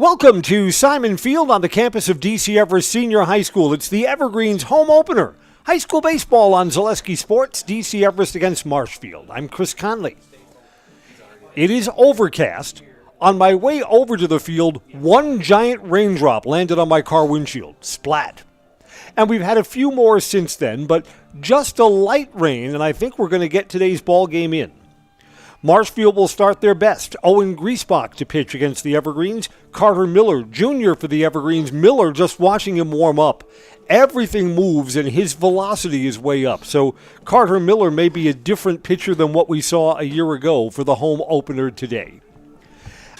Welcome to Simon Field on the campus of DC Everest Senior High School. It's the Evergreens home opener. High school baseball on Zaleski Sports, DC Everest against Marshfield. I'm Chris Conley. It is overcast. On my way over to the field, one giant raindrop landed on my car windshield. Splat. And we've had a few more since then, but just a light rain, and I think we're going to get today's ball game in. Marshfield will start their best. Owen Griesbach to pitch against the Evergreens. Carter Miller, Jr. for the Evergreens. Miller, just watching him warm up. Everything moves and his velocity is way up. So Carter Miller may be a different pitcher than what we saw a year ago for the home opener today.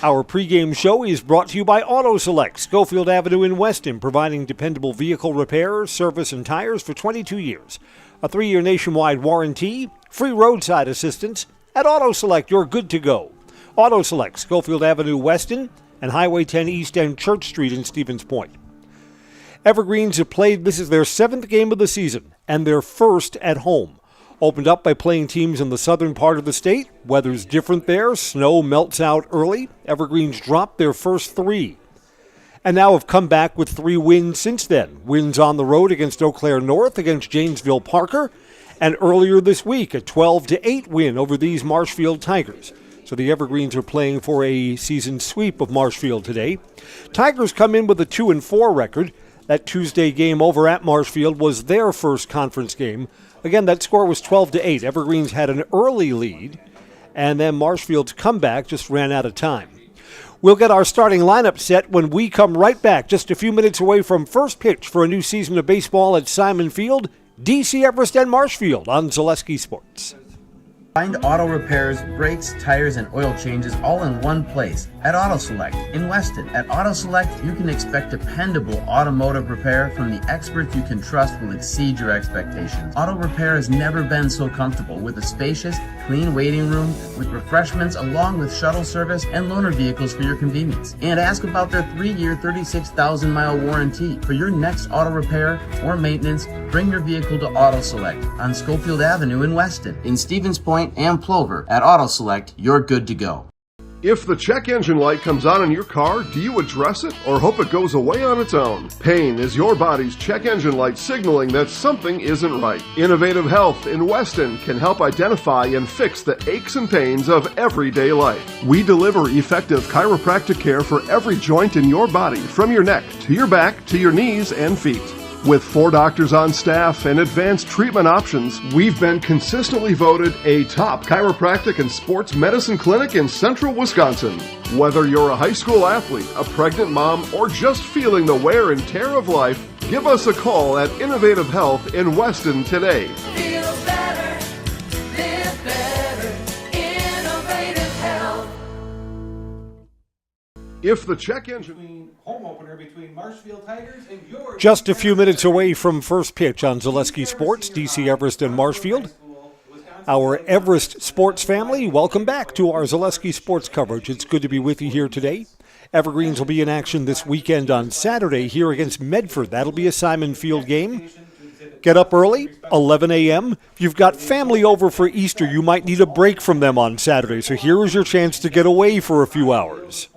Our pregame show is brought to you by Auto Select, Schofield Avenue in Weston, providing dependable vehicle repair, service, and tires for 22 years. A 3-year nationwide warranty, free roadside assistance. At Auto Select, you're good to go. Auto Select, Schofield Avenue, Weston, and Highway 10 East and Church Street in Stevens Point. Evergreens have played, this is their 7th game of the season, and their first at home. Opened up by playing teams in the southern part of the state. Weather's different there. Snow melts out early. Evergreens dropped their first 3. And now have come back with 3 wins since then. Wins on the road against Eau Claire North, against Janesville Parker, and earlier this week, a 12-8 win over these Marshfield Tigers. So the Evergreens are playing for a season sweep of Marshfield today. Tigers come in with a 2-4 record. That Tuesday game over at Marshfield was their first conference game. Again, that score was 12-8. Evergreens had an early lead, and then Marshfield's comeback just ran out of time. We'll get our starting lineup set when we come right back, just a few minutes away from first pitch for a new season of baseball at Simon Field, DC Everest and Marshfield on Zaleski Sports. Find auto repairs, brakes, tires, and oil changes all in one place at Auto Select in Weston. At Auto Select, you can expect dependable automotive repair from the experts you can trust will exceed your expectations. Auto repair has never been so comfortable with a spacious, clean waiting room with refreshments along with shuttle service and loaner vehicles for your convenience. And ask about their 3-year, 36,000-mile warranty. For your next auto repair or maintenance, bring your vehicle to Auto Select on Schofield Avenue in Weston. In Stevens Point and Plover, at Auto Select, you're good to go. If the check engine light comes on in your car, do you address it or hope it goes away on its own? Pain is your body's check engine light signaling that something isn't right. Innovative Health in Weston can help identify and fix the aches and pains of everyday life. We deliver effective chiropractic care for every joint in your body, from your neck to your back to your knees and feet. With 4 doctors on staff and advanced treatment options, we've been consistently voted a top chiropractic and sports medicine clinic in central Wisconsin. Whether you're a high school athlete, a pregnant mom, or just feeling the wear and tear of life, give us a call at Innovative Health in Weston today. Feel better, live better, Innovative Health. If the check engine... Home opener between Marshfield Tigers and your... Just a few minutes away from first pitch on Zaleski Sports, DC Everest and Marshfield. Our Everest sports family, welcome back to our Zaleski Sports coverage. It's good to be with you here today. Evergreens will be in action this weekend on Saturday here against Medford. That'll be a Simon Field game. Get up early, 11 a.m. If you've got family over for Easter, you might need a break from them on Saturday. So here is your chance to get away for a few hours.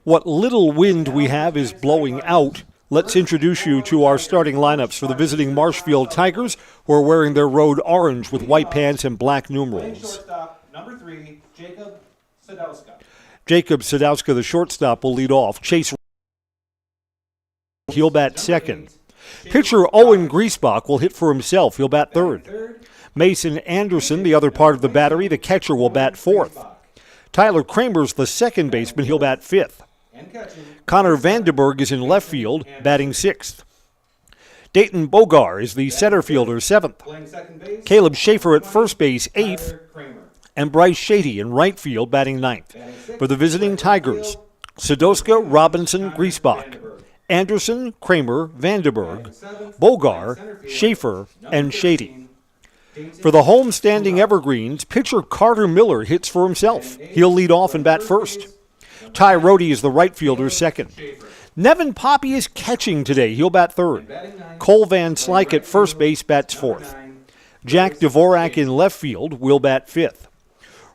What little wind we have is blowing out. Let's introduce you to our starting lineups for the visiting Marshfield Tigers, who are wearing their road orange with white pants and black numerals. Shortstop, number 3, Jacob Sadowska. Jacob Sadowska, the shortstop, will lead off. Chase, he'll bat second. Pitcher Owen Griesbach will hit for himself. He'll bat third. Mason Anderson, the other part of the battery, the catcher, will bat fourth. Tyler Kramer's the second baseman. He'll bat fifth. Connor Vandenberg is in left field, batting sixth. Dayton Bogar is the center fielder, seventh. Caleb Schaefer at first base, eighth. And Bryce Shady in right field, batting ninth. For the visiting Tigers, Sadowska, Robinson, Griesbach, Anderson, Kramer, Vandenberg, Bogar, Schaefer, and Shady. For the home-standing Evergreens, pitcher Carter Miller hits for himself. He'll lead off and bat first. Ty Rohde is the right fielder, second. Nevin Poppy is catching today. He'll bat third. Cole Van Slyke at first base bats fourth. Jack Dvorak in left field will bat fifth.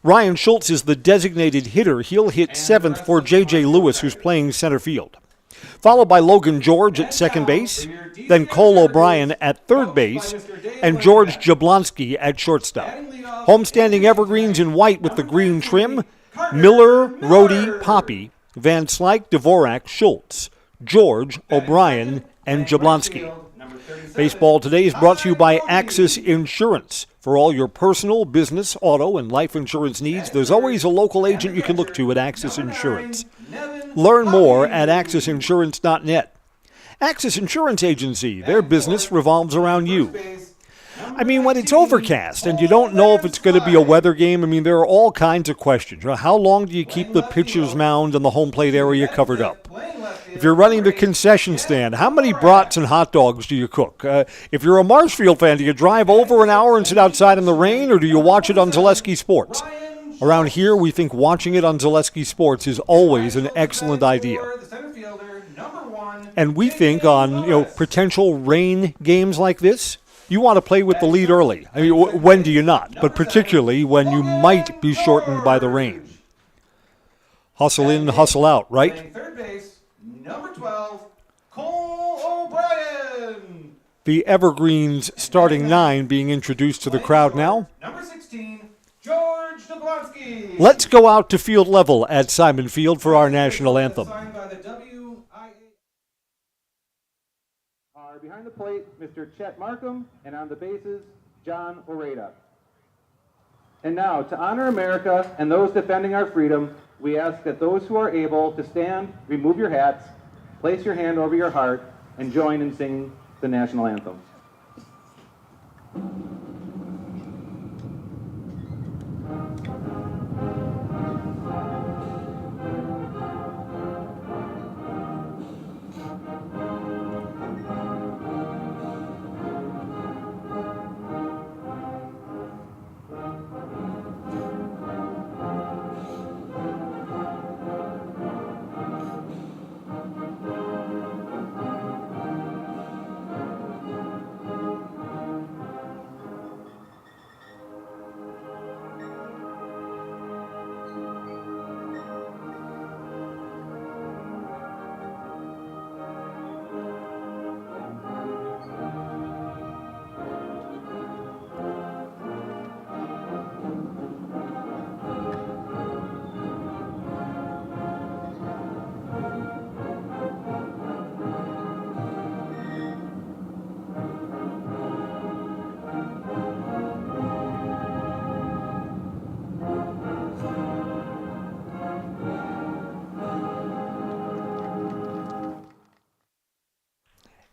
Ryan Schultz is the designated hitter. He'll hit seventh for J.J. Lewis, who's playing center field. Followed by Logan George at second base, then Cole O'Brien at third base, and George Jablonski at shortstop. Homestanding evergreens in white with the green trim: Miller, Rohde, Poppy, Van Slyke, Dvorak, Schultz, George, O'Brien, and Jablonski. Baseball Today is brought to you by Axis Insurance. For all your personal, business, auto, and life insurance needs, there's always a local agent you can look to at Axis Insurance. Learn more at AxisInsurance.net. Axis Insurance Agency, their business revolves around you. I mean, when it's overcast and you don't know if it's going to be a weather game, I mean, there are all kinds of questions. How long do you keep the pitcher's mound and the home plate area covered up? If you're running the concession stand, how many brats and hot dogs do you cook? If you're a Marshfield fan, do you drive over an hour and sit outside in the rain, or do you watch it on Zaleski Sports? Around here, we think watching it on Zaleski Sports is always an excellent idea. And we think on potential rain games like this, you want to play with the lead early. I mean, when do you not? But particularly when you might be shortened by the rain. Hustle in, hustle out, right? Third base, number 12, Cole O'Brien. The Evergreens starting 9 being introduced to the crowd now. Number 16, George Jablonski. Let's go out to field level at Simon Field for our national anthem. Signed by the WIAA. Behind the plate, Mr. Chet Markham, and on the bases, John Oreda. And now, to honor America and those defending our freedom, we ask that those who are able to stand, remove your hats, place your hand over your heart, and join in singing the national anthem.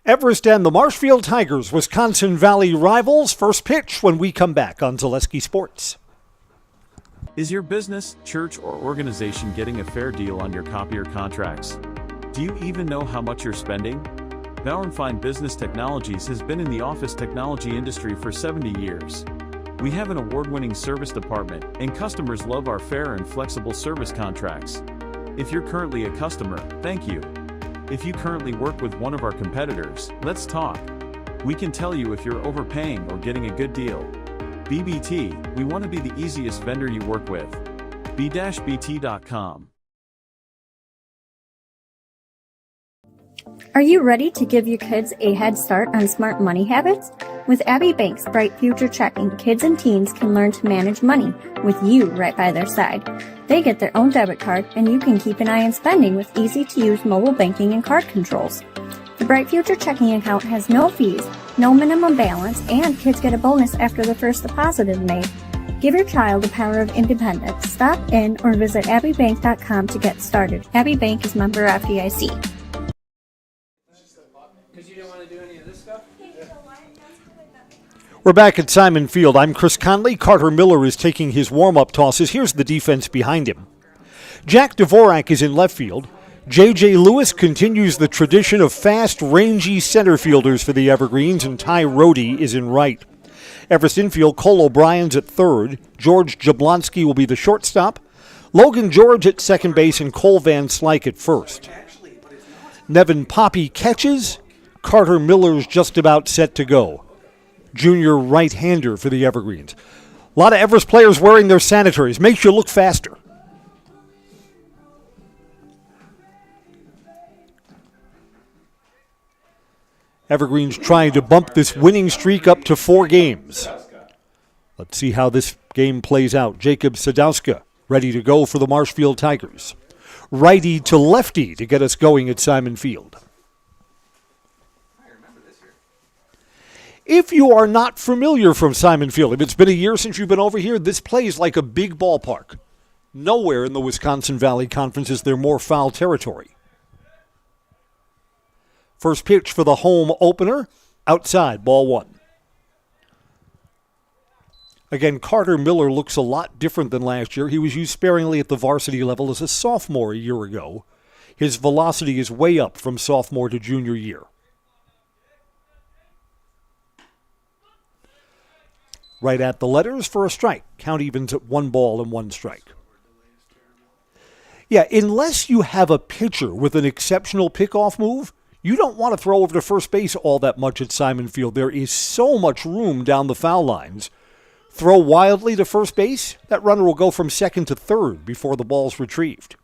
Everest and the Marshfield Tigers, Wisconsin Valley rivals. First pitch when we come back on Zaleski Sports. Is your business, church, or organization getting a fair deal on your copier contracts? Do you even know how much you're spending? Bauernfeind Business Technologies has been in the office technology industry for 70 years. We have an award-winning service department, and customers love our fair and flexible service contracts. If you're currently a customer, thank you. If you currently work with one of our competitors, let's talk. We can tell you if you're overpaying or getting a good deal. BBT, we want to be the easiest vendor you work with. b-bt.com. Are you ready to give your kids a head start on smart money habits? With Abbey Bank's Bright Future Checking, kids and teens can learn to manage money with you right by their side. They get their own debit card, and you can keep an eye on spending with easy-to-use mobile banking and card controls. The Bright Future Checking account has no fees, no minimum balance, and kids get a bonus after the first deposit is made. Give your child the power of independence. Stop in or visit abbeybank.com to get started. Abbey Bank is member FDIC. We're back at Simon Field. I'm Chris Conley. Carter Miller is taking his warm-up tosses. Here's the defense behind him. Jack Dvorak is in left field. J.J. Lewis continues the tradition of fast, rangy center fielders for the Evergreens, and Ty Rohde is in right. Everest infield, Cole O'Brien's at third. George Jablonski will be the shortstop. Logan George at second base, and Cole Van Slyke at first. Nevin Poppy catches. Carter Miller's just about set to go. Junior right-hander for the Evergreens. A lot of Everest players wearing their sanitaries. Makes you look faster. Evergreen's trying to bump this winning streak up to 4 games. Let's see how this game plays out. Jacob Sadowska ready to go for the Marshfield Tigers. Righty to lefty to get us going at Simon Field. If you are not familiar from Simon Field, if it's been a year since you've been over here, this plays like a big ballpark. Nowhere in the Wisconsin Valley Conference is there more foul territory. First pitch for the home opener, outside, ball 1. Again, Carter Miller looks a lot different than last year. He was used sparingly at the varsity level as a sophomore a year ago. His velocity is way up from sophomore to junior year. Right at the letters for a strike. Count evens at 1 ball and 1 strike. Yeah, unless you have a pitcher with an exceptional pickoff move, you don't want to throw over to first base all that much at Simon Field. There is so much room down the foul lines. Throw wildly to first base, that runner will go from second to third before the ball's retrieved.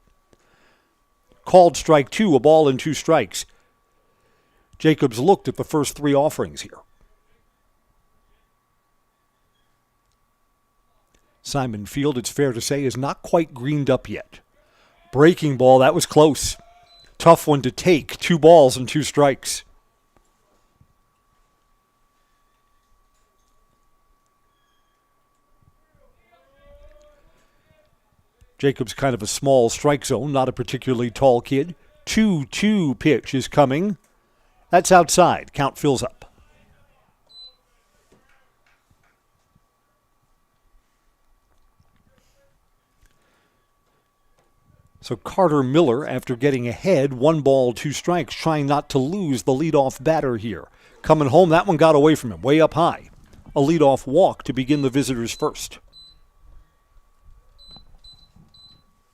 Called strike 2, a ball and 2 strikes. Jacobs looked at the first 3 offerings here. Simon Field, it's fair to say, is not quite greened up yet. Breaking ball, that was close. Tough one to take. 2 balls and 2 strikes. Jacobs kind of a small strike zone, not a particularly tall kid. 2-2 pitch is coming. That's outside. Count fills up. So Carter Miller, after getting ahead, 1 ball, 2 strikes, trying not to lose the leadoff batter here. Coming home, that one got away from him, way up high. A leadoff walk to begin the visitors first.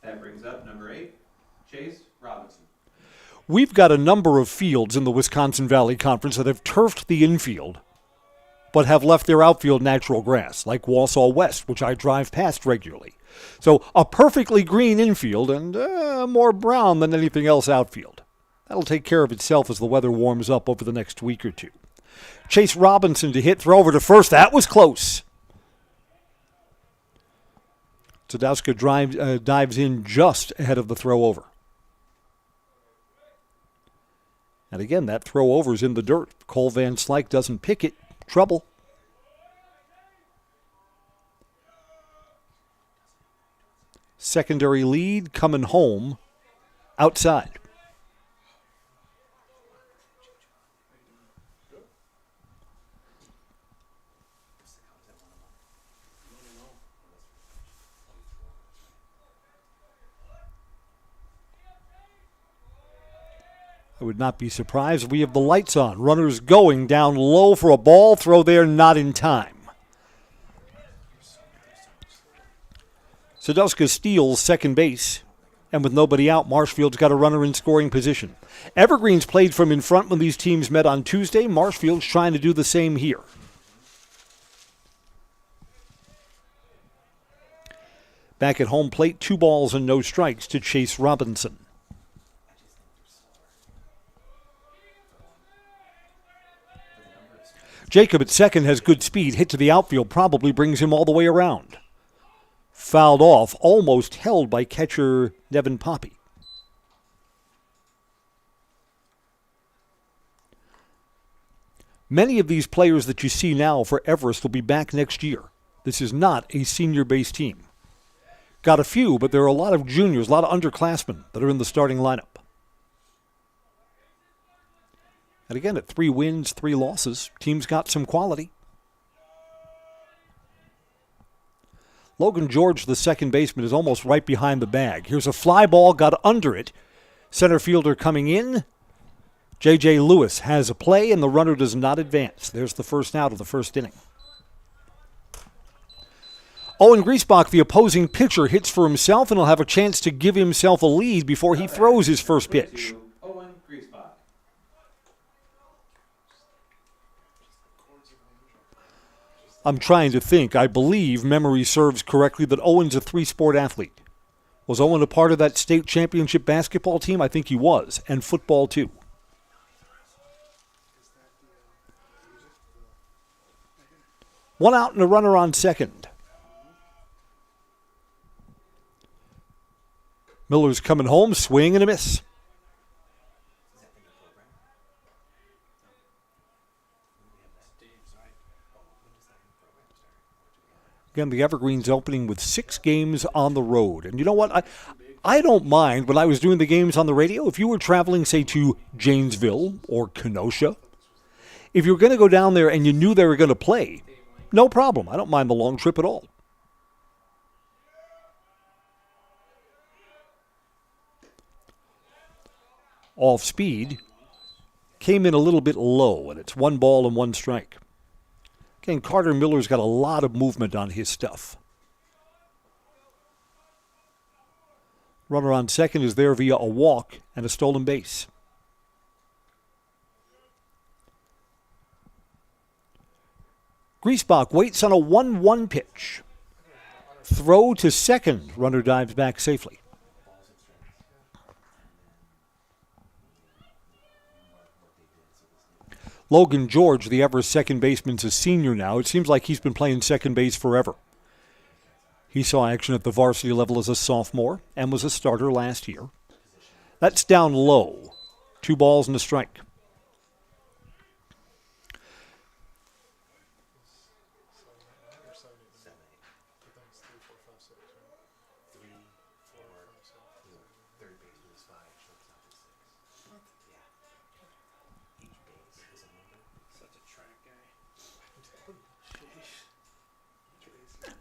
That brings up number 8, Chase Robinson. We've got a number of fields in the Wisconsin Valley Conference that have turfed the infield, but have left their outfield natural grass, like Wausau West, which I drive past regularly. So a perfectly green infield and more brown than anything else outfield. That'll take care of itself as the weather warms up over the next week or 2. Chase Robinson to hit, throw over to first. That was close. Sadowska dives in just ahead of the throw over. And again, that throw over is in the dirt. Cole Van Slyke doesn't pick it. Trouble. Secondary lead coming home outside. I would not be surprised if we have the lights on. Runners going down low for a ball. Throw there, not in time. Sadowska steals second base, and with nobody out, Marshfield's got a runner in scoring position. Evergreen's played from in front when these teams met on Tuesday. Marshfield's trying to do the same here. Back at home plate, 2 balls and no strikes to Chase Robinson. Jacob at second has good speed. Hit to the outfield probably brings him all the way around. Fouled off, almost held by catcher Nevin Poppy. Many of these players that you see now for Everest will be back next year. This is not a senior-based team. Got a few, but there are a lot of juniors, a lot of underclassmen that are in the starting lineup. And again, at 3 wins, 3 losses, team's got some quality. Logan George, the second baseman, is almost right behind the bag. Here's a fly ball, got under it. Center fielder coming in. J.J. Lewis has a play, and the runner does not advance. There's the first out of the first inning. Owen Griesbach, the opposing pitcher, hits for himself, and he'll have a chance to give himself a lead before he throws his first pitch. Owen Griesbach. I'm trying to think. I believe memory serves correctly that Owen's a three-sport athlete. Was Owen a part of that state championship basketball team? I think he was, and football too. One out and a runner on second. Miller's coming home, swing and a miss. Again, the Evergreens opening with 6 games on the road. And you know what? I don't mind when I was doing the games on the radio. If you were traveling, say, to Janesville or Kenosha, if you were going to go down there and you knew they were going to play, no problem. I don't mind the long trip at all. Off speed, came in a little bit low, and it's 1 ball and 1 strike. Again, Carter Miller's got a lot of movement on his stuff. Runner on second is there via a walk and a stolen base. Griesbach waits on a 1-1 pitch. Throw to second. Runner dives back safely. Logan George, the Everest second baseman's a senior now. It seems like he's been playing second base forever. He saw action at the varsity level as a sophomore and was a starter last year. That's down low. 2 balls and a strike.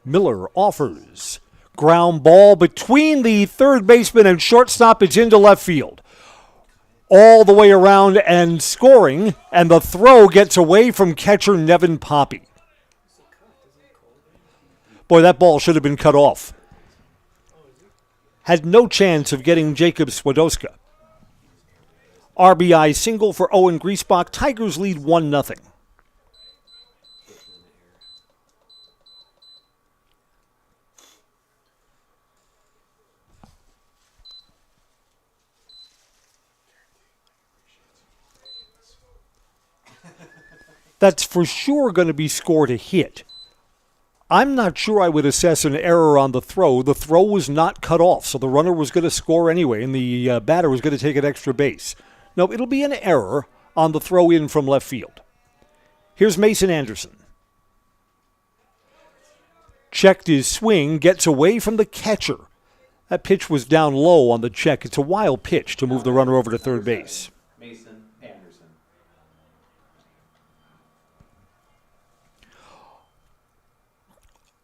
Miller offers. Ground ball between the third baseman and shortstop. It's into left field. All the way around and scoring, and the throw gets away from catcher Nevin Poppy. Boy, that ball should have been cut off. Had no chance of getting Jacob Swadoska. RBI single for Owen Griesbach. Tigers lead 1-0. That's for sure going to be scored a hit. I'm not sure I would assess an error on the throw. The throw was not cut off, so the runner was going to score anyway, and the batter was going to take an extra base. No, it'll be an error on the throw in from left field. Here's Mason Anderson. Checked his swing, gets away from the catcher. That pitch was down low on the check. It's a wild pitch to move the runner over to third base. Mason Anderson.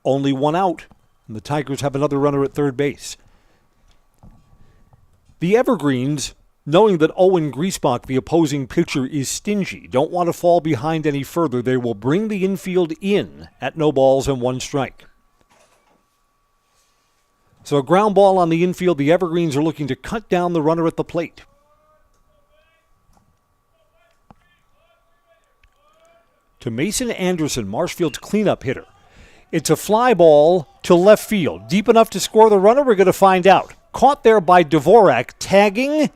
Only 1 out, and the Tigers have another runner at third base. The Evergreens, knowing that Owen Griesbach, the opposing pitcher, is stingy, don't want to fall behind any further. They will bring the infield in at no balls and 1 strike. So a ground ball on the infield. The Evergreens are looking to cut down the runner at the plate. To Mason Anderson, Marshfield's cleanup hitter. It's a fly ball to left field. Deep enough to score the runner? We're going to find out. Caught there by Dvorak, tagging,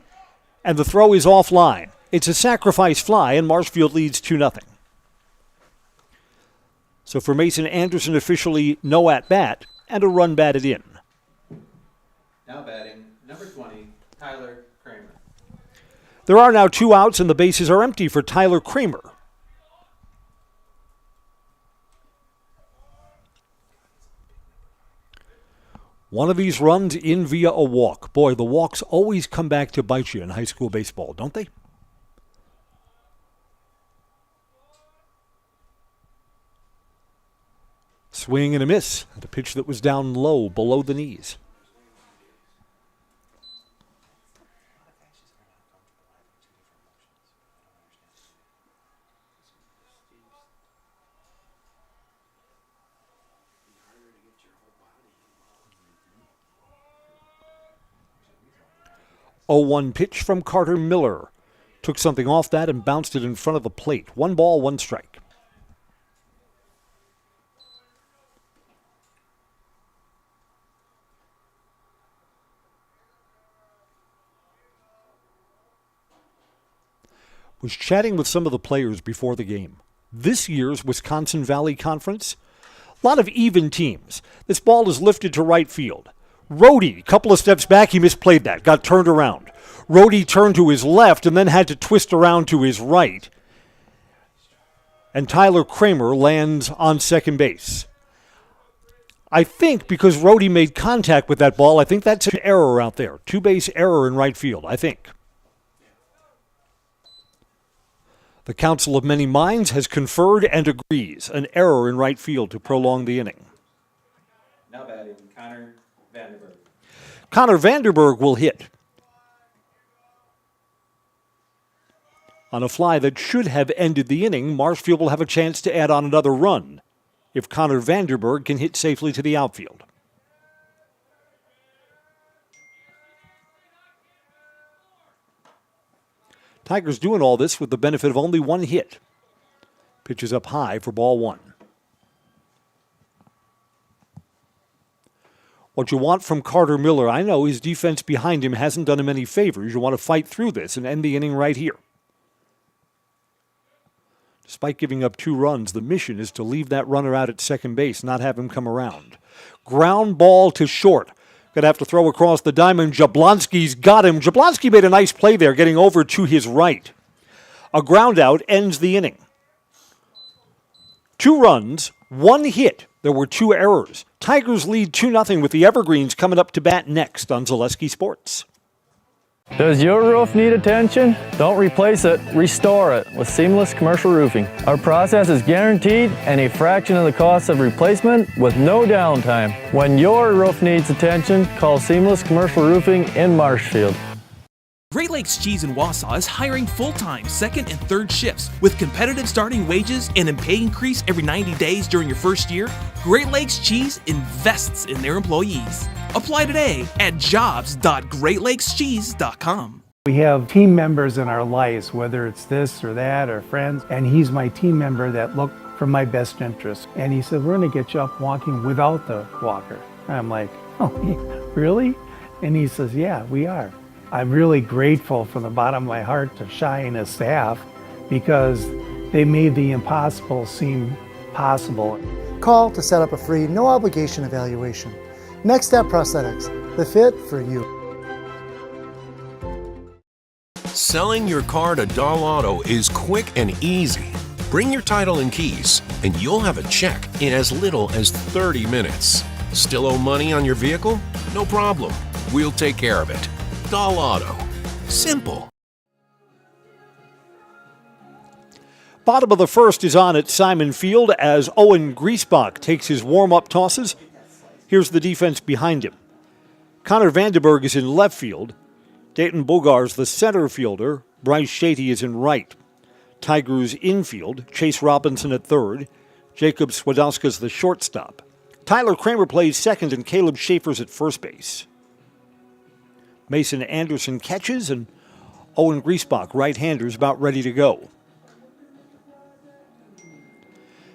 and the throw is offline. It's a sacrifice fly, and Marshfield leads 2-0. So for Mason Anderson, officially no at-bat, and a run batted in. Now batting, number 20, Tyler Kramer. There are now 2 outs, and the bases are empty for Tyler Kramer. One of these runs in via a walk. Boy, the walks always come back to bite you in high school baseball, don't they? Swing and a miss. The pitch that was down low, below the knees. Oh, 1 pitch from Carter Miller. Took something off that and bounced it in front of the plate. 1 ball, 1 strike. Was chatting with some of the players before the game. This year's Wisconsin Valley Conference, a lot of even teams. This ball is lifted to right field. Rhodey, a couple of steps back, he misplayed that, got turned around. Rhodey turned to his left and then had to twist around to his right. And Tyler Kramer lands on second base. I think because Rhodey made contact with that ball, I think that's an error out there. Two-base error in right field, I think. The Council of Many Minds has conferred and agrees an error in right field to prolong the inning. Now batting, Connor Vanderberg. Connor Vanderberg will hit on a fly that should have ended the inning. Marshfield will have a chance to add on another run if Connor Vanderberg can hit safely to the outfield. Tigers doing all this with the benefit of only one hit. Pitches up high for ball one. What you want from Carter Miller, I know his defense behind him hasn't done him any favors. You want to fight through this and end the inning right here. Despite giving up 2 runs, the mission is to leave that runner out at second base, not have him come around. Ground ball to short. Going to have to throw across the diamond. Jablonski's got him. Jablonski made a nice play there, getting over to his right. A ground out ends the inning. 2 runs, 1 hit. There were 2 errors. Tigers lead 2-0 with the Evergreens coming up to bat next on Zaleski Sports. Does your roof need attention? Don't replace it, restore it with Seamless Commercial Roofing. Our process is guaranteed and a fraction of the cost of replacement with no downtime. When your roof needs attention, call Seamless Commercial Roofing in Marshfield. Great Lakes Cheese in Wausau is hiring full-time second and third shifts with competitive starting wages and a pay increase every 90 days during your first year. Great Lakes Cheese invests in their employees. Apply today at jobs.greatlakescheese.com. We have team members in our lives, whether it's this or that or friends, and he's my team member that look for my best interest. And he said, we're going to get you up walking without the walker. And I'm like, oh, really? And he says, yeah, we are. I'm really grateful from the bottom of my heart to Shai and his staff because they made the impossible seem possible. Call to set up a free, no obligation evaluation. Next Step Prosthetics, the fit for you. Selling your car to Dahl Auto is quick and easy. Bring your title and keys, and you'll have a check in as little as 30 minutes. Still owe money on your vehicle? No problem. We'll take care of it. Dahl Auto. Simple. Bottom of the first is on at Simon Field as Owen Griesbach takes his warm-up tosses. Here's the defense behind him. Connor Vanderberg is in left field. Dayton Bogar's the center fielder. Bryce Shady is in right. Tigers infield. Chase Robinson at third. Jacob Swadowska's the shortstop. Tyler Kramer plays second and Caleb Schaefer's at first base. Mason Anderson catches and Owen Griesbach, right-hander, is about ready to go.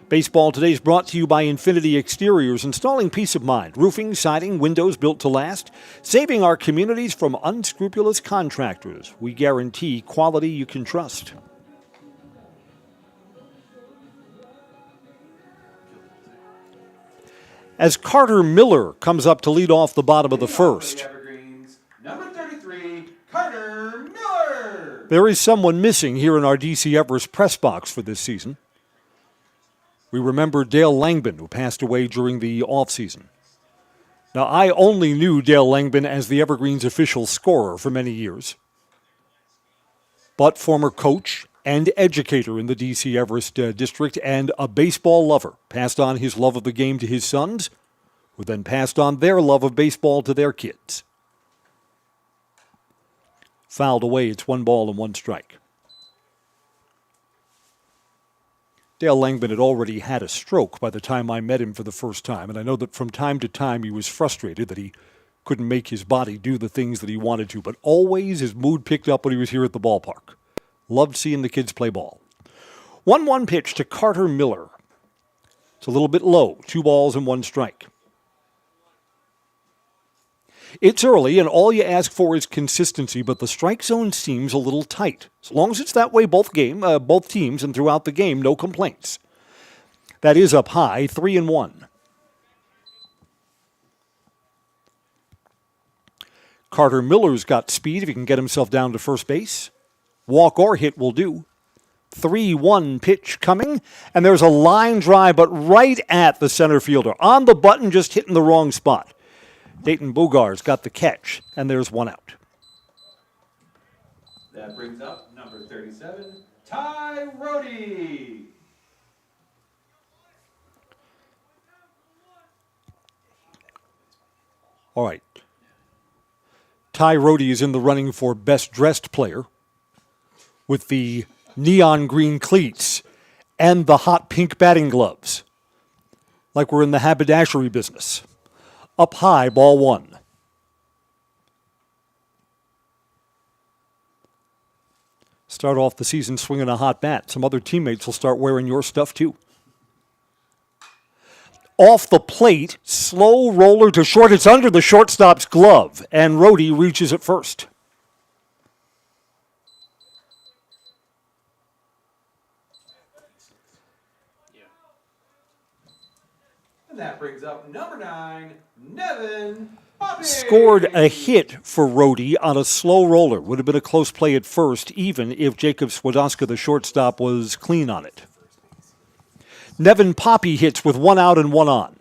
Baseball today is brought to you by Infinity Exteriors, installing peace of mind, roofing, siding, windows built to last, saving our communities from unscrupulous contractors. We guarantee quality you can trust. As Carter Miller comes up to lead off the bottom of the first. Number 33, Carter Miller. There is someone missing here in our DC Everest press box for this season. We remember Dale Langbin, who passed away during the offseason. Now, I only knew Dale Langbin as the Evergreens' official scorer for many years, but former coach and educator in the DC Everest district and a baseball lover. Passed on his love of the game to his sons, who then passed on their love of baseball to their kids. Fouled away, it's 1 ball and 1 strike. Dale Langbin had already had a stroke by the time I met him for the first time, and I know that from time to time he was frustrated that he couldn't make his body do the things that he wanted to, but always his mood picked up when he was here at the ballpark. Loved seeing the kids play ball. 1-1 pitch to Carter Miller. It's a little bit low, 2 balls and 1 strike. It's early, and all you ask for is consistency, but the strike zone seems a little tight. As long as it's that way both teams, and throughout the game, no complaints. That is up high, 3-1. Carter Miller's got speed if he can get himself down to first base. Walk or hit will do. 3-1 pitch coming, and there's a line drive, but right at the center fielder. On the button, just hitting the wrong spot. Dayton Bogar's got the catch, and there's one out. That brings up number 37, Ty Rhodey. All right. Ty Rhodey is in the running for best dressed player with the neon green cleats and the hot pink batting gloves. Like we're in the haberdashery business. Up high, ball one. Start off the season swinging a hot bat. Some other teammates will start wearing your stuff too. Off the plate, slow roller to short. It's under the shortstop's glove, and Rhodey reaches it first. And that brings up number 9, Nevin Poppy. Scored a hit for Rhodey on a slow roller. Would have been a close play at first, even if Jacob Swadoska, the shortstop, was clean on it. Nevin Poppy hits with one out and one on.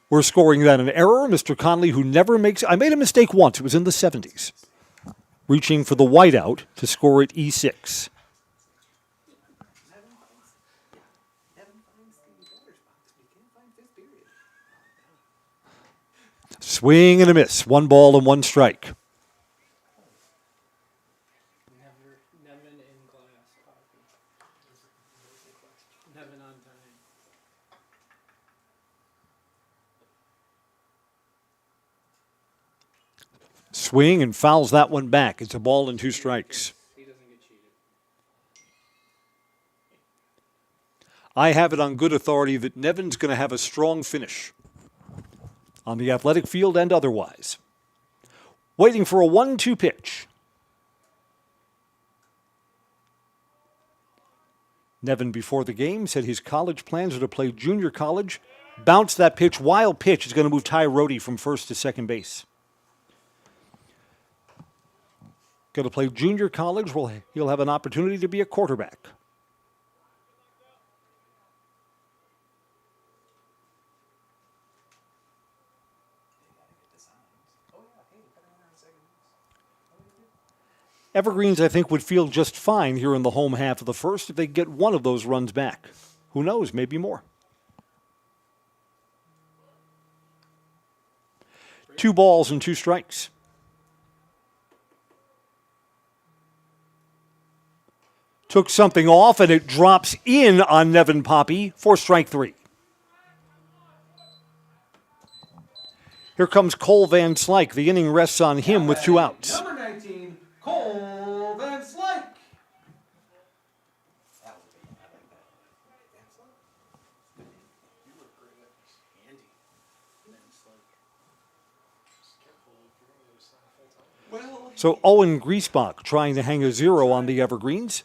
We're scoring that an error. Mr. Conley, who never makes... I made a mistake once. It was in the 70s. Reaching for the whiteout to score at E6. Swing and a miss. 1 ball and 1 strike. Swing and fouls that one back. It's a ball and 2 strikes. I have it on good authority that Nevin's going to have a strong finish on the athletic field and otherwise. Waiting for a 1-2 pitch. Nevin, before the game, said his college plans are to play junior college. Bounce that pitch. Wild pitch is going to move Ty Rhodey from first to second base. Going to play junior college. Well, he'll have an opportunity to be a quarterback. Evergreens, I think, would feel just fine here in the home half of the first if they get one of those runs back. Who knows, maybe more. 2 balls and 2 strikes. Took something off, and it drops in on Nevin Poppy for strike 3. Here comes Cole Van Slyke. The inning rests on him with 2 outs. Number 19, Cole Van Slyke. So Owen Griesbach trying to hang a 0 on the Evergreens.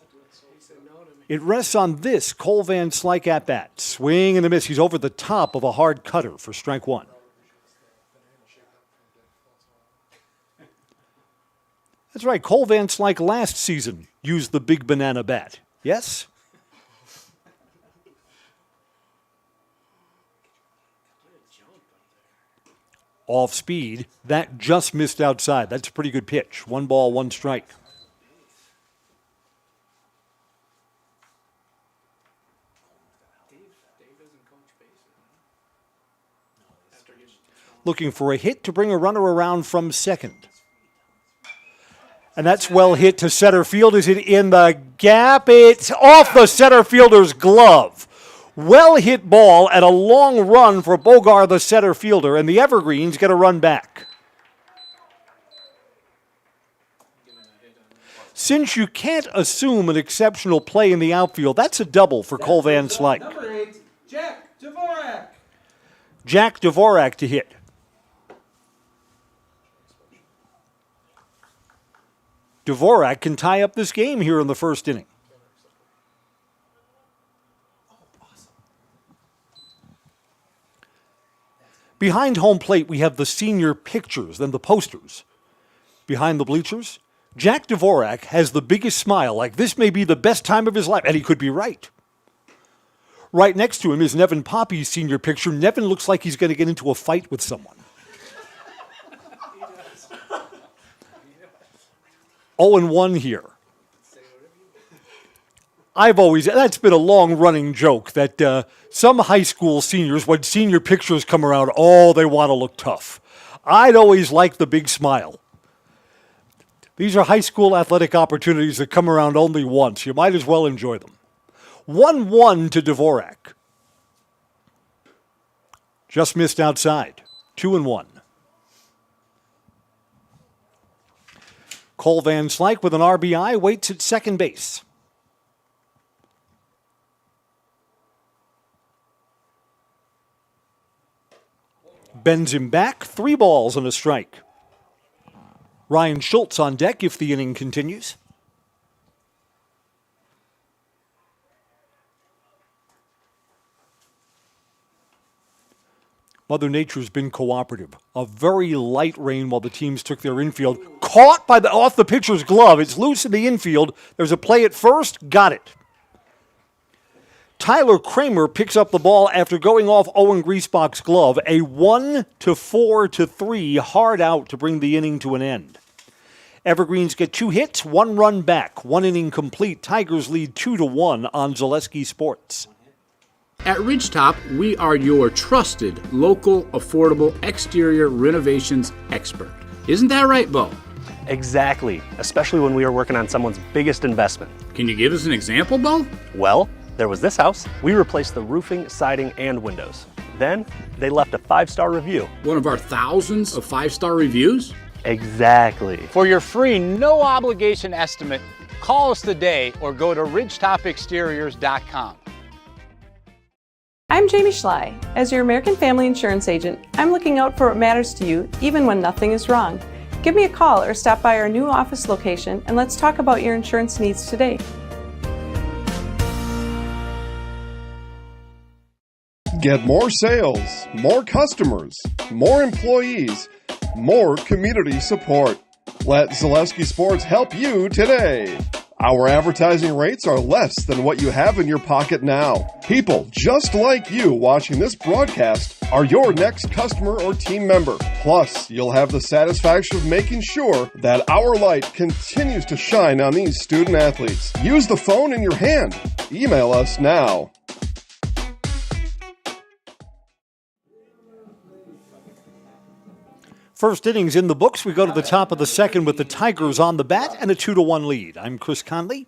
It rests on this Cole Van Slyke at-bat. Swing and a miss. He's over the top of a hard cutter for strike 1. That's right. Cole Van Slyke last season used the big banana bat. Yes? Off speed. That just missed outside. That's a pretty good pitch. 1 ball, 1 strike. Looking for a hit to bring a runner around from second. And that's well hit to center field. Is it in the gap? It's off the center fielder's glove. Well hit ball and a long run for Bogar, the center fielder, and the Evergreens get a run back. Since you can't assume an exceptional play in the outfield, that's a double for Cole Van Slyke. Number 8, Jack Dvorak. Jack Dvorak to hit. Dvorak can tie up this game here in the first inning. Behind home plate, we have the senior pictures, then the posters. Behind the bleachers, Jack Dvorak has the biggest smile, like this may be the best time of his life, and he could be right. Right next to him is Nevin Poppy's senior picture. Nevin looks like he's going to get into a fight with someone. 0-1 here. That's been a long-running joke that some high school seniors, when senior pictures come around, they want to look tough. I'd always like the big smile. These are high school athletic opportunities that come around only once. You might as well enjoy them. 1-1 to Dvorak. Just missed outside. 2-1. Cole Van Slyke with an RBI waits at second base. Bends him back, 3 balls and a strike. Ryan Schultz on deck if the inning continues. Mother Nature's been cooperative. A very light rain while the teams took their infield. Caught off the pitcher's glove. It's loose in the infield. There's a play at first. Got it. Tyler Kramer picks up the ball after going off Owen Griesbach's glove. A 1-4-3 hard out to bring the inning to an end. Evergreens get 2 hits, 1 run back. 1 inning complete. Tigers lead 2-1 on Zaleski Sports. At Ridgetop, we are your trusted, local, affordable exterior renovations expert. Isn't that right, Bo? Exactly, especially when we are working on someone's biggest investment. Can you give us an example, Bo? Well, there was this house. We replaced the roofing, siding, and windows. Then, they left a 5-star review. One of our thousands of 5-star reviews? Exactly. For your free, no-obligation estimate, call us today or go to ridgetopexteriors.com. I'm Jamie Schley. As your American Family Insurance agent, I'm looking out for what matters to you, even when nothing is wrong. Give me a call or stop by our new office location and let's talk about your insurance needs today. Get more sales, more customers, more employees, more community support. Let Zaleski Sports help you today. Our advertising rates are less than what you have in your pocket now. People just like you watching this broadcast are your next customer or team member. Plus, you'll have the satisfaction of making sure that our light continues to shine on these student athletes. Use the phone in your hand. Email us now. First inning's in the books. We go to the top of the second with the Tigers on the bat and a 2-1 lead. I'm Chris Conley.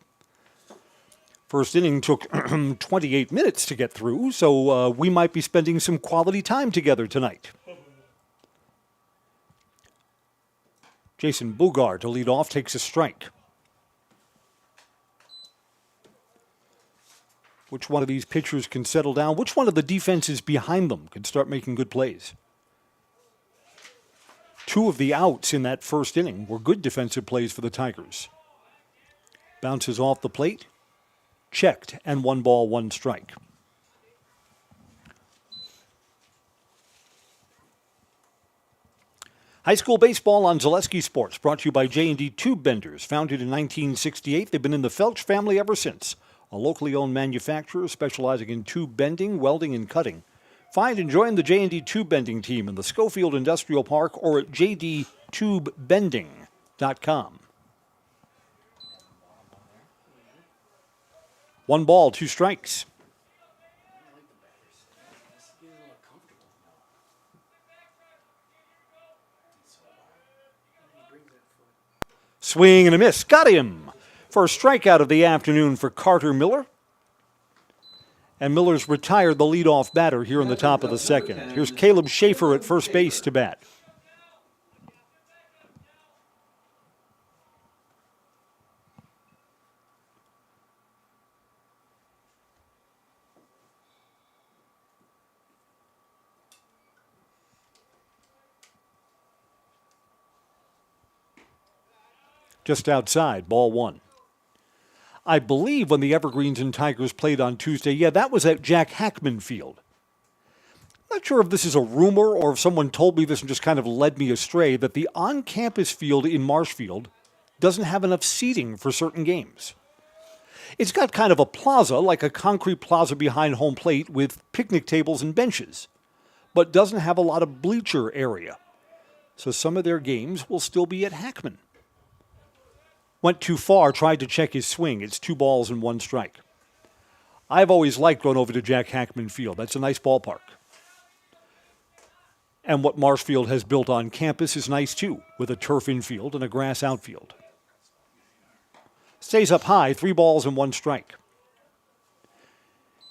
First inning took 28 minutes to get through, so we might be spending some quality time together tonight. Jason Bugar to lead off takes a strike. Which one of these pitchers can settle down? Which one of the defenses behind them can start making good plays? 2 of the outs in that first inning were good defensive plays for the Tigers. Bounces off the plate, checked, and 1 ball, 1 strike. High school baseball on Zaleski Sports, brought to you by J&D Tube Benders. Founded in 1968, they've been in the Felch family ever since. A locally owned manufacturer specializing in tube bending, welding, and cutting. Find and join the J&D Tube Bending team in the Schofield Industrial Park or at jdtubebending.com. 1 ball, 2 strikes. Swing and a miss. Got him. First strikeout of the afternoon for Carter Miller. And Miller's retired the leadoff batter here in the top of the second. Here's Caleb Schaefer at first base to bat. just outside, ball one. I believe when the Evergreens and Tigers played on Tuesday, that was at Jack Hackman Field. Not sure if this is a rumor or if someone told me this and just kind of led me astray, that the on-campus field in Marshfield doesn't have enough seating for certain games. It's got kind of a plaza, like a concrete plaza behind home plate with picnic tables and benches, but doesn't have a lot of bleacher area. So some of their games will still be at Hackman. Went too far, tried to check his swing. It's 2 balls and 1 strike. I've always liked going over to Jack Hackman Field. That's a nice ballpark. And what Marshfield has built on campus is nice too, with a turf infield and a grass outfield. Stays up high, 3 balls and 1 strike.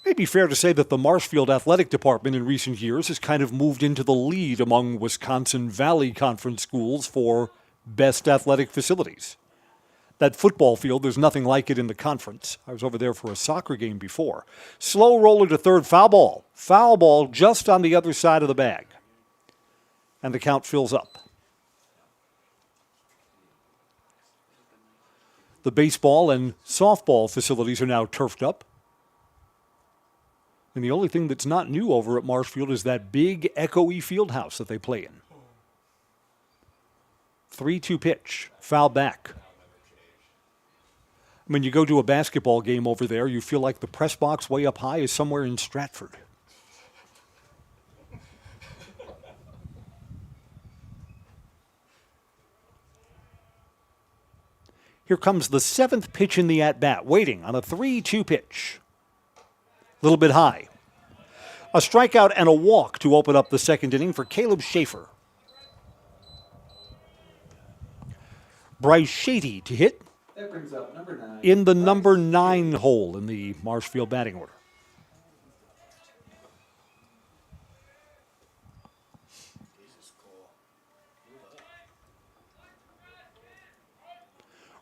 Maybe fair to say that the Marshfield athletic department in recent years has kind of moved into the lead among Wisconsin Valley Conference schools for best athletic facilities. That football field, there's nothing like it in the conference. I was over there for a soccer game before. Slow roller to third, foul ball. Foul ball just on the other side of the bag. And the count fills up. The baseball and softball facilities are now turfed up. And the only thing that's not new over at Marshfield is that big echoey field house that they play in. 3-2 pitch, foul back. When you go to a basketball game over there, you feel like the press box way up high is somewhere in Stratford. Here comes the 7th pitch in the at-bat, waiting on a 3-2 pitch. A little bit high. A strikeout and a walk to open up the second inning for Caleb Schaefer. Bryce Shady to hit. That brings up number 9. In the number 9 hole in the Marshfield batting order.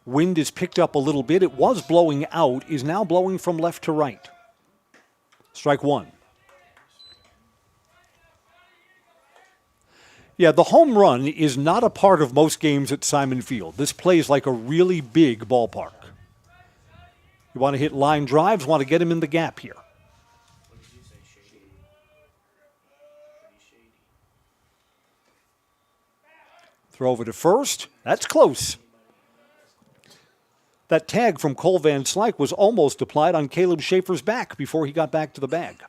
Wind is picked up a little bit. It was blowing out, is now blowing from left to right. Strike 1. Yeah, the home run is not a part of most games at Simon Field. This plays like a really big ballpark. You want to hit line drives, want to get him in the gap here. Throw over to first. That's close. That tag from Cole Van Slyke was almost applied on Caleb Schaefer's back before he got back to the bag.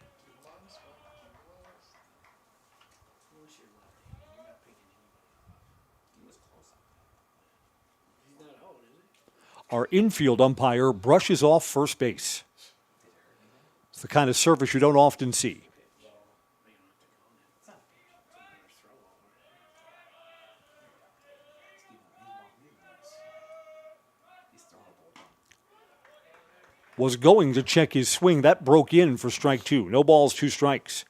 Our infield umpire brushes off first base. It's the kind of service you don't often see. Was going to check his swing. That broke in for strike 2. No balls, 2 strikes.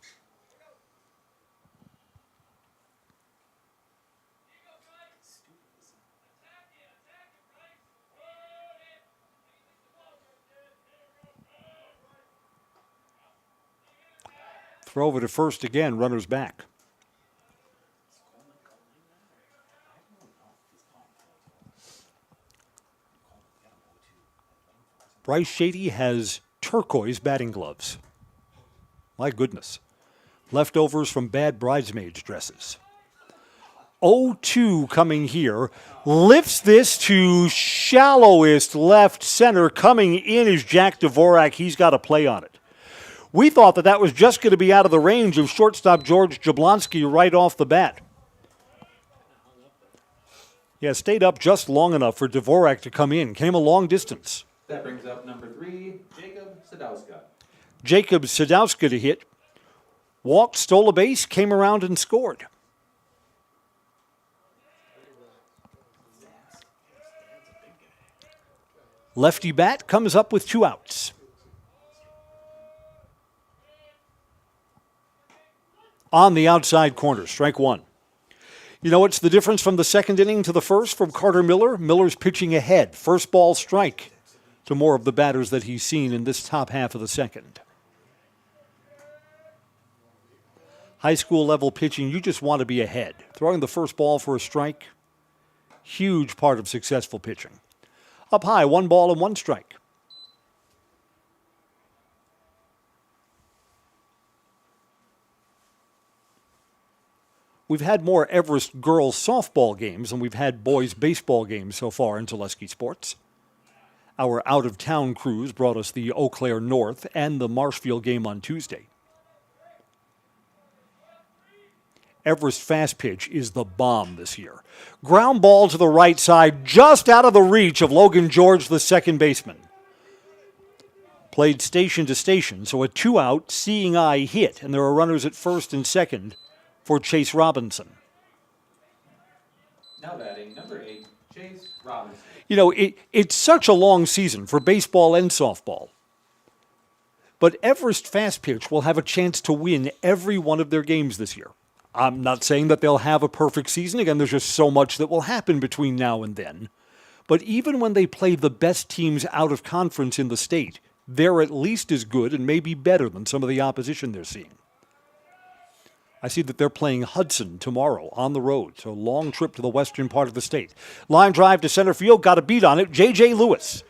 Throw over to first again, runners back. Bryce Shady has turquoise batting gloves. My goodness. Leftovers from bad bridesmaids' dresses. 0-2 coming here. Lifts this to shallowest left center. Coming in is Jack Dvorak. He's got a play on it. We thought that was just going to be out of the range of shortstop George Jablonski right off the bat. Yeah, stayed up just long enough for Dvorak to come in. Came a long distance. That brings up number 3, Jacob Sadowska. Jacob Sadowska to hit. Walked, stole a base, came around and scored. Lefty bat comes up with 2 outs. On the outside corner, strike 1. You know what's the difference from the second inning to the first from Carter Miller? Miller's pitching ahead. First ball strike to more of the batters that he's seen in this top half of the second. High school level pitching, you just want to be ahead. Throwing the first ball for a strike, Huge part of successful pitching. Up high, 1 ball and 1 strike. We've had more Everest girls softball games than we've had boys baseball games so far in Zaleski Sports. Our out-of-town crews brought us the Eau Claire North and the Marshfield game on Tuesday. Everest fast pitch is the bomb this year. Ground ball to the right side, just out of the reach of Logan George, the second baseman. Played station to station, so a 2-out seeing eye hit, and there are runners at first and second for Chase Robinson. Now batting number 8, Chase Robinson. You know, it's such a long season for baseball and softball. But Everest fast pitch will have a chance to win every one of their games this year. I'm not saying that they'll have a perfect season. Again, there's just so much that will happen between now and then. But even when they play the best teams out of conference in the state, they're at least as good and maybe better than some of the opposition they're seeing. I see that they're playing Hudson tomorrow on the road, so a long trip to the western part of the state. Line drive to center field, got a beat on it, J.J. Lewis.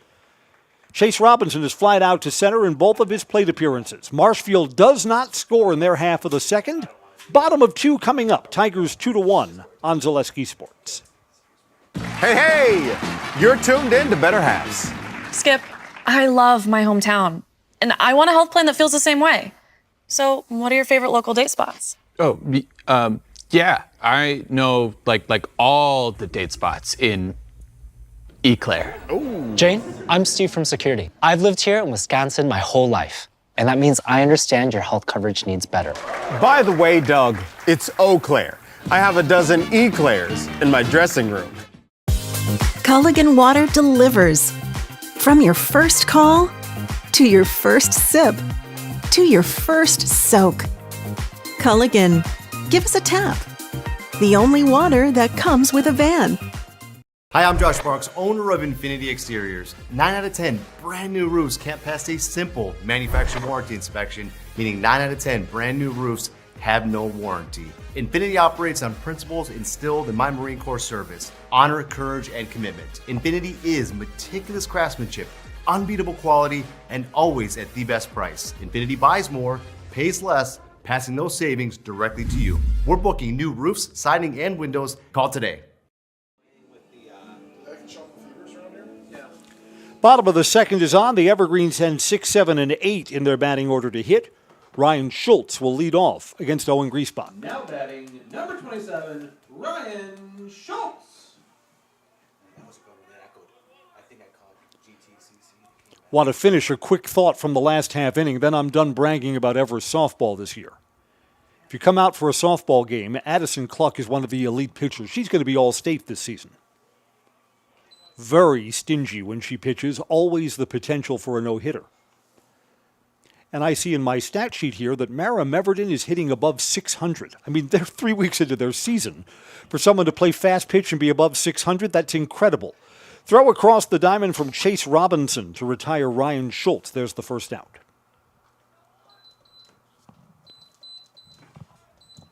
Chase Robinson has flied out to center in both of his plate appearances. Marshfield does not score in their half of the second. Bottom of 2 coming up. Tigers 2-1 on Zaleski Sports. Hey, you're tuned in to Better Halves. Skip, I love my hometown, and I want a health plan that feels the same way. So, what are your favorite local date spots? Oh, yeah, I know like all the date spots in Eau Claire. Jane, I'm Steve from security. I've lived here in Wisconsin my whole life, and that means I understand your health coverage needs better. By the way, Doug, it's Eau Claire. I have a dozen Eclairs in my dressing room. Culligan Water delivers. From your first call, to your first sip, to your first soak. Culligan, give us a tap. The only water that comes with a van. Hi, I'm Josh Marks, owner of Infinity Exteriors. 9 out of 10 brand new roofs can't pass a simple manufacturer warranty inspection, meaning 9 out of 10 brand new roofs have no warranty. Infinity operates on principles instilled in my Marine Corps service: honor, courage, and commitment. Infinity is meticulous craftsmanship, unbeatable quality, and always at the best price. Infinity buys more, pays less, passing those savings directly to you. We're booking new roofs, siding, and windows. Call today. Bottom of the second is on. The Evergreens send 6, 7, and 8 in their batting order to hit. Ryan Schultz will lead off against Owen Griesbach. Now batting number 27, Ryan Schultz. Want to finish a quick thought from the last half inning, then I'm done bragging about Everest softball this year. If you come out for a softball game, Addison Cluck is one of the elite pitchers. She's going to be all-state this season. Very stingy when she pitches, always the potential for a no-hitter. And I see in my stat sheet here that Mara Meverden is hitting above 600. I mean, they're 3 weeks into their season. For someone to play fast pitch and be above 600, that's incredible. Throw across the diamond from Chase Robinson to retire Ryan Schultz. There's the first out.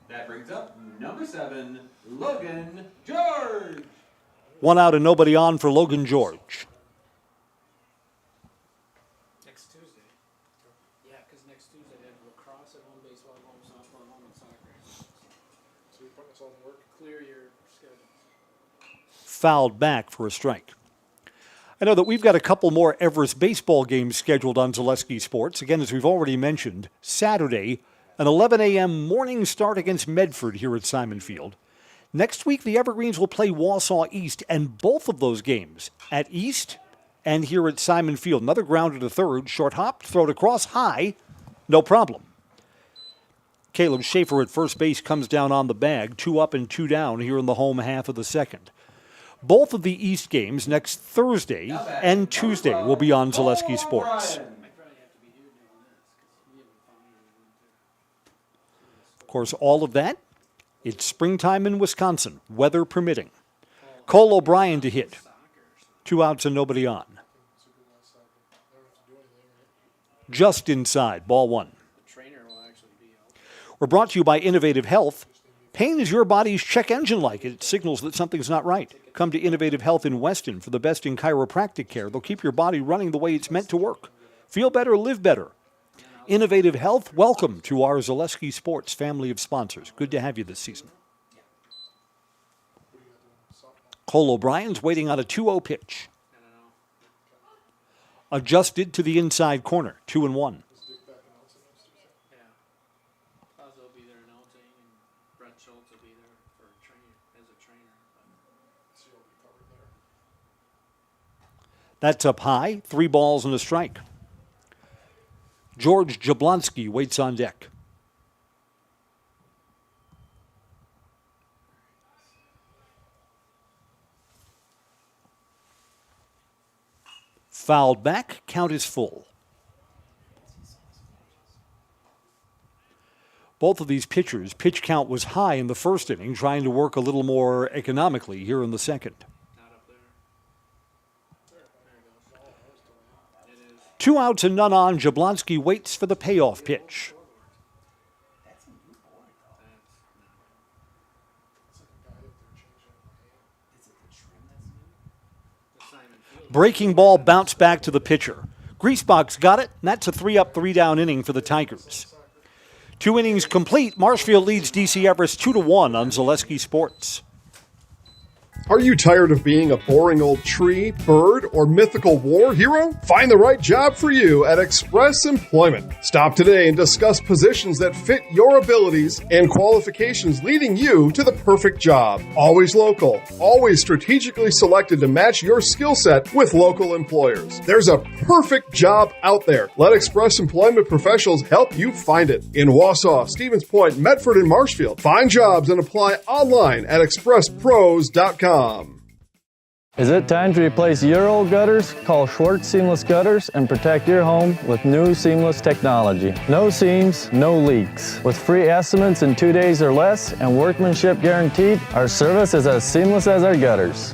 That brings up number 7, Logan George. 1 out and nobody on for Logan George. Next Tuesday. Yeah, because next Tuesday they have lacrosse at home, baseball at home, softball at home, and soccer. So you're putting us all to work. Clear your schedule. Fouled back for a strike. I know that we've got a couple more Everest baseball games scheduled on Zaleski Sports. Again, as we've already mentioned, Saturday, an 11 a.m. morning start against Medford here at Simon Field. Next week, the Evergreens will play Wausau East, and both of those games at East and here at Simon Field. Another ground to third, short hop, thrown across high, no problem. Caleb Schaefer at first base comes down on the bag, 2 up and 2 down here in the home half of the second. Both of the East games next Thursday and Tuesday will be on Zaleski Sports. Of course, all of that, it's springtime in Wisconsin, weather permitting. Cole O'Brien to hit. 2 outs and nobody on. Just inside, ball 1. We're brought to you by Innovative Health. Pain is your body's check engine light. It signals that something's not right. Come to Innovative Health in Weston for the best in chiropractic care. They'll keep your body running the way it's meant to work. Feel better, live better. Innovative Health, welcome to our Zaleski Sports family of sponsors. Good to have you this season. Cole O'Brien's waiting on a 2-0 pitch. Adjusted to the inside corner, 2-1. That's up high, 3 balls and a strike. George Jablonski waits on deck. Fouled back, count is full. Both of these pitchers, pitch count was high in the first inning, trying to work a little more economically here in the second. 2 outs and none on. Jablonski waits for the payoff pitch. Breaking ball bounced back to the pitcher. Griesbach's got it, and that's a 3-up, 3-down inning for the Tigers. 2 innings complete. Marshfield leads DC Everest 2-1 on Zaleski Sports. Are you tired of being a boring old tree, bird, or mythical war hero? Find the right job for you at Express Employment. Stop today and discuss positions that fit your abilities and qualifications, leading you to the perfect job. Always local, always strategically selected to match your skill set with local employers. There's a perfect job out there. Let Express Employment professionals help you find it. In Wausau, Stevens Point, Medford, and Marshfield. Find jobs and apply online at expresspros.com. Is it time to replace your old gutters? Call Schwartz Seamless Gutters and protect your home with new seamless technology. No seams, no leaks. With free estimates in 2 days or less and workmanship guaranteed, our service is as seamless as our gutters.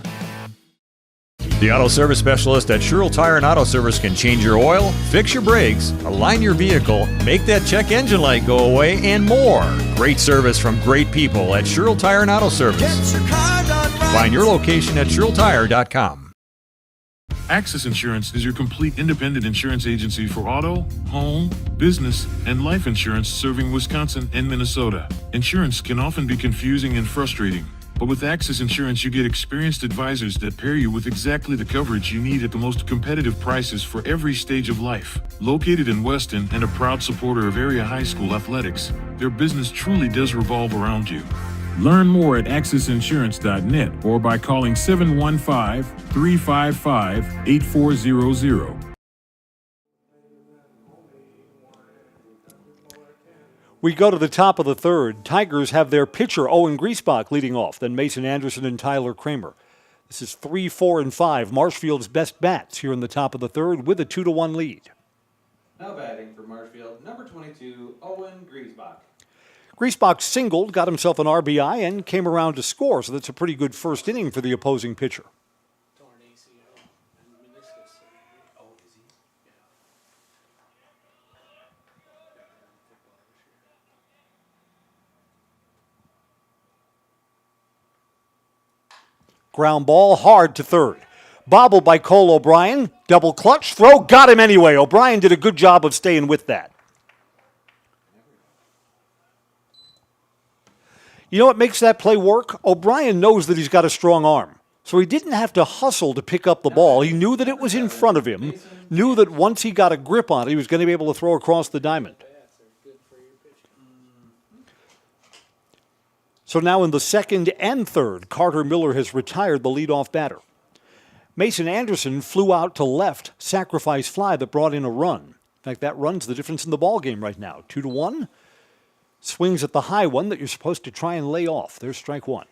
The Auto Service Specialist at Sherrill Tire and Auto Service can change your oil, fix your brakes, align your vehicle, make that check engine light go away, and more. Great service from great people at Sherrill Tire and Auto Service. Find your location at SherrillTire.com. Access Insurance is your complete independent insurance agency for auto, home, business, and life insurance serving Wisconsin and Minnesota. Insurance can often be confusing and frustrating. But with Access Insurance, you get experienced advisors that pair you with exactly the coverage you need at the most competitive prices for every stage of life. Located in Weston and a proud supporter of area high school athletics, their business truly does revolve around you. Learn more at accessinsurance.net or by calling 715-355-8400. We go to the top of the third. Tigers have their pitcher, Owen Griesbach, leading off, then Mason Anderson and Tyler Kramer. This is 3, 4, and 5. Marshfield's best bats here in the top of the third with a 2-1 lead. Now batting for Marshfield, number 22, Owen Griesbach. Griesbach singled, got himself an RBI, and came around to score, so that's a pretty good first inning for the opposing pitcher. Ground ball hard to third. Bobbled by Cole O'Brien. Double clutch throw. Got him anyway. O'Brien did a good job of staying with that. You know what makes that play work? O'Brien knows that he's got a strong arm. So he didn't have to hustle to pick up the ball. He knew that it was in front of him. Knew that once he got a grip on it, he was going to be able to throw across the diamond. So now in the second and third, Carter Miller has retired the leadoff batter. Mason Anderson flew out to left, sacrifice fly that brought in a run. In fact, that run's the difference in the ball game right now. 2-1. Swings at the high one that you're supposed to try and lay off. There's strike one.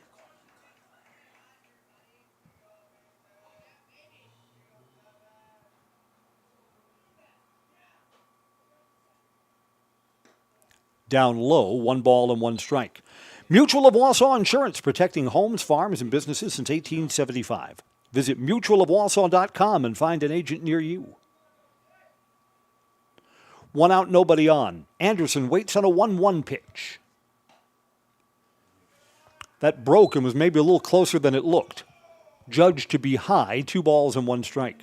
Down low, 1 ball and 1 strike. Mutual of Wausau Insurance, protecting homes, farms, and businesses since 1875. Visit mutualofwausau.com and find an agent near you. 1 out, nobody on. Anderson waits on a 1-1 pitch. That broke and was maybe a little closer than it looked. Judged to be high, 2 balls and 1 strike.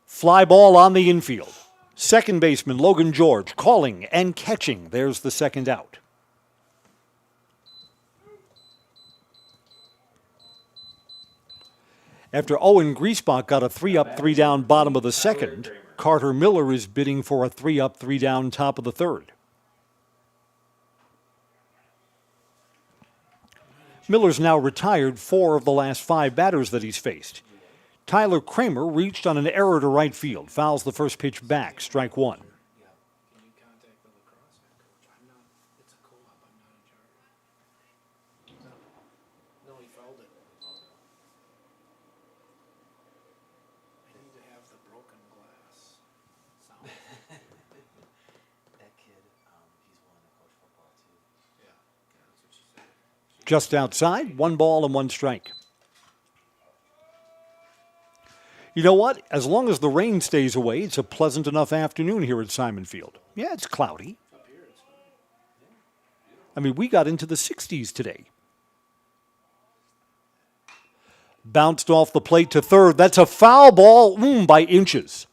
Fly ball on the infield. Second baseman Logan George calling and catching. There's the second out. After Owen Griesbach got a 3-up, 3-down bottom of the second, Carter Miller is bidding for a 3-up, 3-down top of the third. Miller's now retired 4 of the last 5 batters that he's faced. Tyler Kramer reached on an error to right field, fouls the first pitch back, strike 1. Just outside, 1 ball and 1 strike. You know what? As long as the rain stays away, it's a pleasant enough afternoon here at Simon Field. Yeah, it's cloudy. I mean, we got into the 60s today. Bounced off the plate to third. That's a foul ball by inches.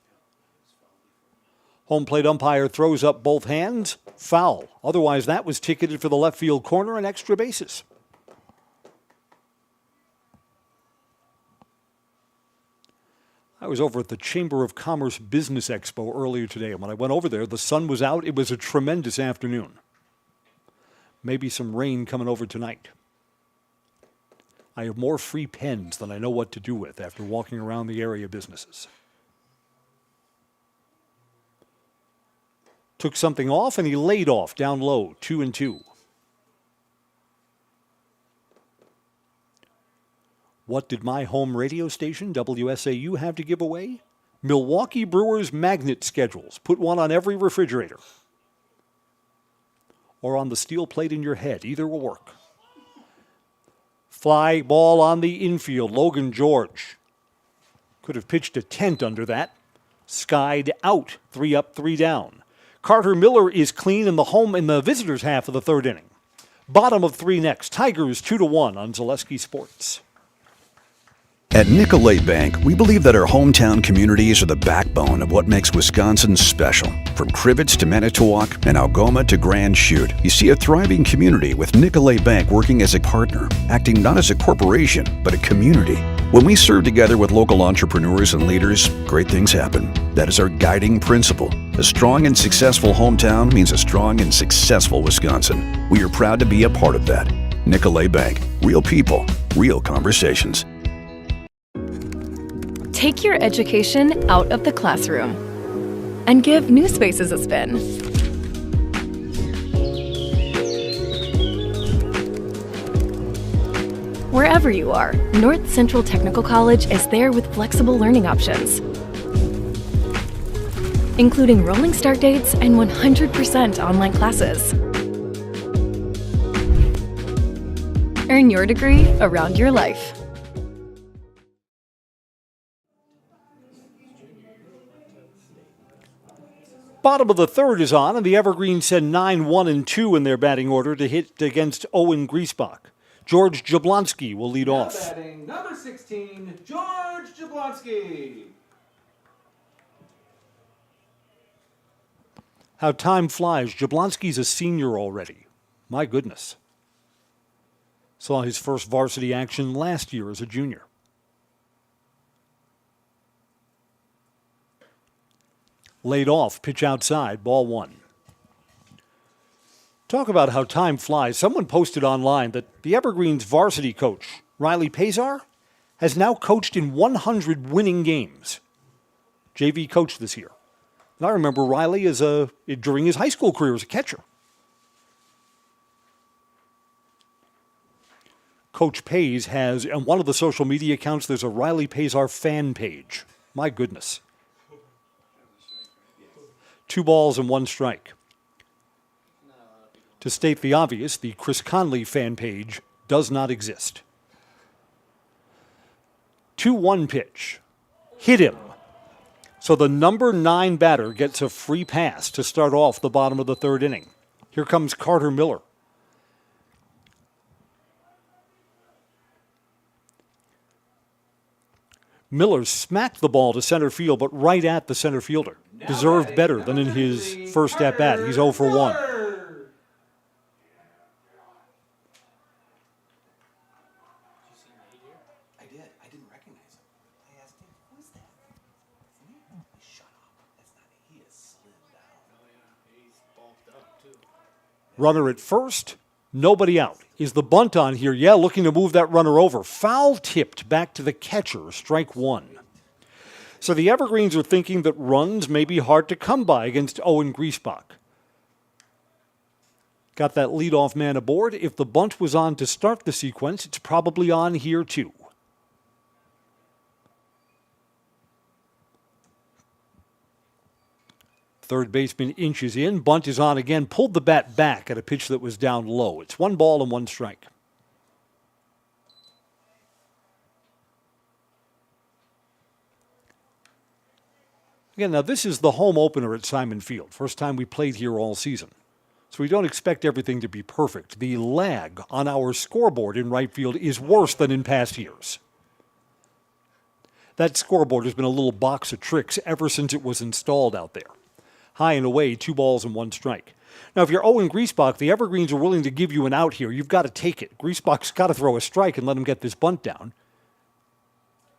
Home plate umpire throws up both hands. Foul. Otherwise, that was ticketed for the left field corner and extra bases. I was over at the Chamber of Commerce Business Expo earlier today, and when I went over there, the sun was out. It was a tremendous afternoon. Maybe some rain coming over tonight. I have more free pens than I know what to do with after walking around the area businesses. Took something off, and he laid off down low, 2-2. What did my home radio station, WSAU, have to give away? Milwaukee Brewers magnet schedules. Put one on every refrigerator. Or on the steel plate in your head. Either will work. Fly ball on the infield. Logan George could have pitched a tent under that. Skied out. 3-up, 3-down. Carter Miller is clean in the visitors' half of the third inning. Bottom of 3 next. Tigers 2-1 on Zaleski Sports. At Nicolay Bank, we believe that our hometown communities are the backbone of what makes Wisconsin special. From Crivets to Manitowoc and Algoma to Grand Chute, you see a thriving community with Nicolay Bank working as a partner, acting not as a corporation, but a community. When we serve together with local entrepreneurs and leaders, great things happen. That is our guiding principle. A strong and successful hometown means a strong and successful Wisconsin. We are proud to be a part of that. Nicolay Bank. Real people, real conversations. Take your education out of the classroom and give New Spaces a spin. Wherever you are, North Central Technical College is there with flexible learning options, including rolling start dates and 100% online classes. Earn your degree around your life. Bottom of the third is on, and the Evergreens send 9-1-2 in their batting order to hit against Owen Griesbach. George Jablonski will lead off. Batting number 16, George Jablonski. How time flies. Jablonski's a senior already. My goodness. Saw his first varsity action last year as a junior. Laid off, pitch outside, ball 1. Talk about how time flies. Someone posted online that the Evergreens varsity coach, Riley Pazar, has now coached in 100 winning games. JV coach this year. And I remember Riley during his high school career as a catcher. Coach Pays has, on one of the social media accounts, there's a Riley Pazar fan page. My goodness. 2 balls and 1 strike. To state the obvious, the Chris Conley fan page does not exist. 2-1 pitch. Hit him. So the number 9 batter gets a free pass to start off the bottom of the third inning. Here comes Carter Miller. Miller smacked the ball to center field, but right at the center fielder. Deserved better than in his first at-bat. He's 0 for 1. Runner at first, nobody out. Is the bunt on here? Yeah, looking to move that runner over. Foul tipped back to the catcher, strike 1. So the Evergreens are thinking that runs may be hard to come by against Owen Griesbach. Got that leadoff man aboard. If the bunt was on to start the sequence, it's probably on here too. Third baseman inches in. Bunt is on again. Pulled the bat back at a pitch that was down low. It's 1 ball and 1 strike. Again, now this is the home opener at Simon Field. First time we played here all season. So we don't expect everything to be perfect. The lag on our scoreboard in right field is worse than in past years. That scoreboard has been a little box of tricks ever since it was installed out there. High and away, 2 balls and 1 strike. Now, if you're Owen Griesbach, the Evergreens are willing to give you an out here. You've got to take it. Griesbach's got to throw a strike and let him get this bunt down.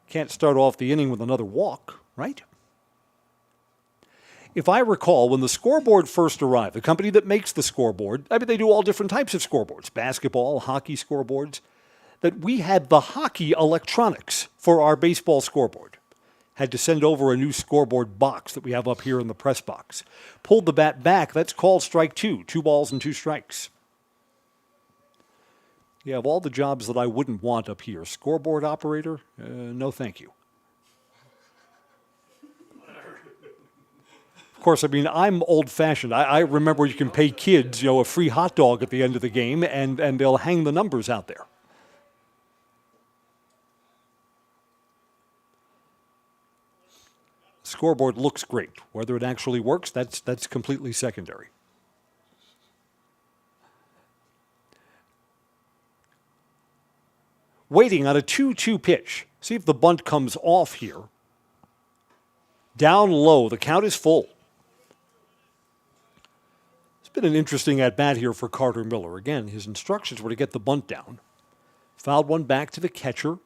Can't start off the inning with another walk, right? If I recall, when the scoreboard first arrived, the company that makes the scoreboard, I mean, they do all different types of scoreboards, basketball, hockey scoreboards, that we had the hockey electronics for our baseball scoreboard. Had to send over a new scoreboard box that we have up here in the press box. Pulled the bat back. That's called strike 2. 2 balls and 2 strikes. Yeah, of all the jobs that I wouldn't want up here, scoreboard operator, no thank you. Of course, I mean, I'm old-fashioned. I remember you can pay kids, a free hot dog at the end of the game, and they'll hang the numbers out there. Scoreboard looks great. Whether it actually works, that's completely secondary. Waiting on a 2-2 pitch. See if the bunt comes off here. Down low. The count is full. It's been an interesting at-bat here for Carter Miller. Again, his instructions were to get the bunt down. Fouled one back to the catcher.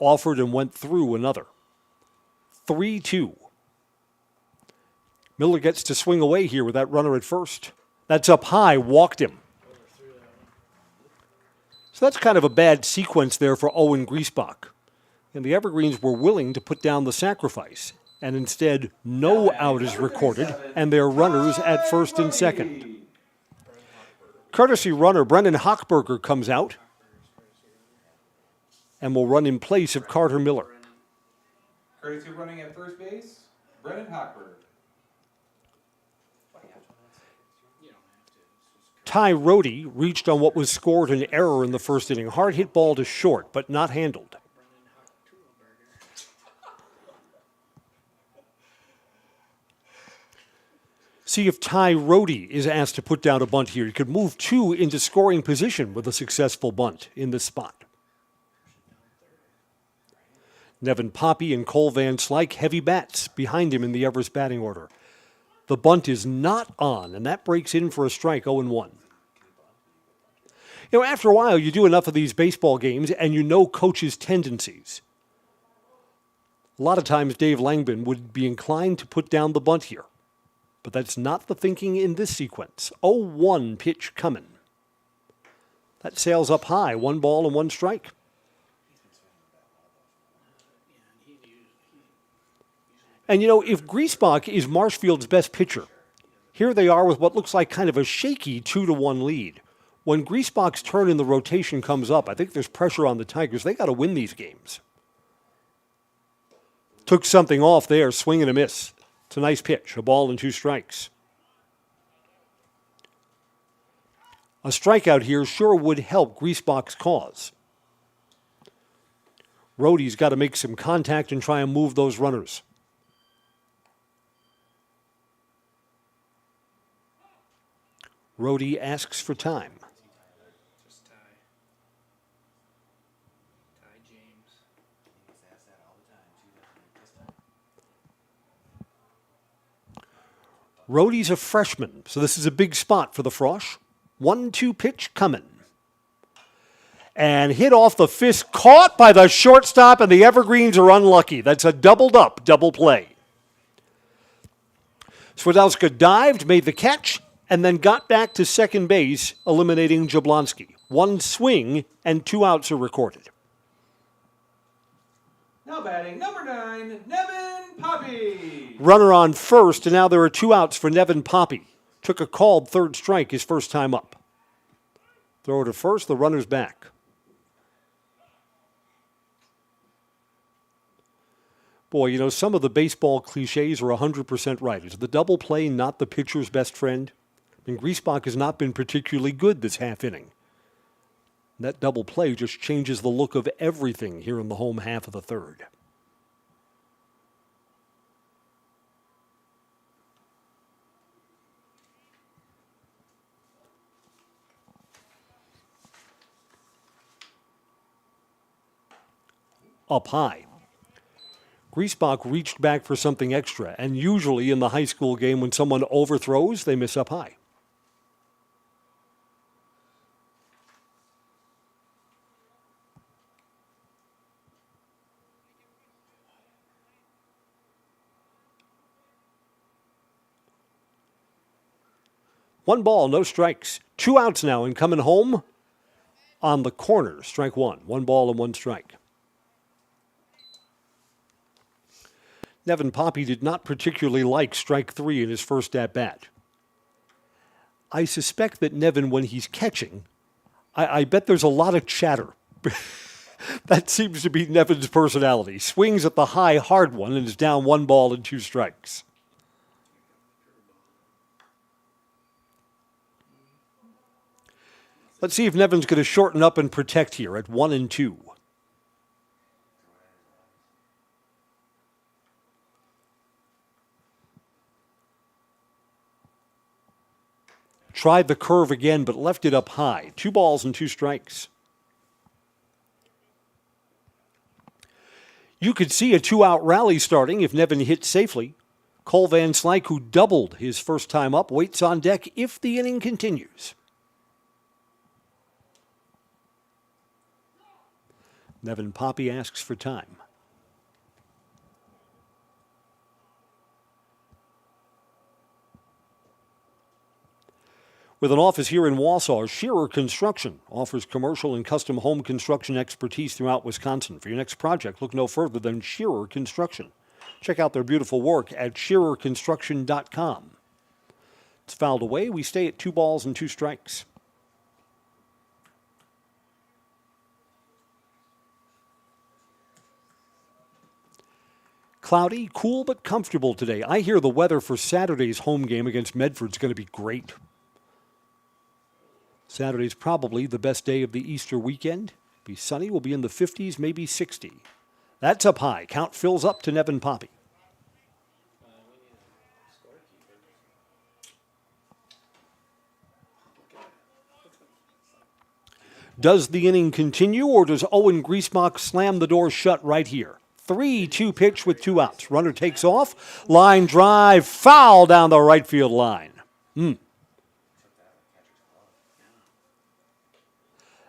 Offered and went through another. 3-2. Miller gets to swing away here with that runner at first. That's up high, walked him. So that's kind of a bad sequence there for Owen Griesbach. And the Evergreens were willing to put down the sacrifice. And instead, no out is recorded, and they're runners at first and second. Courtesy runner Brendan Hochberger comes out and will run in place of Carter Miller. Courtesy running at first base, Brendan Hochberg. Ty Rohde reached on what was scored an error in the first inning. Hard hit ball to short, but not handled. See if Ty Rohde is asked to put down a bunt here. He could move 2 into scoring position with a successful bunt in this spot. Nevin Poppy and Cole Van Slyke, heavy bats behind him in the Everest batting order. The bunt is not on, and that breaks in for a strike, 0-1. After a while, you do enough of these baseball games, and you know coaches' tendencies. A lot of times, Dave Langbin would be inclined to put down the bunt here. But that's not the thinking in this sequence. 0-1 pitch coming. That sails up high, 1 ball and 1 strike. And if Griesbach is Marshfield's best pitcher, here they are with what looks like kind of a shaky 2-1 lead. When Griesbach's turn in the rotation comes up, I think there's pressure on the Tigers. They got to win these games. Took something off there, swing and a miss. It's a nice pitch, a ball and 2 strikes. A strikeout here sure would help Griesbach's cause. Rohde's got to make some contact and try and move those runners. Rohde asks for time. Rohde's a freshman, so this is a big spot for the Frosh. 1-2 pitch coming. And hit off the fist, caught by the shortstop, and the Evergreens are unlucky. That's a doubled up double play. Swedowska dived, made the catch, and then got back to second base, eliminating Jablonski. 1 swing and 2 outs are recorded. Now batting number 9, Nevin Poppy. Runner on first, and now there are 2 outs for Nevin Poppy. Took a called third strike his first time up. Throw to first, the runner's back. Boy, you know, some of the baseball cliches are 100% right. Is the double play not the pitcher's best friend? I mean, Griesbach has not been particularly good this half inning. That double play just changes the look of everything here in the home half of the third. Up high. Griesbach reached back for something extra, and usually in the high school game when someone overthrows, they miss up high. One ball, no strikes. 2 outs now and coming home on the corner. Strike 1. 1 ball and 1 strike. Nevin Poppy did not particularly like strike 3 in his first at-bat. I suspect that Nevin, when he's catching, I bet there's a lot of chatter. That seems to be Nevin's personality. Swings at the high, hard one and is down 1 ball and 2 strikes. Let's see if Nevin's going to shorten up and protect here at 1-2. Tried the curve again, but left it up high. 2 balls and 2 strikes. You could see a 2-out rally starting if Nevin hit safely. Cole Van Slyke, who doubled his first time up, waits on deck if the inning continues. Nevin Poppy asks for time. With an office here in Wausau, Shearer Construction offers commercial and custom home construction expertise throughout Wisconsin. For your next project, look no further than Shearer Construction. Check out their beautiful work at ShearerConstruction.com. It's fouled away. We stay at 2 balls and 2 strikes. Cloudy, cool, but comfortable today. I hear the weather for Saturday's home game against Medford is going to be great. Saturday's probably the best day of the Easter weekend. Be sunny, we'll be in the 50s, maybe 60. That's up high. Count fills up to Nevin Poppy. Does the inning continue, or does Owen Griesbach slam the door shut right here? 3-2 pitch with 2 outs. Runner takes off. Line drive, foul down the right field line.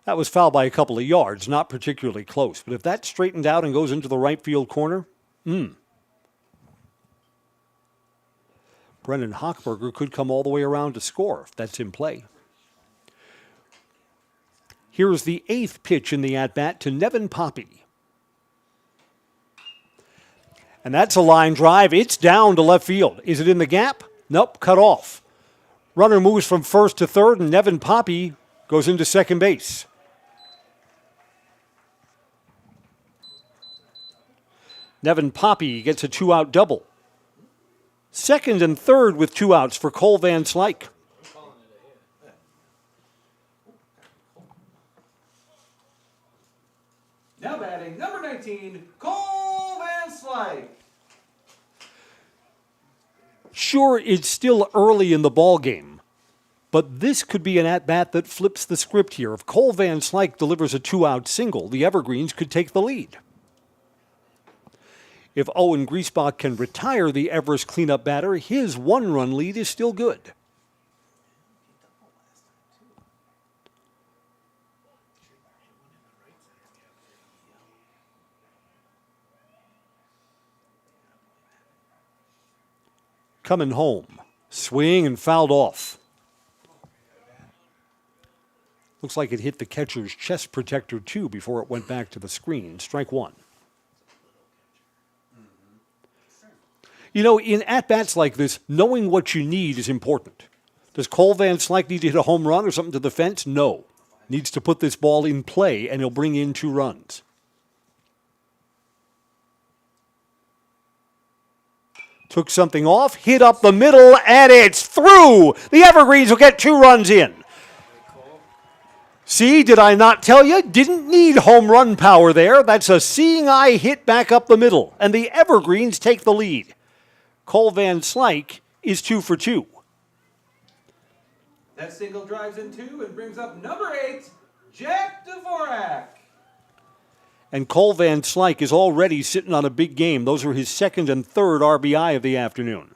That was fouled by a couple of yards, not particularly close. But if that's straightened out and goes into the right field corner, Brennan Hochberger could come all the way around to score if that's in play. Here's the 8th pitch in the at-bat to Nevin Poppy. And that's a line drive. It's down to left field. Is it in the gap? Nope, cut off. Runner moves from first to third, and Nevin Poppy goes into second base. Nevin Poppy gets a 2-out double. Second and third with 2 outs for Cole Van Slyke. Now batting, number 19, Cole Van Slyke. Sure, it's still early in the ball game, but this could be an at-bat that flips the script here. If Cole Van Slyke delivers a 2-out single, the Evergreens could take the lead. If Owen Griesbach can retire the Everest cleanup batter, his 1-run lead is still good. Coming home, swing and fouled off. Looks like it hit the catcher's chest protector too before it went back to the screen. Strike one. You know, in at-bats like this, knowing what you need is important. Does Cole Van Slyke need to hit a home run or something to the fence? No. Needs to put this ball in play, and he'll bring in 2 runs. Took something off, hit up the middle, and it's through! The Evergreens will get 2 runs in. See, did I not tell you? Didn't need home run power there. That's a seeing eye hit back up the middle, and the Evergreens take the lead. Cole Van Slyke is 2 for 2. That single drives in 2 and brings up number 8, Jack Dvorak. And Cole Van Slyke is already sitting on a big game. Those are his 2nd and 3rd RBI of the afternoon.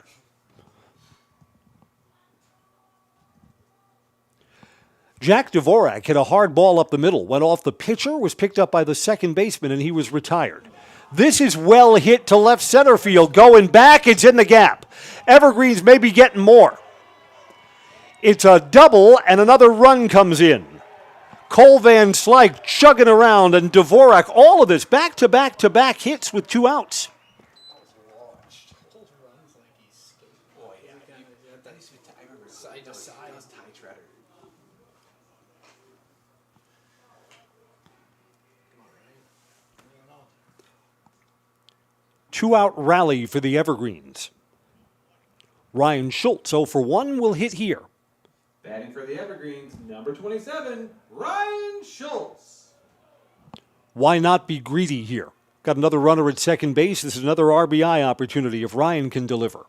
Jack Dvorak hit a hard ball up the middle, went off the pitcher, was picked up by the second baseman, and he was retired. This is well hit to left center field. Going back, it's in the gap. Evergreens may be getting more. It's a double, and another run comes in. Cole Van Slyke chugging around, and Dvorak, all of this back-to-back-to-back hits with 2 outs. Two-out rally for the Evergreens. Ryan Schultz, 0 for 1, will hit here. Batting for the Evergreens, number 27, Ryan Schultz. Why not be greedy here? Got another runner at second base. This is another RBI opportunity if Ryan can deliver.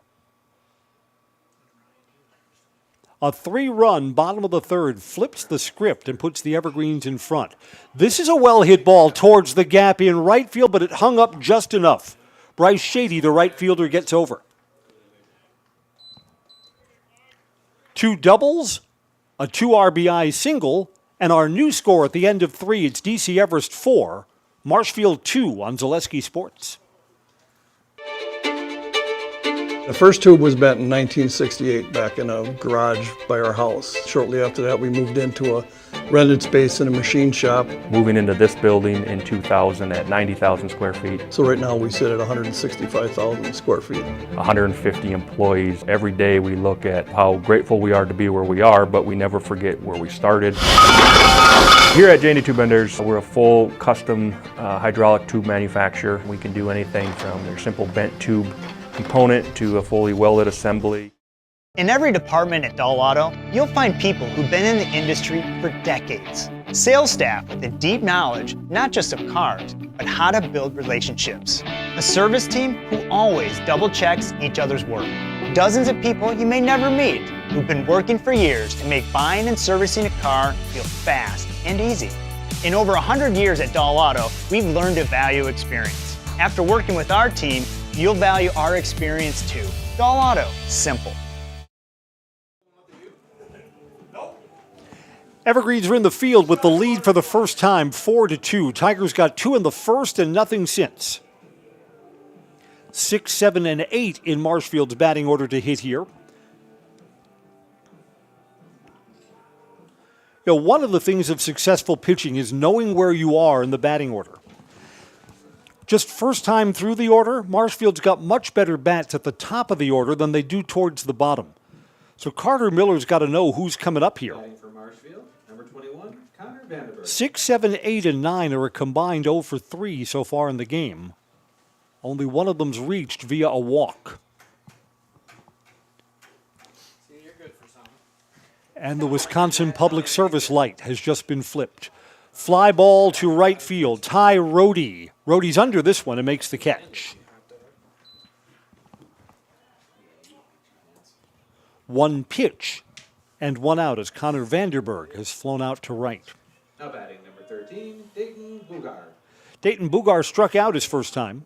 A 3-run bottom of the 3rd flips the script and puts the Evergreens in front. This is a well-hit ball towards the gap in right field, but it hung up just enough. Bryce Shady, the right fielder, gets over. 2 doubles, a 2 RBI single, and our new score at the end of 3, it's DC Everest 4, Marshfield 2 on Zaleski Sports. The first tube was bent in 1968 back in a garage by our house. Shortly after that, we moved into a rented space in a machine shop. Moving into this building in 2000 at 90,000 square feet. So right now we sit at 165,000 square feet. 150 employees. Every day we look at how grateful we are to be where we are, but we never forget where we started. Here at J&D Tube Benders, we're a full custom hydraulic tube manufacturer. We can do anything from your simple bent tube component to a fully welded assembly. In every department at Dahl Auto, you'll find people who've been in the industry for decades. Sales staff with a deep knowledge, not just of cars, but how to build relationships. A service team who always double checks each other's work. Dozens of people you may never meet who've been working for years to make buying and servicing a car feel fast and easy. In over 100 years at Dahl Auto, we've learned to value experience. After working with our team, you'll value our experience too. Dahl Auto, simple. Evergreens are in the field with the lead for the first time, 4-2. Tigers got 2 in the first and nothing since. 6, 7, and 8 in Marshfield's batting order to hit here. You know, one of the things of successful pitching is knowing where you are in the batting order. Just first time through the order, Marshfield's got much better bats at the top of the order than they do towards the bottom. So Carter Miller's got to know who's coming up here. Batting for Marshfield, number 21, Connor Vandenberg. 6, 7, 8, and 9 are a combined 0 for 3 so far in the game. Only one of them's reached via a walk. And the Wisconsin Public Service light has just been flipped. Fly ball to right field. Ty Rohde. Rohde's under this one and makes the catch. One pitch and one out as Connor Vanderberg has flown out to right. Now batting number 13, Dayton Bugar. Dayton Bugar struck out his first time.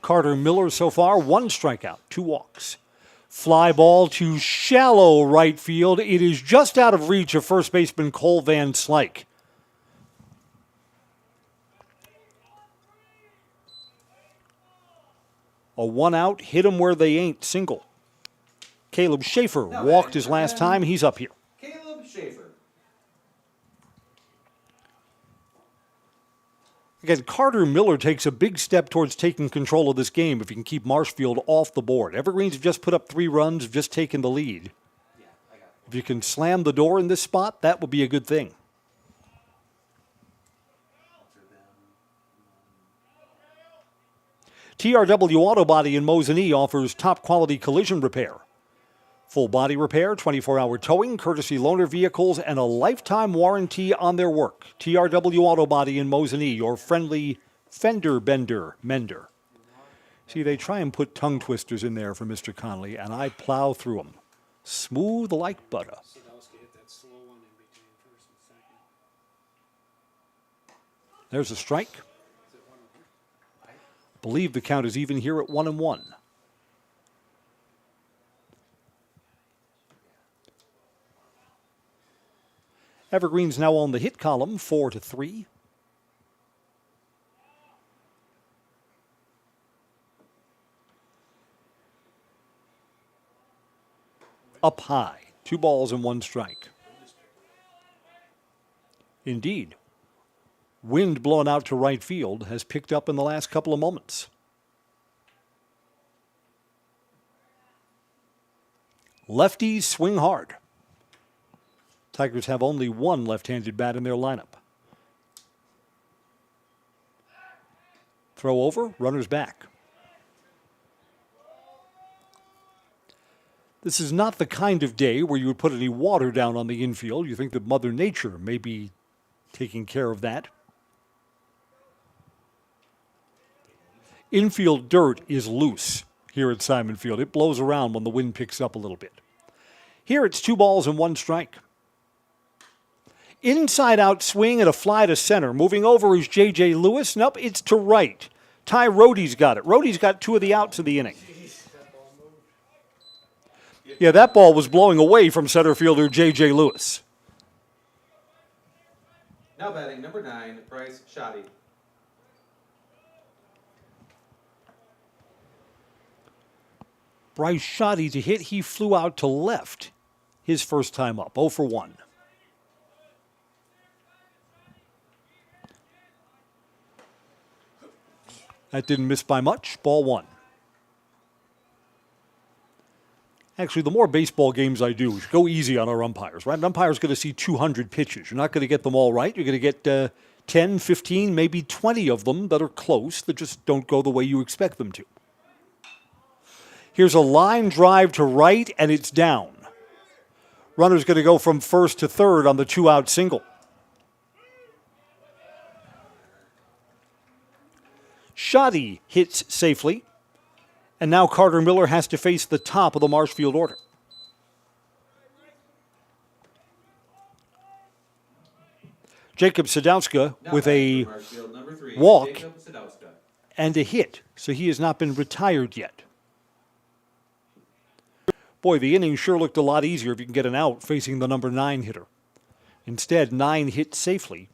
Carter Miller so far, one strikeout, 2 walks. Fly ball to shallow right field. It is just out of reach of first baseman Cole Van Slyke. A 1-out, hit 'em where they ain't single. Caleb Schaefer walked his last time. He's up here. Caleb Schaefer. Again, Carter Miller takes a big step towards taking control of this game if he can keep Marshfield off the board. Evergreens have just put up 3 runs, have just taken the lead. If you can slam the door in this spot, that would be a good thing. TRW Auto Body in Mosinee offers top quality collision repair. Full body repair, 24-hour towing, courtesy loaner vehicles, and a lifetime warranty on their work. TRW Auto Body in Mosinee, your friendly fender bender mender. See, they try and put tongue twisters in there for Mr. Conley, and I plow through them. Smooth like butter. There's a strike. Believe the count is even here at 1-1. Evergreens now on the hit column, 4-3. Up high, 2 balls and 1 strike. Indeed. Wind blowing out to right field has picked up in the last couple of moments. Lefties swing hard. Tigers have only 1 left-handed bat in their lineup. Throw over, runners back. This is not the kind of day where you would put any water down on the infield. You think that Mother Nature may be taking care of that. Infield dirt is loose here at Simon Field. It blows around when the wind picks up a little bit. Here it's 2 balls and 1 strike. Inside out swing and a fly to center. Moving over is J.J. Lewis. Nope, it's to right. Ty Rohde's got it. Rohde's got 2 of the outs of the inning. Yeah, that ball was blowing away from center fielder J.J. Lewis. Now batting number 9, Bryce Shoddy. Bryce Shoddy to hit. He flew out to left his first time up, 0 for 1. That didn't miss by much. Ball 1. Actually, the more baseball games I do, go easy on our umpires, right? An umpire's going to see 200 pitches. You're not going to get them all right. You're going to get 10, 15, maybe 20 of them that are close, that just don't go the way you expect them to. Here's a line drive to right, and it's down. Runner's going to go from first to third on the 2-out single. Shoddy hits safely, and now Carter Miller has to face the top of the Marshfield order. Jacob Sadowska with a walk and a hit, so he has not been retired yet. Boy, the inning sure looked a lot easier if you can get an out facing the number 9 hitter. Instead, 9 hit safely.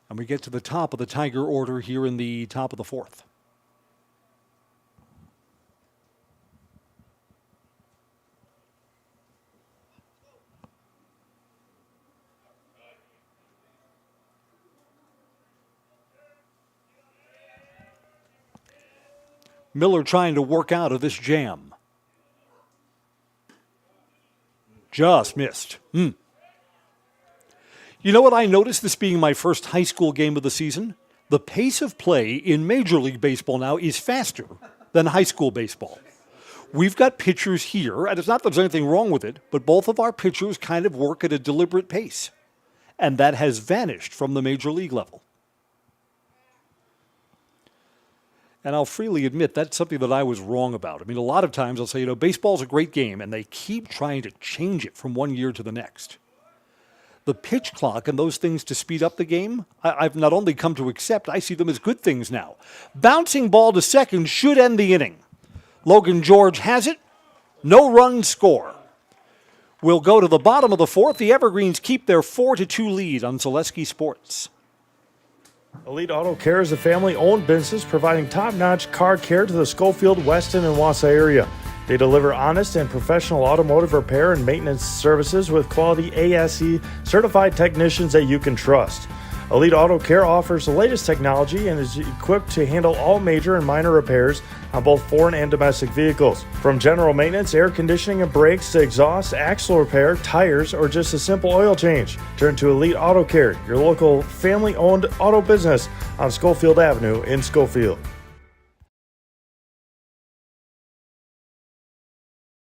And we get to the top of the Tiger order here in the top of the 4th. Miller trying to work out of this jam. Just missed. You know what I noticed, this being my first high school game of the season? The pace of play in Major League Baseball now is faster than high school baseball. We've got pitchers here, and it's not that there's anything wrong with it, but both of our pitchers kind of work at a deliberate pace. And that has vanished from the major league level. And I'll freely admit that's something that I was wrong about. I mean, a lot of times I'll say, baseball's a great game, and they keep trying to change it from one year to the next. The pitch clock and those things to speed up the game, I've not only come to accept, I see them as good things now. Bouncing ball to second should end the inning. Logan George has it. No run score. We'll go to the bottom of the fourth. The Evergreens keep their 4-2 lead on Zaleski Sports. Elite Auto Care is a family-owned business providing top-notch car care to the Schofield, Weston, and Wausau area. They deliver honest and professional automotive repair and maintenance services with quality ASE certified technicians that you can trust. Elite Auto Care offers the latest technology and is equipped to handle all major and minor repairs on both foreign and domestic vehicles. From general maintenance, air conditioning and brakes to exhaust, axle repair, tires, or just a simple oil change. Turn to Elite Auto Care, your local family-owned auto business on Schofield Avenue in Schofield.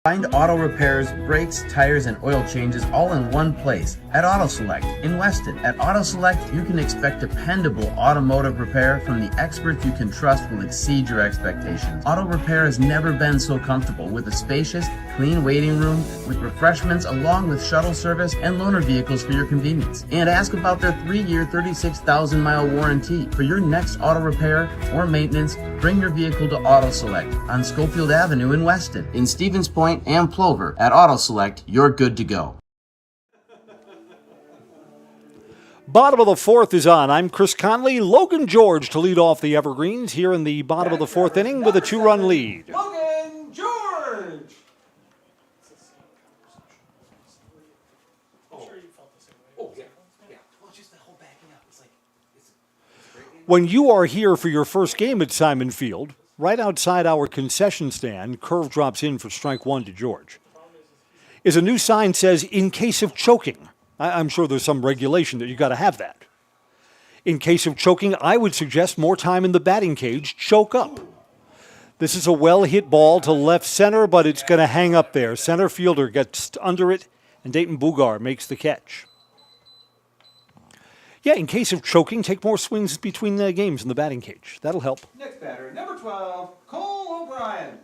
Find auto repairs, brakes, tires, and oil changes all in one place at Auto Select in Weston. At Auto Select, you can expect dependable automotive repair from the experts you can trust will exceed your expectations. Auto repair has never been so comfortable with a spacious, clean waiting room with refreshments along with shuttle service and loaner vehicles for your convenience. And ask about their 3-year, 36,000-mile warranty. For your next auto repair or maintenance, bring your vehicle to Auto Select on Schofield Avenue in Weston. In Stevens Point and Plover, at Auto Select, you're good to go. Bottom of the fourth is on. I'm Chris Conley. Logan George to lead off the Evergreens here in the bottom of the fourth inning with a 2-run lead. Logan George! When you are here for your first game at Simon Field, right outside our concession stand, curve drops in for strike one to George, is a new sign says, in case of choking. I'm sure there's some regulation that you got to have that. In case of choking, I would suggest more time in the batting cage, choke up. This is a well-hit ball to left center, but it's going to hang up there. Center fielder gets under it, and Dayton Bugar makes the catch. Yeah, in case of choking, take more swings between the games in the batting cage. That'll help. Next batter, number 12, Cole O'Brien.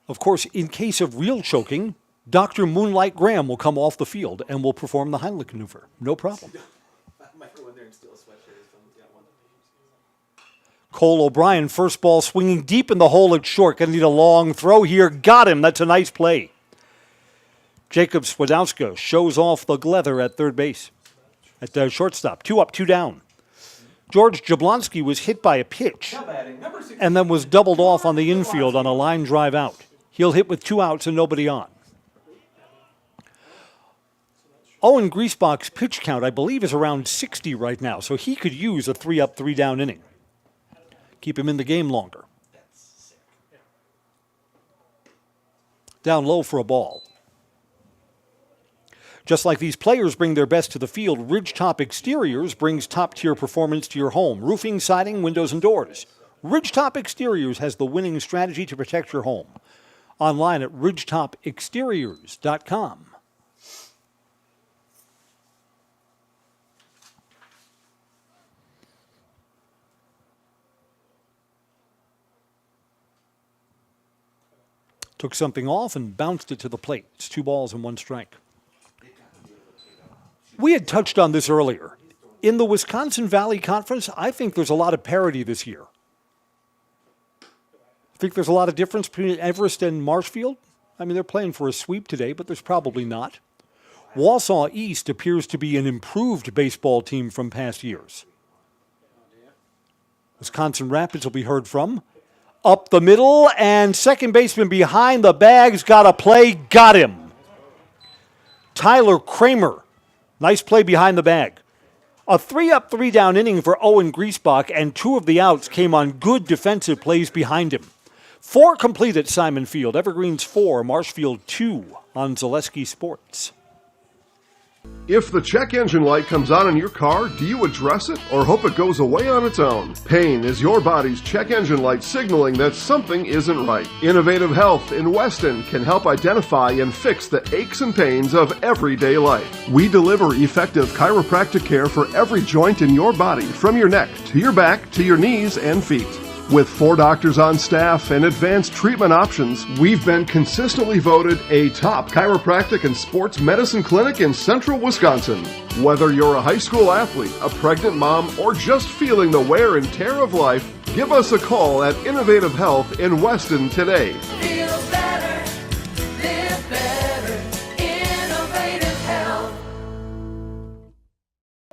Of course, in case of real choking, Dr. Moonlight Graham will come off the field and will perform the Heimlich maneuver. No problem. Cole O'Brien, first ball swinging deep in the hole at short. Going to need a long throw here. Got him. That's a nice play. Jacob Swadowska shows off the Glether at third base. At the shortstop. 2 up, 2 down. George Jablonski was hit by a pitch and then was doubled off on the infield on a line drive out. He'll hit with 2 outs and nobody on. Owen Griesbach's pitch count, I believe, is around 60 right now, so he could use a 3 up, 3 down inning. Keep him in the game longer. Down low for a ball. Just like these players bring their best to the field, Ridgetop Exteriors brings top-tier performance to your home. Roofing, siding, windows, and doors. Ridgetop Exteriors has the winning strategy to protect your home. Online at ridgetopexteriors.com. Took something off and bounced it to the plate. It's 2 balls and 1 strike. We had touched on this earlier. In the Wisconsin Valley Conference, I think there's a lot of parity this year. I think there's a lot of difference between Everest and Marshfield. I mean, they're playing for a sweep today, but there's probably not. Wausau East appears to be an improved baseball team from past years. Wisconsin Rapids will be heard from. Up the middle, and second baseman behind the bag's got a play. Got him. Tyler Kramer. Nice play behind the bag. A 3 up, 3 down inning for Owen Griesbach, and 2 of the outs came on good defensive plays behind him. 4 complete at Simon Field. Evergreens 4, Marshfield 2 on Zaleski Sports. If the check engine light comes on in your car, do you address it or hope it goes away on its own? Pain is your body's check engine light signaling that something isn't right. Innovative Health in Weston can help identify and fix the aches and pains of everyday life. We deliver effective chiropractic care for every joint in your body, from your neck to your back to your knees and feet. With 4 doctors on staff and advanced treatment options, we've been consistently voted a top chiropractic and sports medicine clinic in central Wisconsin. Whether you're a high school athlete, a pregnant mom, or just feeling the wear and tear of life, give us a call at Innovative Health in Weston today. Feel better, live better, Innovative Health.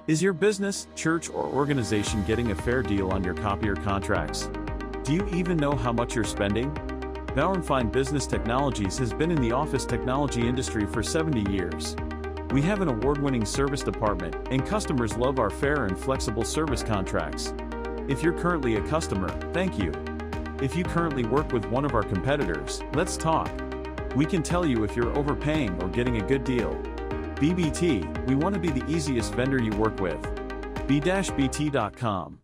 Is your business, church, or organization getting a fair deal on your copier contracts? Do you even know how much you're spending? Bauer & Fine Business Technologies has been in the office technology industry for 70 years. We have an award-winning service department, and customers love our fair and flexible service contracts. If you're currently a customer, thank you. If you currently work with one of our competitors, let's talk. We can tell you if you're overpaying or getting a good deal. BBT, we want to be the easiest vendor you work with. b-bt.com.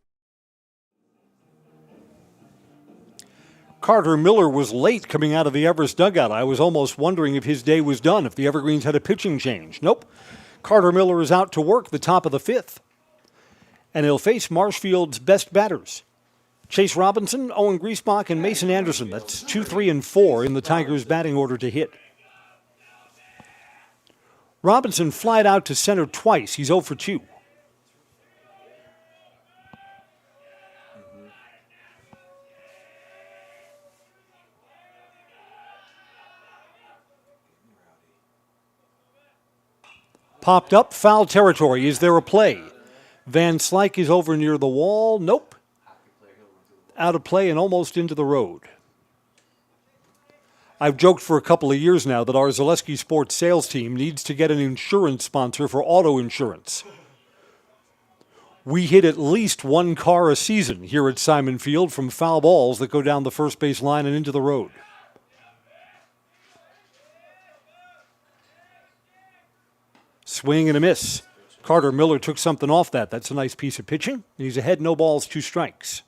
Carter Miller was late coming out of the Everest dugout. I was almost wondering if his day was done, if the Evergreens had a pitching change. Nope. Carter Miller is out to work the top of the 5th. And he'll face Marshfield's best batters. Chase Robinson, Owen Griesbach, and Mason Anderson. That's 2, 3, and 4 in the Tigers' batting order to hit. Robinson flied out to center twice. He's 0 for 2. Popped up, foul territory. Is there a play? Van Slyke is over near the wall. Nope. Out of play and almost into the road. I've joked for a couple of years now that our Zaleski Sports sales team needs to get an insurance sponsor for auto insurance. We hit at least 1 car a season here at Simon Field from foul balls that go down the first base line and into the road. Swing and a miss. Carter Miller took something off that. That's a nice piece of pitching. He's ahead, no balls, 2 strikes.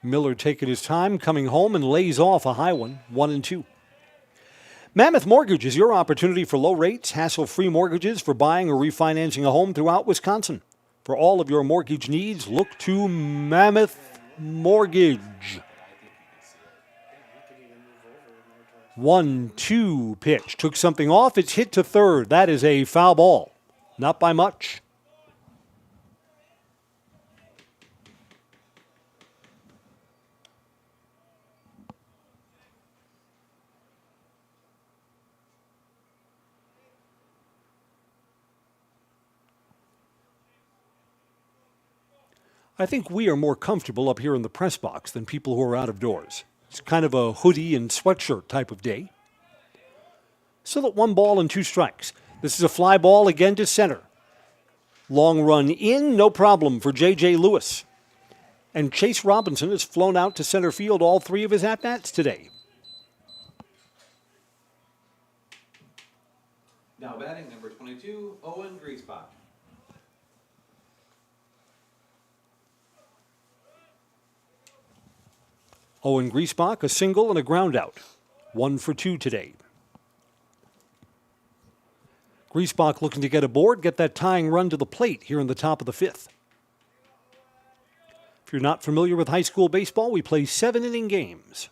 Miller taking his time, coming home, and lays off a high one, 1-2. Mammoth Mortgage is your opportunity for low rates, hassle-free mortgages for buying or refinancing a home throughout Wisconsin. For all of your mortgage needs, look to Mammoth Mortgage. 1-2 pitch. Took something off. It's hit to third. That is a foul ball. Not by much. I think we are more comfortable up here in the press box than people who are out of doors. It's kind of a hoodie and sweatshirt type of day. Still at 1 ball and 2 strikes. This is a fly ball again to center. Long run in, no problem for J.J. Lewis. And Chase Robinson has flown out to center field all 3 of his at-bats today. Now batting number 22, Owen Griesbach. Owen Griesbach, a single and a ground out. 1 for 2 today. Griesbach looking to get aboard, get that tying run to the plate here in the top of the 5th. If you're not familiar with high school baseball, we play 7-inning games.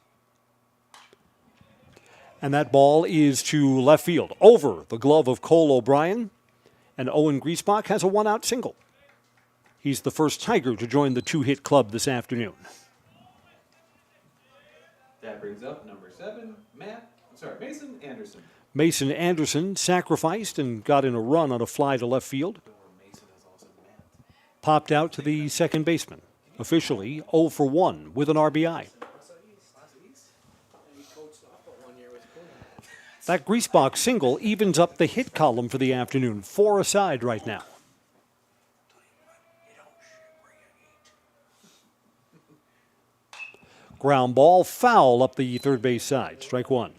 And that ball is to left field, over the glove of Cole O'Brien. And Owen Griesbach has a 1-out single. He's the first Tiger to join the 2-hit club this afternoon. That brings up number 7, Mason Anderson. Mason Anderson sacrificed and got in a run on a fly to left field. Popped out to the second baseman. Officially 0 for 1 with an RBI. That Griesbach single evens up the hit column for the afternoon. 4 aside right now. Ground ball, foul up the third base side. Strike one.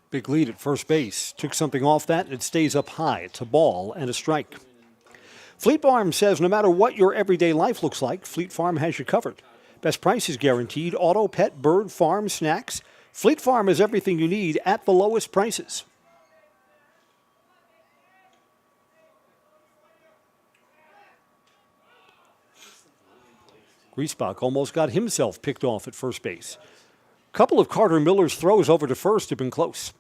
Big lead at first base. Took something off that, and it stays up high. It's a ball and a strike. Fleet Farm says no matter what your everyday life looks like, Fleet Farm has you covered. Best prices guaranteed. Auto, pet, bird, farm, snacks. Fleet Farm has everything you need at the lowest prices. Griesbach almost got himself picked off at first base. Couple of Carter Miller's throws over to first have been close.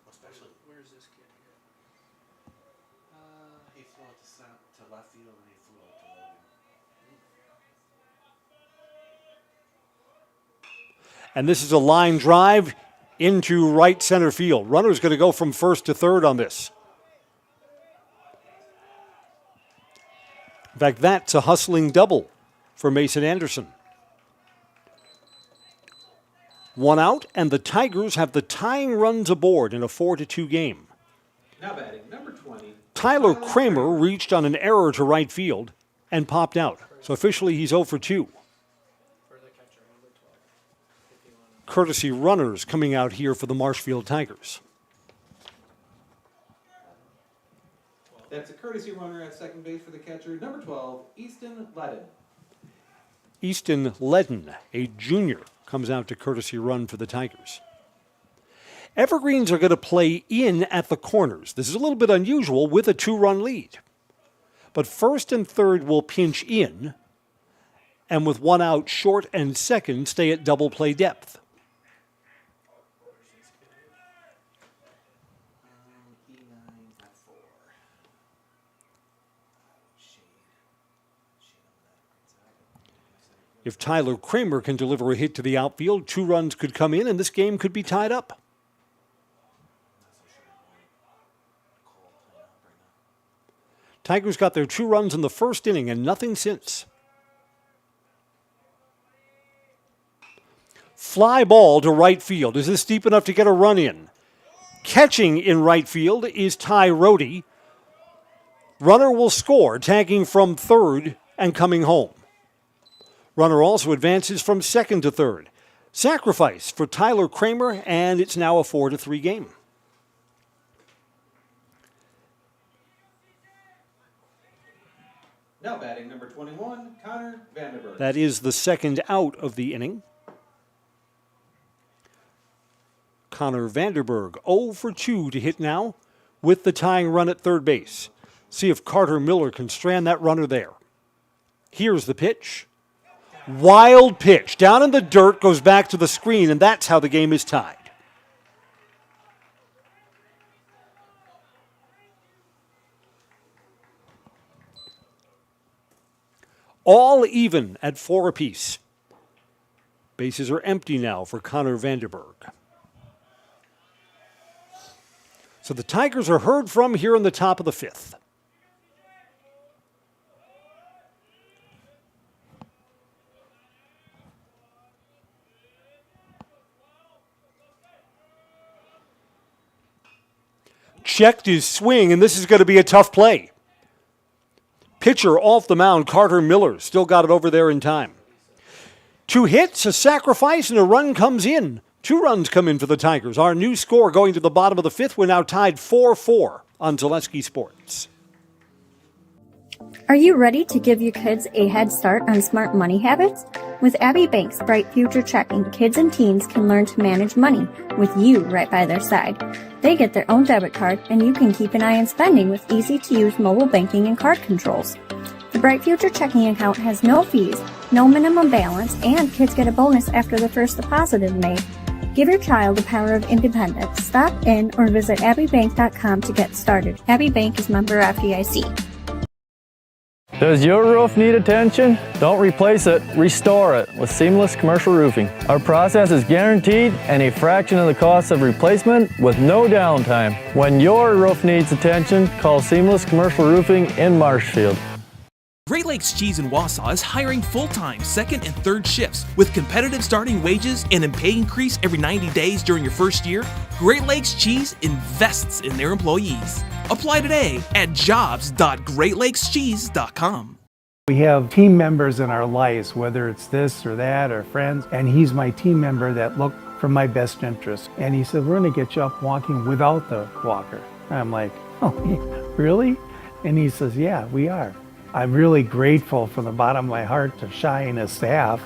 He flew out to left field and he flew out to Logan. And this is a line drive into right center field. Runner's going to go from first to third on this. In fact, that's a hustling double for Mason Anderson. 1 out, and the Tigers have the tying runs aboard in a 4-2 game. Now batting, number 20. Tyler Kramer reached on an error to right field and popped out. So officially he's 0 for 2. Courtesy runners coming out here for the Marshfield Tigers. That's a courtesy runner at second base for the catcher, number 12, Easton Ledden. Easton Ledden, a junior, comes out to courtesy run for the Tigers. Evergreens are going to play in at the corners. This is a little bit unusual with a 2-run lead. But first and third will pinch in, and with 1 out, short and second stay at double play depth. If Tyler Kramer can deliver a hit to the outfield, 2 runs could come in and this game could be tied up. Tigers got their 2 runs in the first inning and nothing since. Fly ball to right field. Is this deep enough to get a run in? Catching in right field is Ty Rohde. Runner will score, tagging from third and coming home. Runner also advances from second to third. Sacrifice for Tyler Kramer, and it's now a 4-3 game. Now batting, number 21, Connor Vanderberg. That is the second out of the inning. Connor Vanderberg, 0 for 2 to hit now with the tying run at third base. See if Carter Miller can strand that runner there. Here's the pitch. Wild pitch. Down in the dirt, goes back to the screen, and that's how the game is tied. All even at 4 apiece. Bases are empty now for Connor Vanderberg. So the Tigers are heard from here in the top of the 5th. Checked his swing, and this is going to be a tough play. Pitcher off the mound, Carter Miller, still got it over there in time. 2 hits, a sacrifice, and a run comes in. 2 runs come in for the Tigers. Our new score going to the bottom of the 5th. We're now tied 4-4 on Zaleski Sports. Are you ready to give your kids a head start on smart money habits? With Abbey Bank's Bright Future Checking, kids and teens can learn to manage money with you right by their side. They get their own debit card, and you can keep an eye on spending with easy-to-use mobile banking and card controls. The Bright Future Checking account has no fees, no minimum balance, and kids get a bonus after the first deposit is made. Give your child the power of independence. Stop in or visit abbeybank.com to get started. Abbey Bank is member FDIC. Does your roof need attention? Don't replace it, restore it with Seamless Commercial Roofing. Our process is guaranteed and a fraction of the cost of replacement with no downtime. When your roof needs attention, call Seamless Commercial Roofing in Marshfield. Great Lakes Cheese in Wausau is hiring full-time second and third shifts with competitive starting wages and a pay increase every 90 days during your first year. Great Lakes Cheese invests in their employees. Apply today at jobs.greatlakescheese.com. We have team members in our lives, whether it's this or that or friends, and he's my team member that look for my best interest. And he said, we're going to get you up walking without the walker. And I'm like, oh, really? And he says, yeah, we are. I'm really grateful from the bottom of my heart to Shai and his staff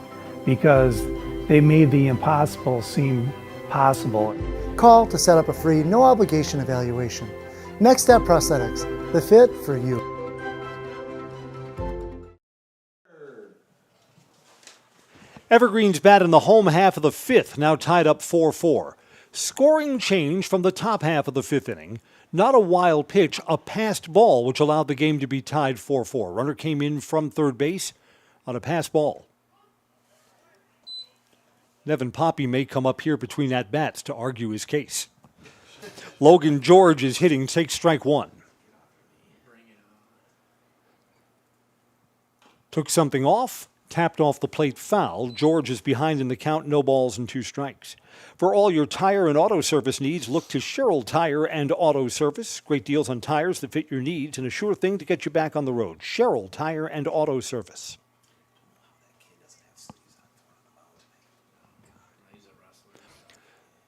because they made the impossible seem possible. Call to set up a free, no obligation evaluation. Next Step Prosthetics, the fit for you. Evergreen's bat in the home half of the fifth, now tied up 4-4. Scoring change from the top half of the fifth inning. Not a wild pitch, a passed ball, which allowed the game to be tied 4-4. Runner came in from third base on a pass ball. Nevin Poppy may come up here between at-bats to argue his case. Logan George is hitting, takes strike one. Took something off, tapped off the plate foul. George is behind in the count, no balls and 2 strikes. For all your tire and auto service needs, look to Sherrill Tire and Auto Service. Great deals on tires that fit your needs and a sure thing to get you back on the road. Sherrill Tire and Auto Service.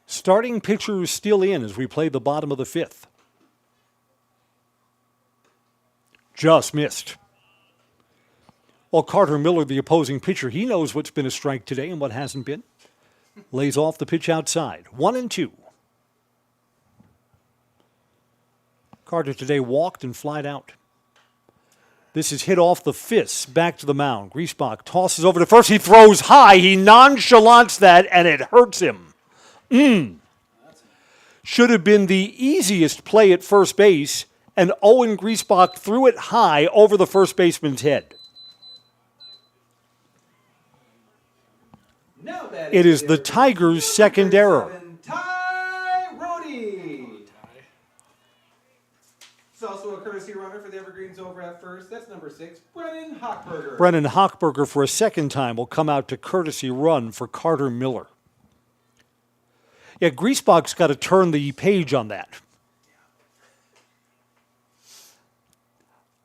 Starting pitchers still in as we play the bottom of the fifth. Just missed. Well, Carter Miller, the opposing pitcher, he knows what's been a strike today and what hasn't been. Lays off the pitch outside. 1-2. Carter today walked and flied out. This is hit off the fists, back to the mound. Griesbach tosses over to first. He throws high. He nonchalants that, and it hurts him. Should have been the easiest play at first base, and Owen Griesbach threw it high over the first baseman's head. It is the Tigers' second error. Ty Rody. It's also a courtesy runner for the Evergreens over at first. That's number 6, Brennan Hochberger. Brennan Hochberger for a second time will come out to courtesy run for Carter Miller. Yeah, Griesbach's got to turn the page on that.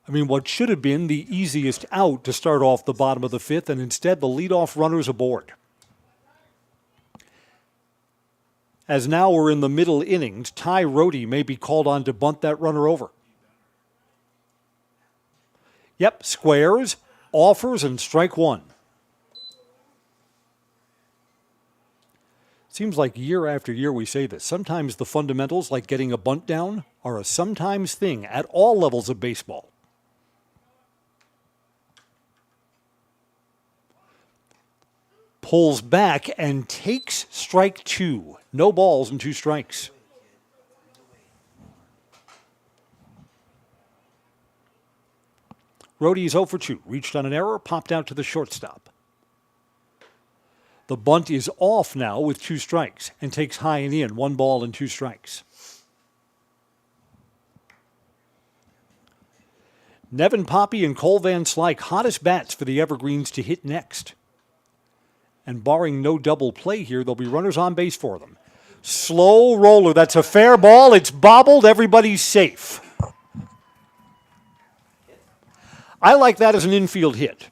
I mean, what should have been the easiest out to start off the bottom of the fifth, and instead the leadoff runner's aboard. As now we're in the middle innings, Ty Rody may be called on to bunt that runner over. Yep, squares, offers, and strike one. Seems like year after year we say this. Sometimes the fundamentals, like getting a bunt down, are a sometimes thing at all levels of baseball. Pulls back and takes strike 2. No balls and 2 strikes. Rhodey's 0 for 2. Reached on an error, popped out to the shortstop. The bunt is off now with 2 strikes and takes high and in. 1 ball and 2 strikes. Nevin Poppy and Cole Van Slyke, hottest bats for the Evergreens to hit next. And barring no double play here, there'll be runners on base for them. Slow roller. That's a fair ball. It's bobbled. Everybody's safe. I like that as an infield hit.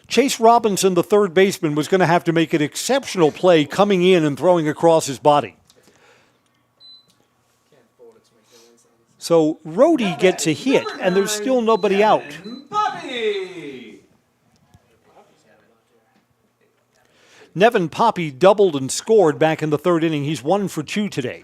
Chase Robinson, the third baseman, was going to have to make an exceptional play coming in and throwing across his body. So Rhodey gets a hit, and there's still nobody out. Nevin Poppy doubled and scored back in the third inning. He's 1 for 2 today.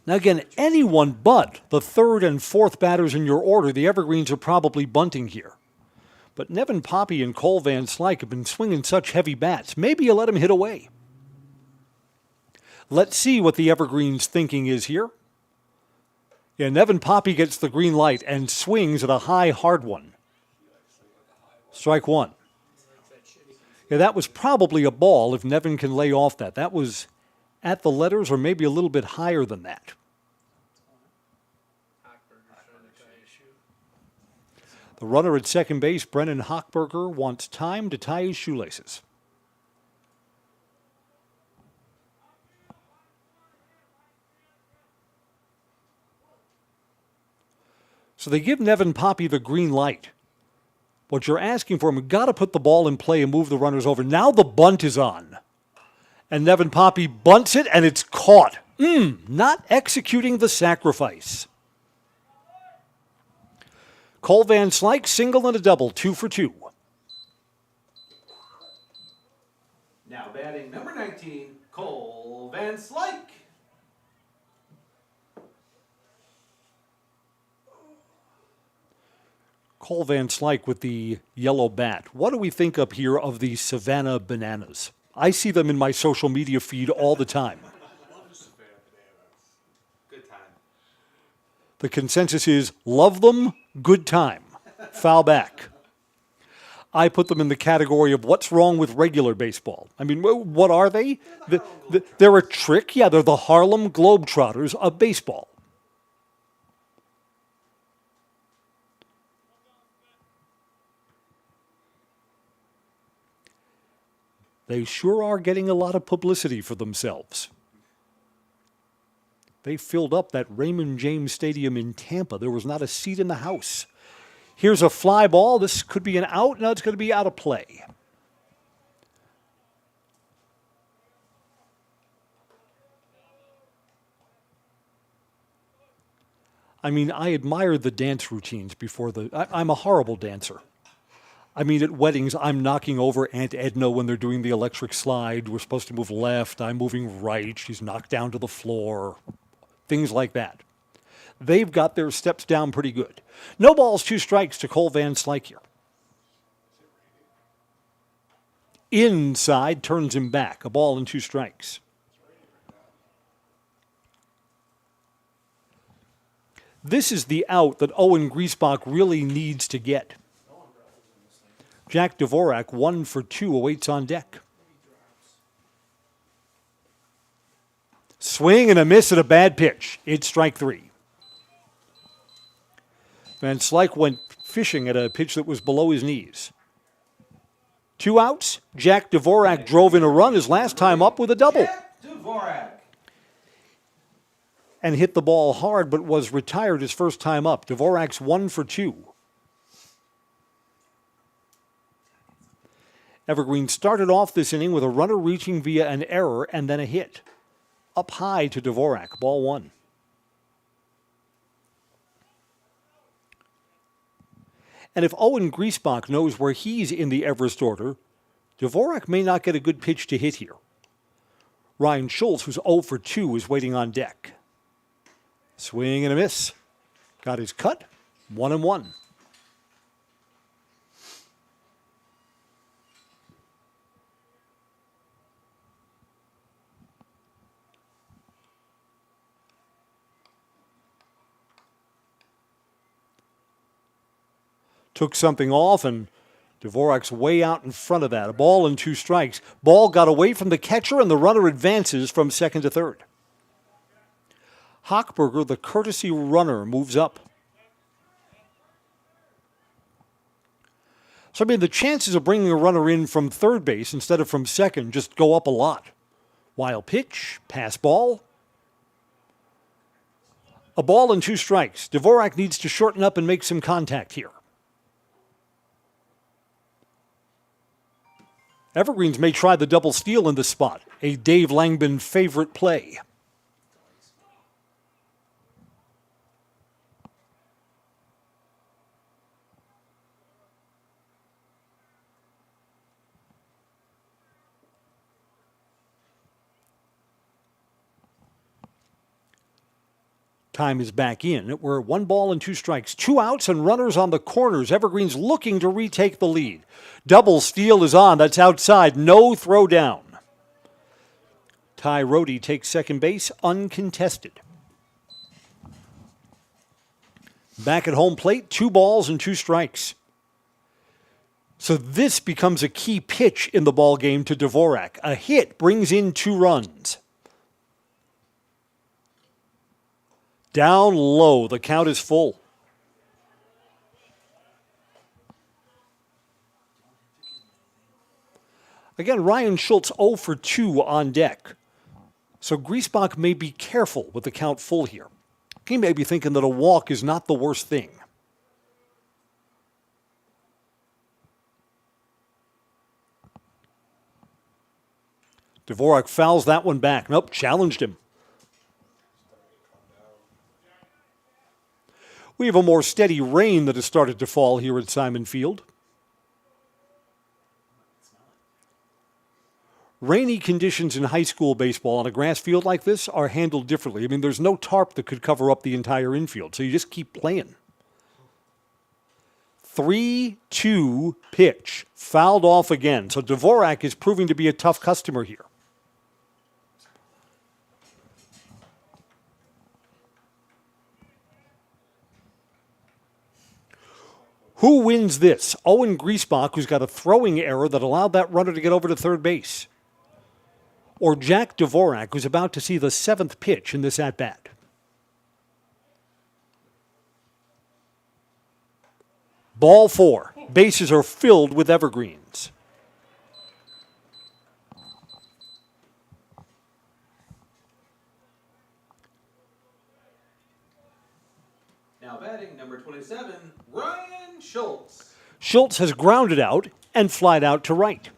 Now again, anyone but the third and fourth batters in your order, the Evergreens are probably bunting here. But Nevin Poppy and Cole Van Slyke have been swinging such heavy bats. Maybe you let him hit away. Let's see what the Evergreens' thinking is here. Yeah, Nevin Poppy gets the green light and swings at a high, hard one. Strike one. Yeah, that was probably a ball if Nevin can lay off that. That was at the letters or maybe a little bit higher than that. The runner at second base, Brennan Hochberger, wants time to tie his shoelaces. So they give Nevin Poppy the green light. What you're asking for him, we've got to put the ball in play and move the runners over. Now the bunt is on. And Nevin Poppy bunts it, and it's caught. Not executing the sacrifice. Cole Van Slyke, single and a double, 2 for 2. Now batting number 19, Cole Van Slyke. Cole Van Slyke with the yellow bat. What do we think up here of the Savannah Bananas? I see them in my social media feed all the time. Good time. The consensus is love them, good time. Foul back. I put them in the category of what's wrong with regular baseball. I mean, what are they? They're a trick. Yeah, they're the Harlem Globetrotters of baseball. They sure are getting a lot of publicity for themselves. They filled up that Raymond James Stadium in Tampa. There was not a seat in the house. Here's a fly ball. This could be an out. No, it's going to be out of play. I mean, I admired the dance routines before I'm a horrible dancer. I mean, at weddings, I'm knocking over Aunt Edna when they're doing the electric slide. We're supposed to move left. I'm moving right. She's knocked down to the floor. Things like that. They've got their steps down pretty good. No balls, 2 strikes to Cole Van Slyke here. Inside, turns him back. A ball and 2 strikes. This is the out that Owen Griesbach really needs to get. Jack Dvorak, 1 for 2, awaits on deck. Swing and a miss at a bad pitch. It's strike 3. Van Slyke went fishing at a pitch that was below his knees. 2 outs. Jack Dvorak drove in a run his last time up with a double. Jack Dvorak. And hit the ball hard, but was retired his first time up. Dvorak's 1 for 2. Evergreen started off this inning with a runner reaching via an error and then a hit. Up high to Dvorak, ball 1. And if Owen Griesbach knows where he's in the Everest order, Dvorak may not get a good pitch to hit here. Ryan Schultz, who's 0 for 2, is waiting on deck. Swing and a miss. Got his cut, 1-1. Took something off, and Dvorak's way out in front of that. A ball and 2 strikes. Ball got away from the catcher, and the runner advances from second to third. Hochberger, the courtesy runner, moves up. So, I mean, the chances of bringing a runner in from third base instead of from second just go up a lot. Wild pitch, pass ball. A ball and 2 strikes. Dvorak needs to shorten up and make some contact here. Evergreens may try the double steal in this spot, a Dave Langman favorite play. Time is back in. We're 1 ball and 2 strikes. 2 outs and runners on the corners. Evergreens looking to retake the lead. Double steal is on. That's outside. No throw down. Malachi Rohde takes second base uncontested. Back at home plate, 2 balls and 2 strikes. So this becomes a key pitch in the ball game to Dvorak. A hit brings in 2 runs. Down low, the count is full. Again, Ryan Schultz 0 for 2 on deck. So Griesbach may be careful with the count full here. He may be thinking that a walk is not the worst thing. Dvorak fouls that one back. Nope, challenged him. We have a more steady rain that has started to fall here at Simon Field. Rainy conditions in high school baseball on a grass field like this are handled differently. I mean, there's no tarp that could cover up the entire infield, so you just keep playing. 3-2 pitch. Fouled off again. So Dvorak is proving to be a tough customer here. Who wins this? Owen Griesbach, who's got a throwing error that allowed that runner to get over to third base. Or Jack Dvorak, who's about to see the 7th pitch in this at-bat. Ball 4. Bases are filled with evergreens. Now batting number 27, Ryan Schultz. Schultz has grounded out and flied out to right.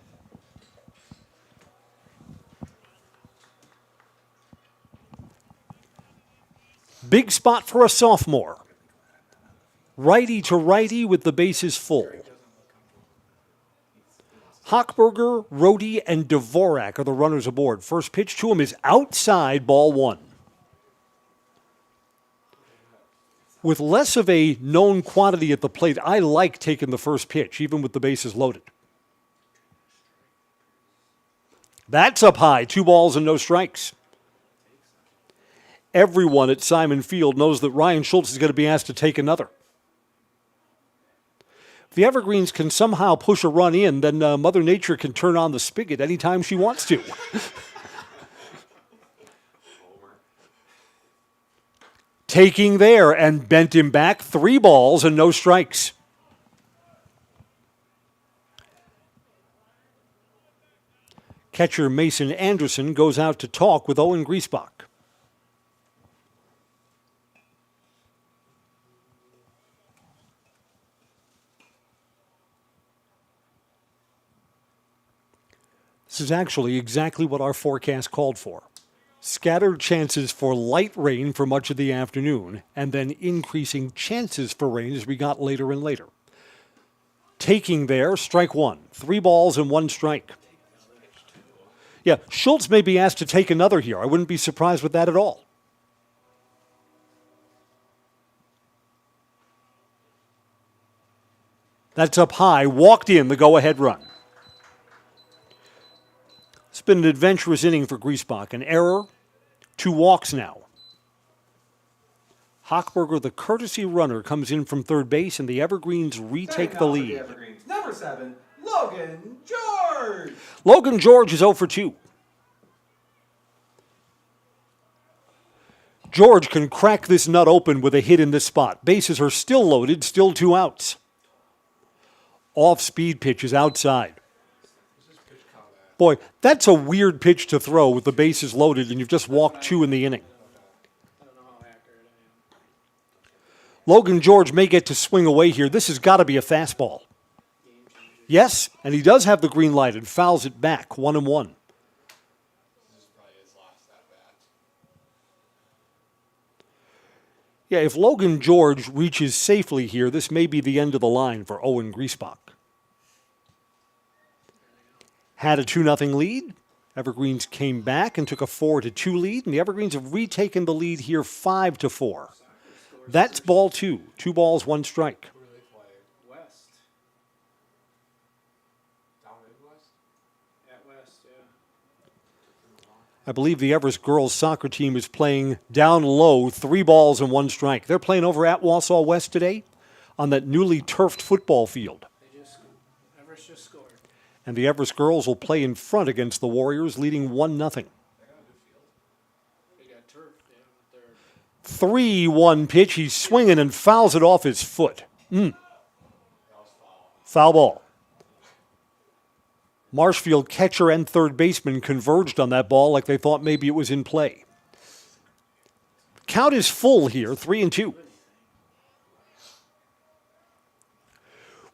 Big spot for a sophomore. Righty to righty with the bases full. Hochberger, Rohde, and Dvorak are the runners aboard. First pitch to him is outside, ball 1. With less of a known quantity at the plate, I like taking the first pitch, even with the bases loaded. That's up high, 2 balls and no strikes. Everyone at Simon Field knows that Ryan Schultz is going to be asked to take another. If the Evergreens can somehow push a run in, then Mother Nature can turn on the spigot anytime she wants to. Taking there and bent him back, 3 balls and no strikes. Catcher Mason Anderson goes out to talk with Owen Griesbach. This is actually exactly what our forecast called for. Scattered chances for light rain for much of the afternoon, and then increasing chances for rain as we got later and later. Taking there, strike 1. 3 balls and 1 strike. Yeah, Schultz may be asked to take another here. I wouldn't be surprised with that at all. That's up high, walked in the go-ahead run. It's been an adventurous inning for Griesbach. An error, 2 walks now. Hochberger, the courtesy runner, comes in from third base, and the Evergreens retake the lead. Number 7, Logan George. Logan George is 0 for 2. George can crack this nut open with a hit in this spot. Bases are still loaded, still 2 outs. Off-speed pitch is outside. Boy, that's a weird pitch to throw with the bases loaded and you've just walked 2 in the inning. Logan George may get to swing away here. This has got to be a fastball. Yes, and he does have the green light and fouls it back, 1-1. Yeah, if Logan George reaches safely here, this may be the end of the line for Owen Griesbach. Had a 2-0 lead. Evergreens came back and took a 4-2 lead, and the Evergreens have retaken the lead here 5-4. That's ball 2. 2 balls, 1 strike. West. Down Midwest? At West, yeah. I believe the Everest girls soccer team is playing down low, 3 balls and 1 strike. They're playing over at Wausau West today on that newly turfed football field. Everest just scored. And the Everest girls will play in front against the Warriors, leading 1-0. 3-1 pitch. He's swinging and fouls it off his foot. Foul ball. Marshfield catcher and third baseman converged on that ball like they thought maybe it was in play. Count is full here, 3-2.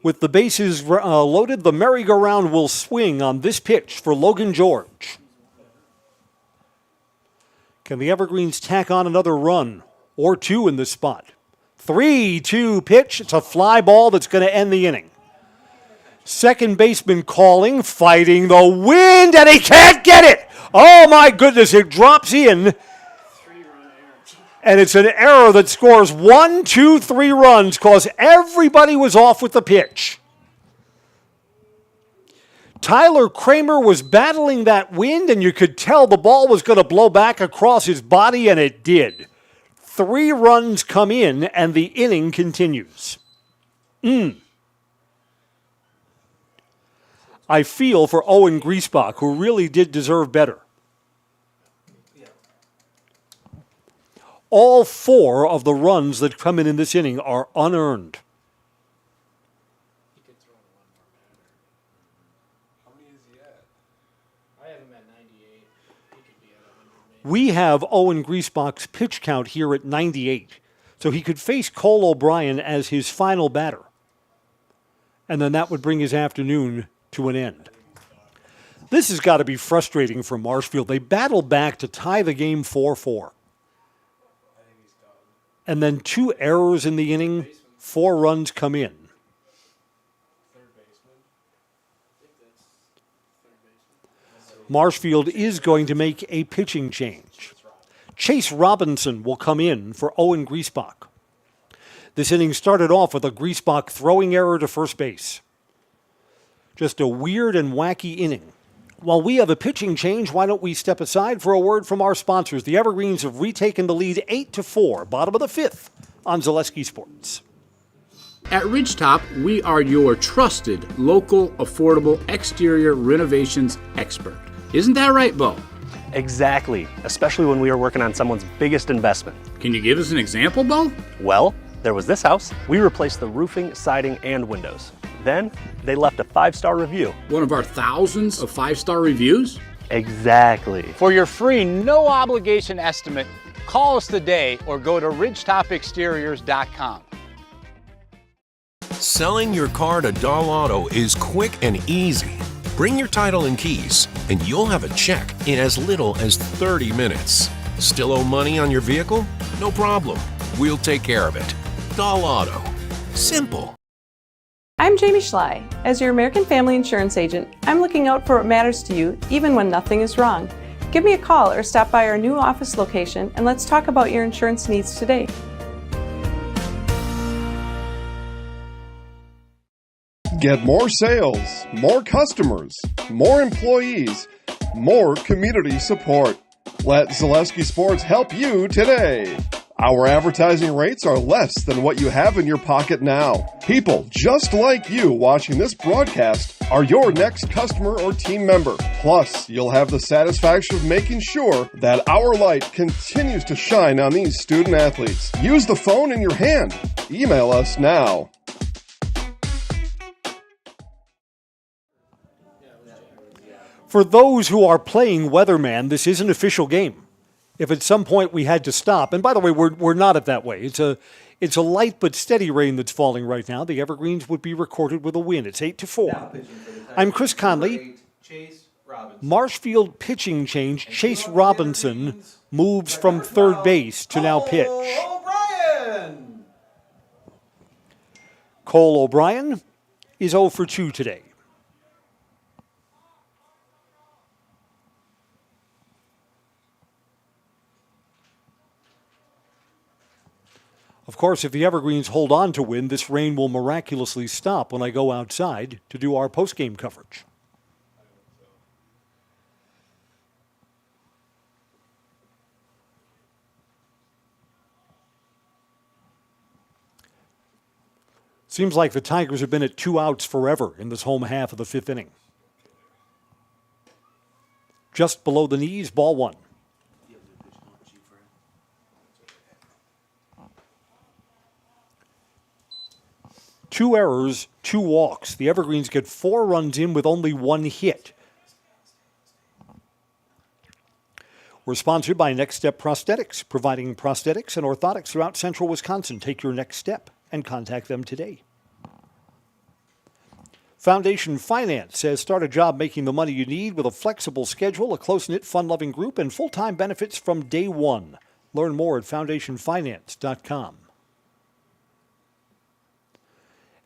With the bases loaded, the merry-go-round will swing on this pitch for Logan George. Can the Evergreens tack on another run or 2 in this spot? 3-2 pitch. It's a fly ball that's going to end the inning. Second baseman calling, fighting the wind, and he can't get it. Oh, my goodness, it drops in. And it's an error that scores 1, 2, 3 runs because everybody was off with the pitch. Tyler Kramer was battling that wind, and you could tell the ball was going to blow back across his body, and it did. 3 runs come in, and the inning continues. I feel for Owen Griesbach, who really did deserve better. All 4 of the runs that come in this inning are unearned. We have Owen Griesbach's pitch count here at 98. So he could face Cole O'Brien as his final batter. And then that would bring his afternoon to an end. This has got to be frustrating for Marshfield. They battled back to tie the game 4-4. And then 2 errors in the inning, 4 runs come in. Marshfield is going to make a pitching change. Chase Robinson will come in for Owen Griesbach. This inning started off with a Griesbach throwing error to first base. Just a weird and wacky inning. While we have a pitching change, why don't we step aside for a word from our sponsors? The Evergreens have retaken the lead 8-4, bottom of the 5th on Zaleski Sports. At Ridgetop, we are your trusted, local, affordable exterior renovations expert. Isn't that right, Bo? Exactly, especially when we are working on someone's biggest investment. Can you give us an example, Bo? Well, there was this house. We replaced the roofing, siding, and windows. Then, they left a 5-star review. One of our thousands of 5-star reviews? Exactly. For your free, no-obligation estimate, call us today or go to ridgetopexteriors.com. Selling your car to Dahl Auto is quick and easy. Bring your title and keys, and you'll have a check in as little as 30 minutes. Still owe money on your vehicle? No problem. We'll take care of it. Dahl Auto. Simple. I'm Jamie Schley. As your American Family Insurance agent, I'm looking out for what matters to you, even when nothing is wrong. Give me a call or stop by our new office location, and let's talk about your insurance needs today. Get more sales, more customers, more employees, more community support. Let Zaleski Sports help you today. Our advertising rates are less than what you have in your pocket now. People just like you watching this broadcast are your next customer or team member. Plus, you'll have the satisfaction of making sure that our light continues to shine on these student athletes. Use the phone in your hand. Email us now. For those who are playing weatherman, this is an official game. If at some point we had to stop, and by the way, we're not at that way. It's a light but steady rain that's falling right now. The Evergreens would be recorded with a win. It's 8-4. I'm Chris Conley. Marshfield pitching change. Chase Robinson moves from third base to now pitch. Cole O'Brien is 0 for 2 today. Of course, if the Evergreens hold on to win, this rain will miraculously stop when I go outside to do our postgame coverage. Seems like the Tigers have been at 2 outs forever in this home half of the 5th inning. Just below the knees, ball 1. Two errors, 2 walks. The Evergreens get 4 runs in with only 1 hit. We're sponsored by Next Step Prosthetics, providing prosthetics and orthotics throughout central Wisconsin. Take your next step and contact them today. Foundation Finance says start a job making the money you need with a flexible schedule, a close-knit, fun-loving group, and full-time benefits from day one. Learn more at foundationfinance.com.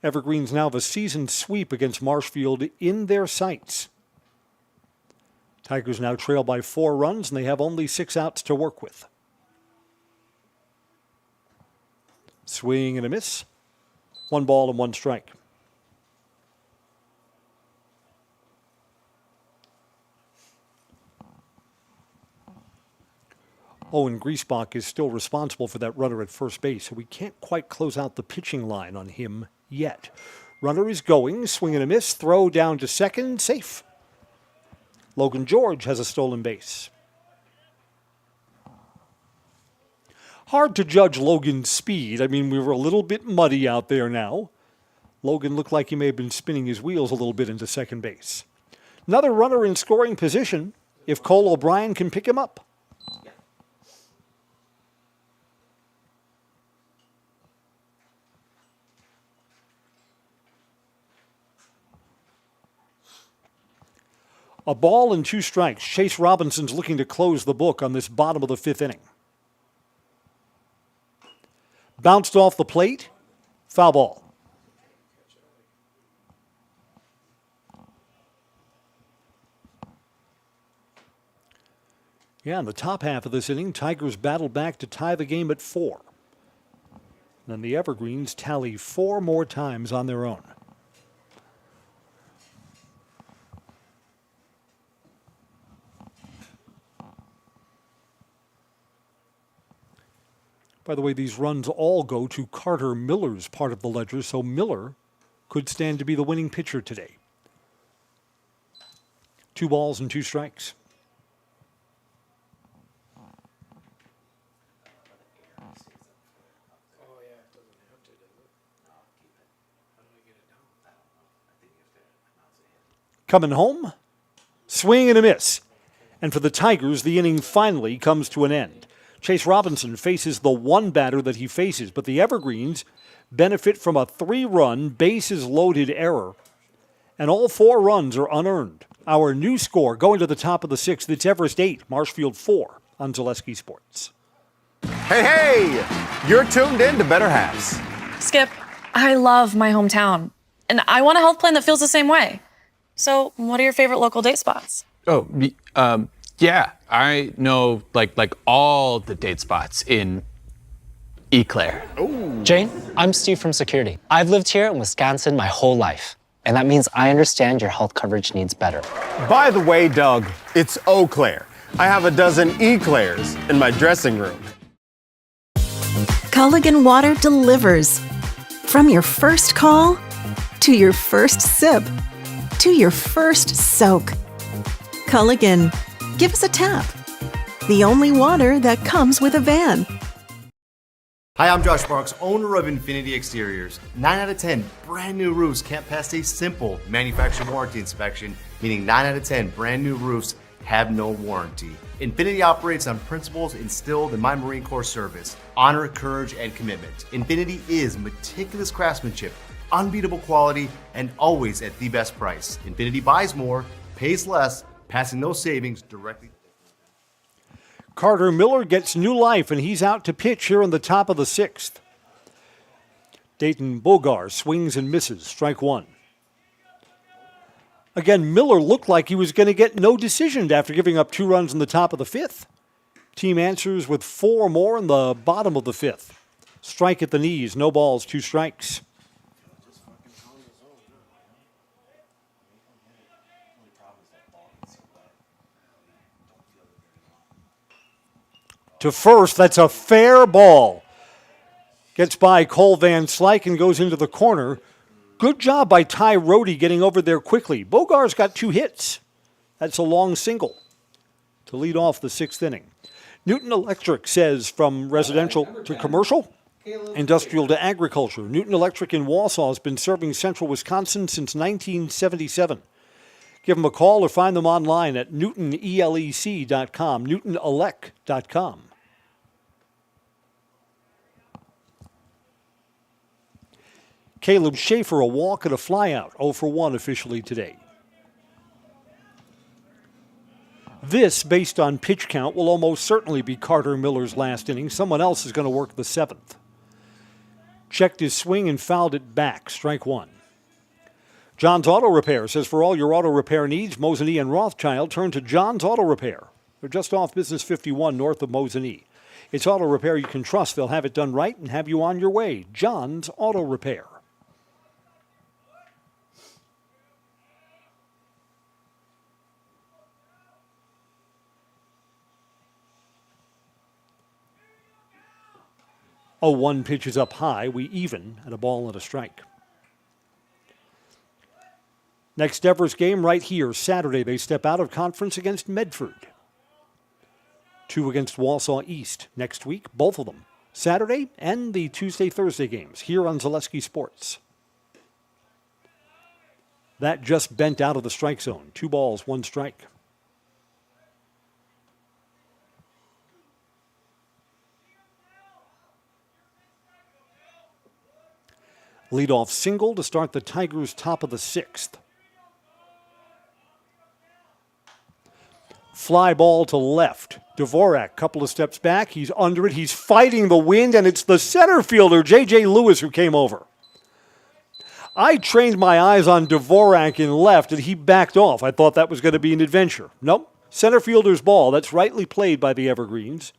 Evergreens now have a season sweep against Marshfield in their sights. Tigers now trail by 4 runs, and they have only 6 outs to work with. Swing and a miss. 1 ball and 1 strike. Owen Griesbach is still responsible for that runner at first base, so we can't quite close out the pitching line on him yet. Runner is going, swing and a miss, throw down to second, safe. Logan George has a stolen base. Hard to judge Logan's speed. I mean, we were a little bit muddy out there now. Logan looked like he may have been spinning his wheels a little bit into second base. Another runner in scoring position if Cole O'Brien can pick him up. A ball and 2 strikes. Chase Robinson's looking to close the book on this bottom of the 5th inning. Bounced off the plate. Foul ball. Yeah, in the top half of this inning, Tigers battled back to tie the game at 4. Then the Evergreens tally 4 more times on their own. By the way, these runs all go to Carter Miller's part of the ledger, so Miller could stand to be the winning pitcher today. 2 balls and 2 strikes. Coming home, swing and a miss. And for the Tigers, the inning finally comes to an end. Chase Robinson faces the 1 batter that he faces, but the Evergreens benefit from a 3-run, bases-loaded error, and all 4 runs are unearned. Our new score going to the top of the 6th, it's Everest 8, Marshfield 4 on Zaleski Sports. Hey, you're tuned in to Better Halves. Skip, I love my hometown, and I want a health plan that feels the same way. So, what are your favorite local date spots? Yeah, I know like all the date spots in Eau Claire. Jane, I'm Steve from security. I've lived here in Wisconsin my whole life, and that means I understand your health coverage needs better. By the way, Doug, it's Eau Claire. I have a dozen Eclairs in my dressing room. Culligan Water delivers. From your first call, to your first sip, to your first soak. Culligan, give us a tap. The only water that comes with a van. Hi, I'm Josh Marks, owner of Infinity Exteriors. 9 out of 10 brand new roofs can't pass a simple manufacturer warranty inspection, meaning 9 out of 10 brand new roofs have no warranty. Infinity operates on principles instilled in my Marine Corps service: honor, courage, and commitment. Infinity is meticulous craftsmanship, unbeatable quality, and always at the best price. Infinity buys more, pays less, passing those savings directly. Carter Miller gets new life, and he's out to pitch here in the top of the 6th. Dayton Bogar swings and misses, strike 1. Again, Miller looked like he was going to get no decision after giving up 2 runs in the top of the 5th. Team answers with 4 more in the bottom of the 5th. Strike at the knees, no balls, 2 strikes. To first, that's a fair ball. Gets by Cole Van Slyke and goes into the corner. Good job by Ty Rohde getting over there quickly. Bogar's got 2 hits. That's a long single to lead off the 6th inning. Newton Electric says from residential to commercial, industrial to agriculture. Newton Electric in Wausau has been serving central Wisconsin since 1977. Give them a call or find them online at newtonelec.com, newtonelec.com. Caleb Schaefer, a walk and a flyout, 0 for 1 officially today. This, based on pitch count, will almost certainly be Carter Miller's last inning. Someone else is going to work the 7th. Checked his swing and fouled it back. Strike 1. John's Auto Repair says for all your auto repair needs, Mosinee and Rothschild, turn to John's Auto Repair. They're just off Business 51 north of Mosinee. It's auto repair you can trust. They'll have it done right and have you on your way. John's Auto Repair. Oh, 1 pitch is up high. We even at a ball and a strike. Next Everest game right here, Saturday. They step out of conference against Medford. 2 against Wausau East next week, both of them. Saturday and the Tuesday-Thursday games here on Zaleski Sports. That just bent out of the strike zone. 2 balls, 1 strike. Leadoff single to start the Tigers' top of the 6th. Fly ball to left. Dvorak, couple of steps back. He's under it. He's fighting the wind, and it's the center fielder, J.J. Lewis, who came over. I trained my eyes on Dvorak in left, and he backed off. I thought that was going to be an adventure. Nope. Center fielder's ball. That's rightly played by the Evergreens.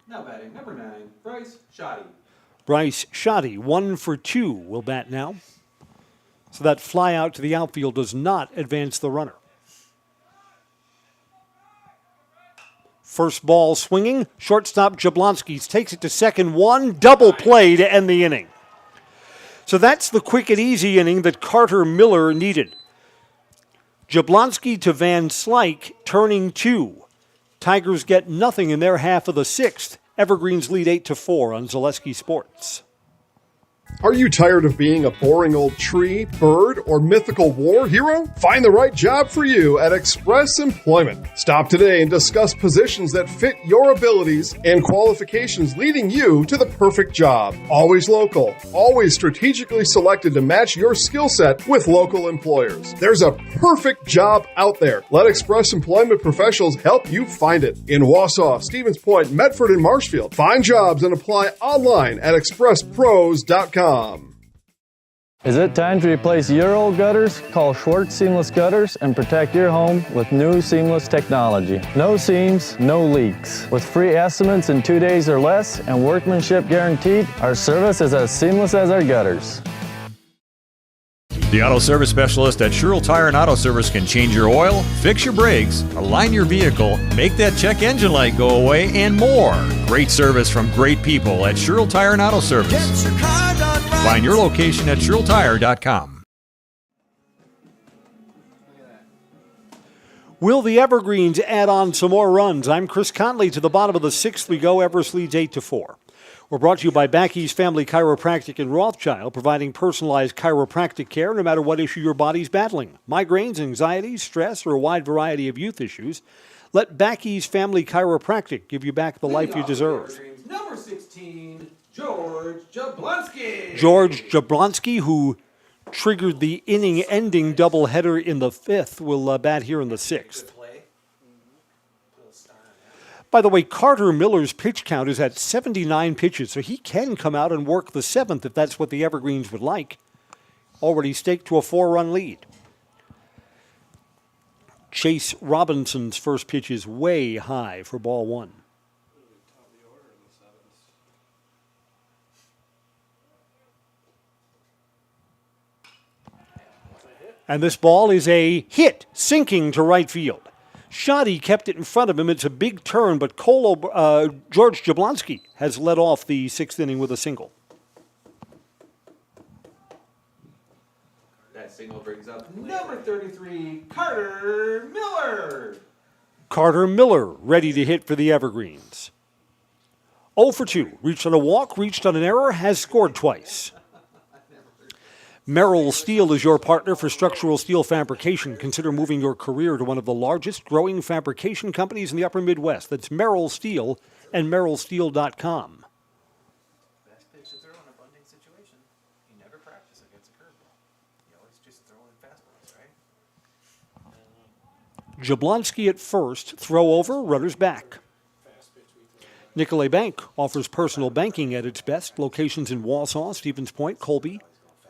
Now batting number 9, Bryce Shoddy. Bryce Shoddy, 1 for 2, will bat now. So that fly out to the outfield does not advance the runner. First ball swinging. Shortstop Jablonski takes it to second. 1 double play to end the inning. So that's the quick and easy inning that Carter Miller needed. Jablonski to Van Slyke, turning 2. Tigers get nothing in their half of the 6th. Evergreens lead 8-4 on Zaleski Sports. Are you tired of being a boring old tree, bird, or mythical war hero? Find the right job for you at Express Employment. Stop today and discuss positions that fit your abilities and qualifications, leading you to the perfect job. Always local, always strategically selected to match your skill set with local employers. There's a perfect job out there. Let Express Employment professionals help you find it. In Wausau, Stevens Point, Medford, and Marshfield. Find jobs and apply online at expresspros.com. Is it time to replace your old gutters? Call Schwartz Seamless Gutters and protect your home with new seamless technology. No seams, no leaks. With free estimates in 2 days or less and workmanship guaranteed, our service is as seamless as our gutters. The Auto Service Specialist at Sherrill Tire and Auto Service can change your oil, fix your brakes, align your vehicle, make that check engine light go away, and more. Great service from great people at Sherrill Tire and Auto Service. Find your location at SherrillTire.com. Will the Evergreens add on some more runs? I'm Chris Conley. To the bottom of the 6th we go. Everest leads 8-4. We're brought to you by Backey's Family Chiropractic in Rothschild, providing personalized chiropractic care no matter what issue your body's battling. Migraines, anxiety, stress, or a wide variety of youth issues. Let Backey's Family Chiropractic give you back the life you deserve. Number 16, George Jablonski. George Jablonski, who triggered the inning-ending doubleheader in the 5th, will bat here in the 6th. By the way, Carter Miller's pitch count is at 79 pitches, so he can come out and work the 7th if that's what the Evergreens would like. Already staked to a 4-run lead. Chase Robinson's first pitch is way high for ball 1. And this ball is a hit, sinking to right field. Shoddy kept it in front of him. It's a big turn, but George Jablonski has led off the 6th inning with a single. That single brings up number 33, Carter Miller. Carter Miller ready to hit for the Evergreens. 0 for 2. Reached on a walk, reached on an error, has scored twice. Merrill Steel is your partner for structural steel fabrication. Consider moving your career to one of the largest growing fabrication companies in the upper Midwest. That's Merrill Steel and merrillsteel.com. Best pitch to throw in a bunting situation. You never practice against a curveball. You always just throw in fastballs, right? Jablonski at first, throw over, runners back. Nicolay Bank offers personal banking at its best. Locations in Wausau, Stevens Point, Colby,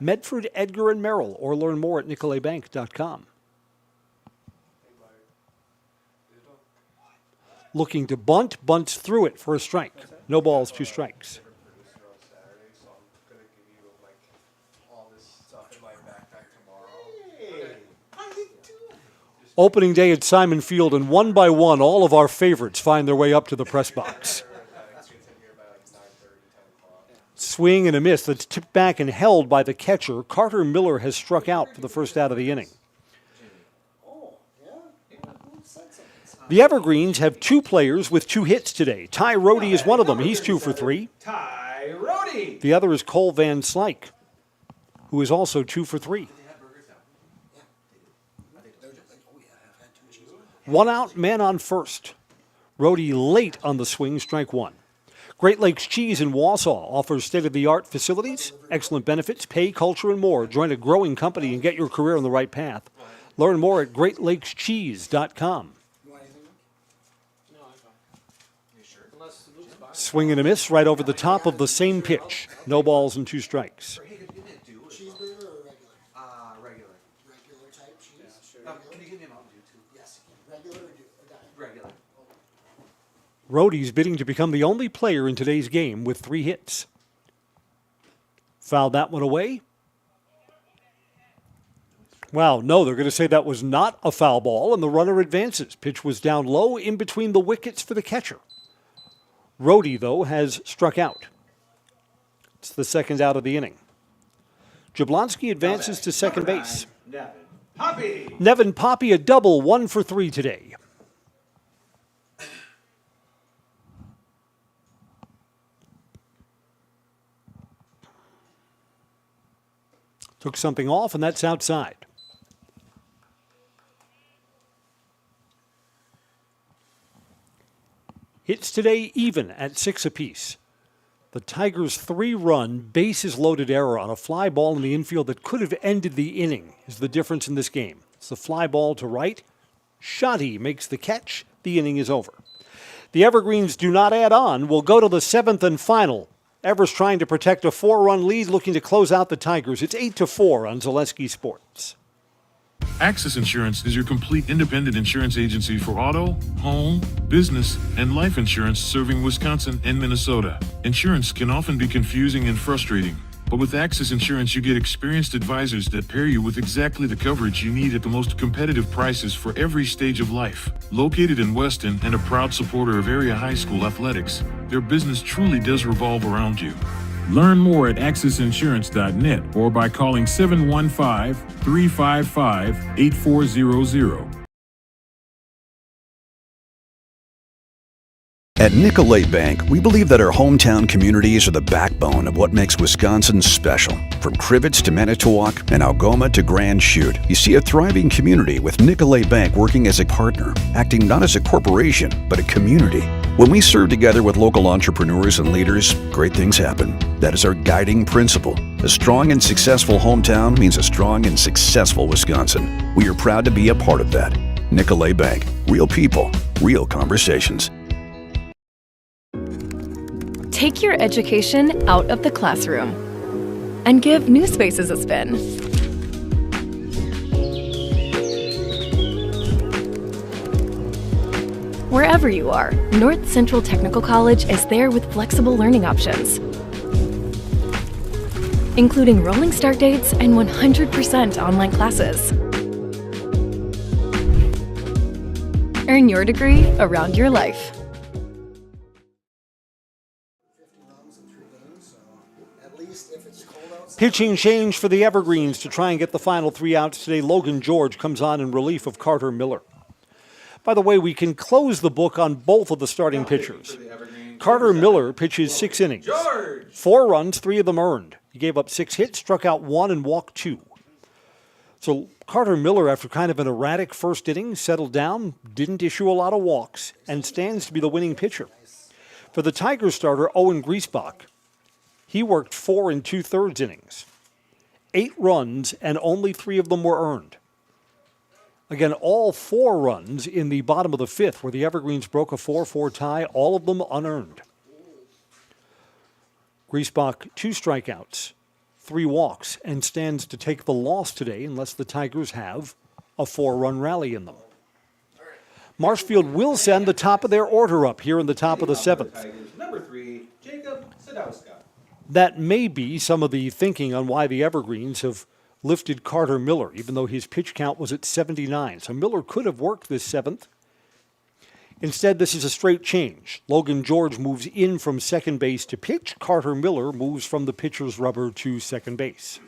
Medford, Edgar, and Merrill, or learn more at nicolaybank.com. Looking to bunt, bunts through it for a strike. No balls, 2 strikes. Opening day at Simon Field, and one by one, all of our favorites find their way up to the press box. Swing and a miss that's tipped back and held by the catcher. Carter Miller has struck out for the first out of the inning. The Evergreens have 2 players with 2 hits today. Ty Rohde is one of them. He's 2 for 3. Ty Rohde. The other is Cole Van Slyke, who is also 2 for 3. 1 out, man on first. Rohde late on the swing, strike 1. Great Lakes Cheese in Wausau offers state-of-the-art facilities, excellent benefits, pay, culture, and more. Join a growing company and get your career on the right path. Learn more at greatlakescheese.com. Swing and a miss right over the top of the same pitch. No balls and 2 strikes. Cheeseburger or regular? Regular. Regular type cheese? Yeah, sure. Can you give me a Mountain Dew too? Yes. Regular or diet? Regular. Rohde's bidding to become the only player in today's game with 3 hits. Fouled that one away. Wow, no, they're going to say that was not a foul ball, and the runner advances. Pitch was down low in between the wickets for the catcher. Rohde, though, has struck out. It's the 2nd out of the inning. Jablonski advances to second base. Nevin Poppy, a double, 1 for 3 today. Took something off, and that's outside. Hits today even at 6 apiece. The Tigers' 3-run, bases-loaded error on a fly ball in the infield that could have ended the inning is the difference in this game. It's the fly ball to right. Shoddy makes the catch. The inning is over. The Evergreens do not add on. We'll go to the 7th and final. Everest trying to protect a 4-run lead, looking to close out the Tigers. It's 8-4 on Zaleski Sports. Access Insurance is your complete independent insurance agency for auto, home, business, and life insurance serving Wisconsin and Minnesota. Insurance can often be confusing and frustrating, but with Access Insurance you get experienced advisors that pair you with exactly the coverage you need at the most competitive prices for every stage of life. Located in Weston and a proud supporter of area high school athletics, their business truly does revolve around you. Learn more at accessinsurance.net or by calling 715-355-8400. At Nicolay Bank, we believe that our hometown communities are the backbone of what makes Wisconsin special. From Crivets to Manitowoc and Algoma to Grand Chute, you see a thriving community with Nicolay Bank working as a partner, acting not as a corporation, but a community. When we serve together with local entrepreneurs and leaders, great things happen. That is our guiding principle. A strong and successful hometown means a strong and successful Wisconsin. We are proud to be a part of that. Nicolay Bank. Real people, real conversations. Take your education out of the classroom and give New Spaces a spin. Wherever you are, North Central Technical College is there with flexible learning options, including rolling start dates and 100% online classes. Earn your degree around your life. Pitching change for the Evergreens to try and get the final 3 outs today. Logan George comes on in relief of Carter Miller. By the way, we can close the book on both of the starting pitchers. Carter Miller pitches 6 innings. 4 runs, 3 of them earned. He gave up 6 hits, struck out 1, and walked 2. So Carter Miller, after kind of an erratic first inning, settled down, didn't issue a lot of walks, and stands to be the winning pitcher. For the Tigers starter, Owen Griesbach, he worked 4 2/3 innings. 8 runs, and only 3 of them were earned. Again, all 4 runs in the bottom of the 5th, where the Evergreens broke a 4-4 tie, all of them unearned. Griesbach, 2 strikeouts, 3 walks, and stands to take the loss today unless the Tigers have a 4-run rally in them. Marshfield will send the top of their order up here in the top of the 7th. Number 3, Jacob Sadowska. That may be some of the thinking on why the Evergreens have lifted Carter Miller, even though his pitch count was at 79. So Miller could have worked this 7th. Instead, this is a straight change. Logan George moves in from second base to pitch. Carter Miller moves from the pitcher's rubber to second base.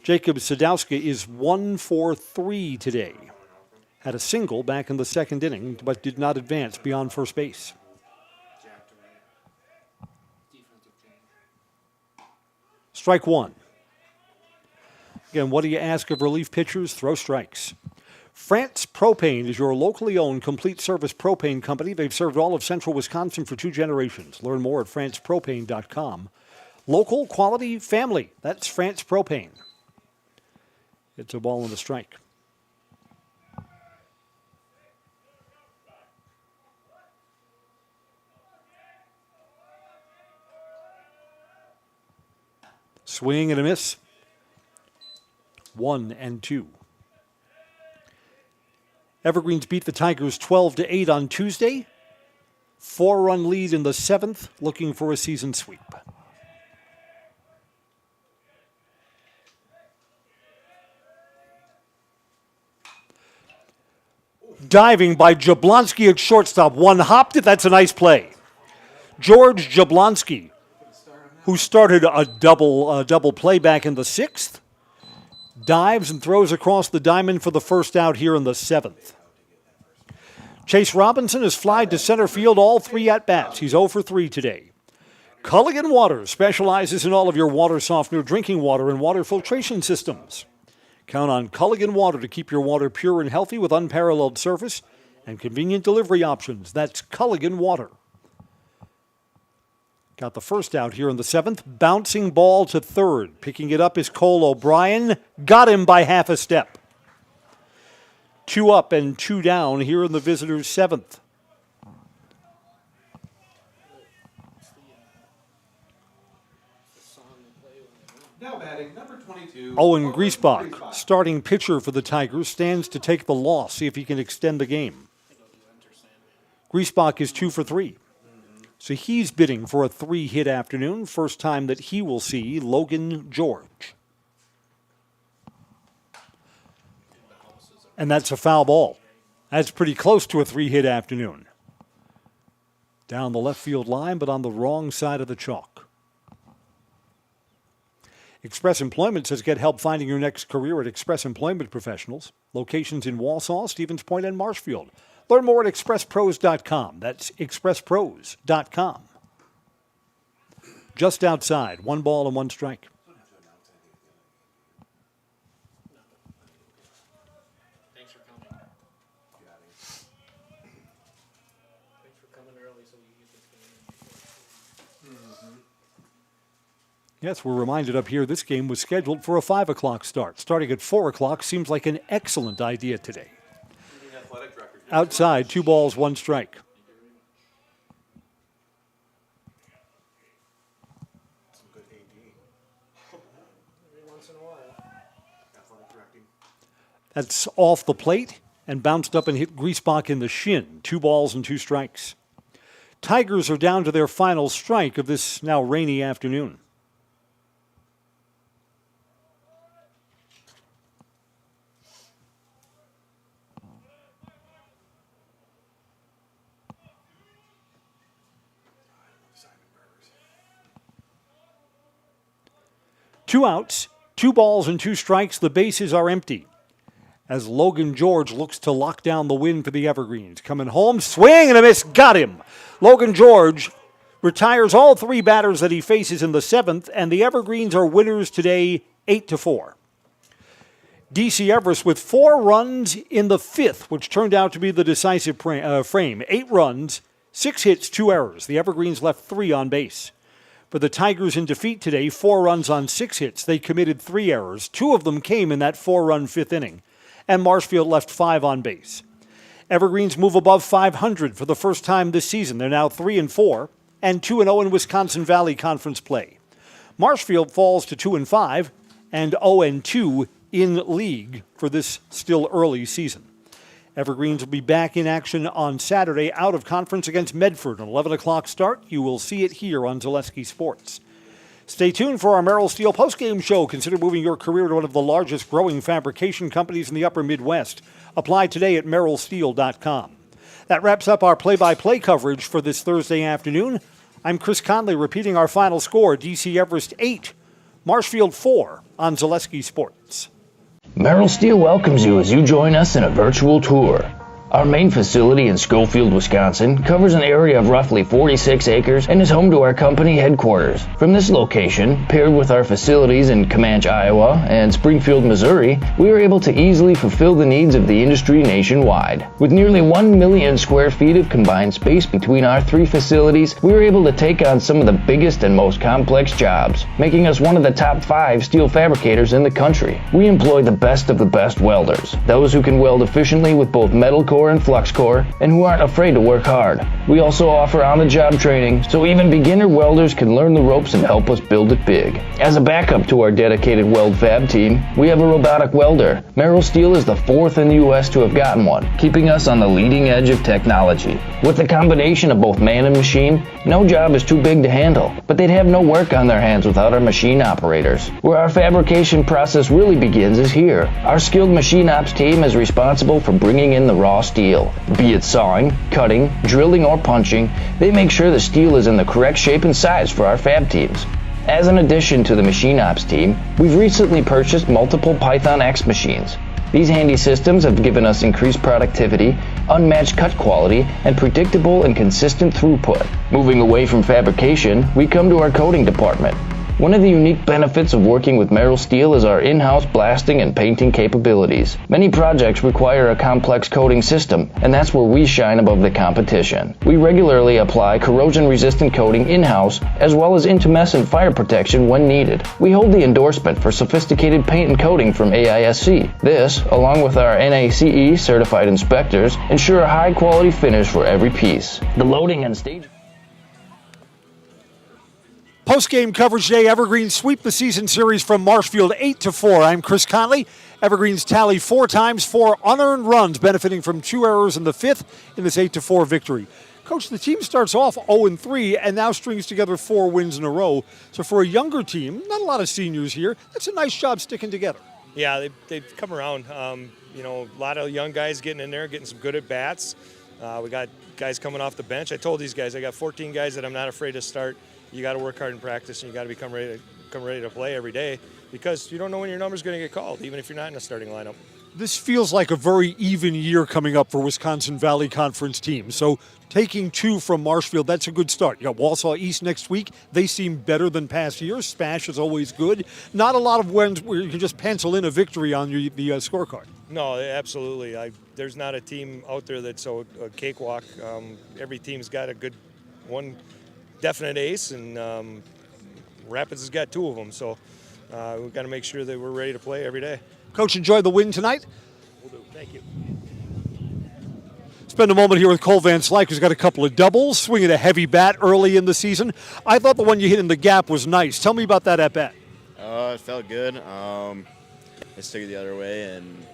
Jacob Sadowska is 1 for 3 today. Had a single back in the 2nd inning, but did not advance beyond first base. Strike 1. Again, what do you ask of relief pitchers? Throw strikes. France Propane is your locally owned complete service propane company. They've served all of central Wisconsin for 2 generations. Learn more at francepropane.com. Local, quality, family. That's France Propane. It's a ball and a strike. Swing and a miss. 1 2. Evergreens beat the Tigers 12-8 on Tuesday. 4-run lead in the 7th, looking for a season sweep. Diving by Jablonski at shortstop. One hopped it. That's a nice play. George Jablonski, who started a double play back in the 6th, dives and throws across the diamond for the first out here in the 7th. Chase Robinson has flied to center field all 3 at-bats. He's 0 for 3 today. Culligan Water specializes in all of your water softener, drinking water, and water filtration systems. Count on Culligan Water to keep your water pure and healthy with unparalleled service and convenient delivery options. That's Culligan Water. Got the first out here in the 7th. Bouncing ball to third. Picking it up is Cole O'Brien. Got him by half a step. 2 up and 2 down here in the visitors' 7th. Now batting number 22. Owen Griesbach, starting pitcher for the Tigers, stands to take the loss, see if he can extend the game. Griesbach is 2 for 3. So he's bidding for a 3-hit afternoon. First time that he will see Logan George. And that's a foul ball. That's pretty close to a 3-hit afternoon. Down the left field line, but on the wrong side of the chalk. Express Employment says get help finding your next career at Express Employment Professionals. Locations in Walsall, Stevens Point, and Marshfield. Learn more at expresspros.com. That's expresspros.com. Just outside, 1 ball and 1 strike. Thanks for coming. Thanks for coming early so we can get this game in. Yes, we're reminded up here this game was scheduled for a 5 o'clock start. Starting at 4 o'clock seems like an excellent idea today. Outside, 2 balls, 1 strike. That's off the plate and bounced up and hit Griesbach in the shin. 2 balls and 2 strikes. Tigers are down to their final strike of this now rainy afternoon. 2 outs, 2 balls and 2 strikes. The bases are empty as Logan George looks to lock down the win for the Evergreens. Coming home, swing and a miss, got him. Logan George retires all 3 batters that he faces in the 7th, and the Evergreens are winners today, 8-4. DC Everest with 4 runs in the 5th, which turned out to be the decisive frame. 8 runs, 6 hits, 2 errors. The Evergreens left 3 on base. For the Tigers in defeat today, 4 runs on 6 hits. They committed 3 errors. 2 of them came in that 4-run 5th inning. And Marshfield left 5 on base. Evergreens move above 500 for the first time this season. They're now 3-4 and 2-0 in Wisconsin Valley Conference play. Marshfield falls to 2-5 and 0-2 in league for this still early season. Evergreens will be back in action on Saturday out of conference against Medford. An 11 o'clock start. You will see it here on Zaleski Sports. Stay tuned for our Merrill Steel postgame show. Consider moving your career to one of the largest growing fabrication companies in the upper Midwest. Apply today at merrillsteel.com. That wraps up our play-by-play coverage for this Thursday afternoon. I'm Chris Conley repeating our final score. DC Everest 8, Marshfield 4 on Zaleski Sports. Merrill Steel welcomes you as you join us in a virtual tour. Our main facility in Schofield, Wisconsin covers an area of roughly 46 acres and is home to our company headquarters. From this location, paired with our facilities in Comanche, Iowa and Springfield, Missouri, we are able to easily fulfill the needs of the industry nationwide. With nearly 1 million square feet of combined space between our 3 facilities, we are able to take on some of the biggest and most complex jobs, making us one of the top 5 steel fabricators in the country. We employ the best of the best welders, those who can weld efficiently with both metal core and flux core, and who aren't afraid to work hard. We also offer on-the-job training, so even beginner welders can learn the ropes and help us build it big. As a backup to our dedicated weld fab team, we have a robotic welder. Merrill Steel is the 4th in the U.S. to have gotten one, keeping us on the leading edge of technology. With the combination of both man and machine, no job is too big to handle, but they'd have no work on their hands without our machine operators. Where our fabrication process really begins is here. Our skilled machine ops team is responsible for bringing in the raw steel. Be it sawing, cutting, drilling, or punching, they make sure the steel is in the correct shape and size for our fab teams. As an addition to the machine ops team, we've recently purchased multiple Python X machines. These handy systems have given us increased productivity, unmatched cut quality, and predictable and consistent throughput. Moving away from fabrication, we come to our coating department. One of the unique benefits of working with Merrill Steel is our in-house blasting and painting capabilities. Many projects require a complex coating system, and that's where we shine above the competition. We regularly apply corrosion-resistant coating in-house, as well as intumescent fire protection when needed. We hold the endorsement for sophisticated paint and coating from AISC. This, along with our NACE certified inspectors, ensure a high-quality finish for every piece. The loading and stage... Post-game coverage today, Evergreens sweep the season series from Marshfield 8-4. I'm Chris Conley. Evergreens tally 4 times 4 unearned runs, benefiting from 2 errors in the 5th in this 8-4 victory. Coach, the team starts off 0-3 and now strings together 4 wins in a row. So for a younger team, not a lot of seniors here, that's a nice job sticking together. Yeah, they've come around. A lot of young guys getting in there, getting some good at-bats. We got guys coming off the bench. I told these guys, I got 14 guys that I'm not afraid to start. You got to work hard in practice, and you got to become ready to play every day because you don't know when your number's going to get called, even if you're not in a starting lineup. This feels like a very even year coming up for Wisconsin Valley Conference teams. So taking 2 from Marshfield, that's a good start. You got Walsall East next week. They seem better than past years. Spash is always good. Not a lot of wins where you can just pencil in a victory on the scorecard. No, absolutely. There's not a team out there that's a cakewalk. Every team's got a good one. Definite ace, and Rapids has got 2 of them, so we've got to make sure that we're ready to play every day. Coach, enjoy the win tonight. Will do. Thank you. Spend a moment here with Cole Van Slyke, who's got a couple of doubles, swinging a heavy bat early in the season. I thought the one you hit in the gap was nice. Tell me about that at-bat. It felt good. I just took it the other way, and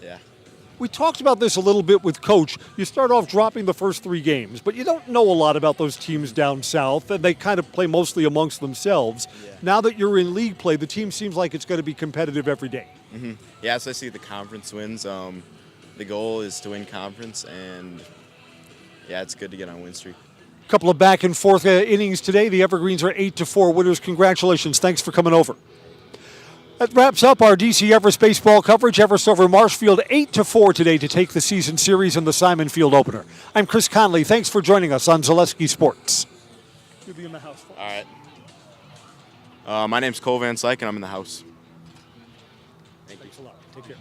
yeah. We talked about this a little bit with Coach. You start off dropping the first 3 games, but you don't know a lot about those teams down south, and they kind of play mostly amongst themselves. Yeah. Now that you're in league play, the team seems like it's going to be competitive every day. Mm-hmm. Yeah, so I see the conference wins. The goal is to win conference, and yeah, it's good to get on win streak. A couple of back and forth innings today. The Evergreens are 8-4 winners. Congratulations. Thanks for coming over. That wraps up our DC Everest baseball coverage. Everest over Marshfield 8-4 today to take the season series in the Simon Field opener. I'm Chris Conley. Thanks for joining us on Zaleski Sports. You'll be in the house. All right. My name's Cole Van Slyke, and I'm in the house. Thanks a lot. Take care.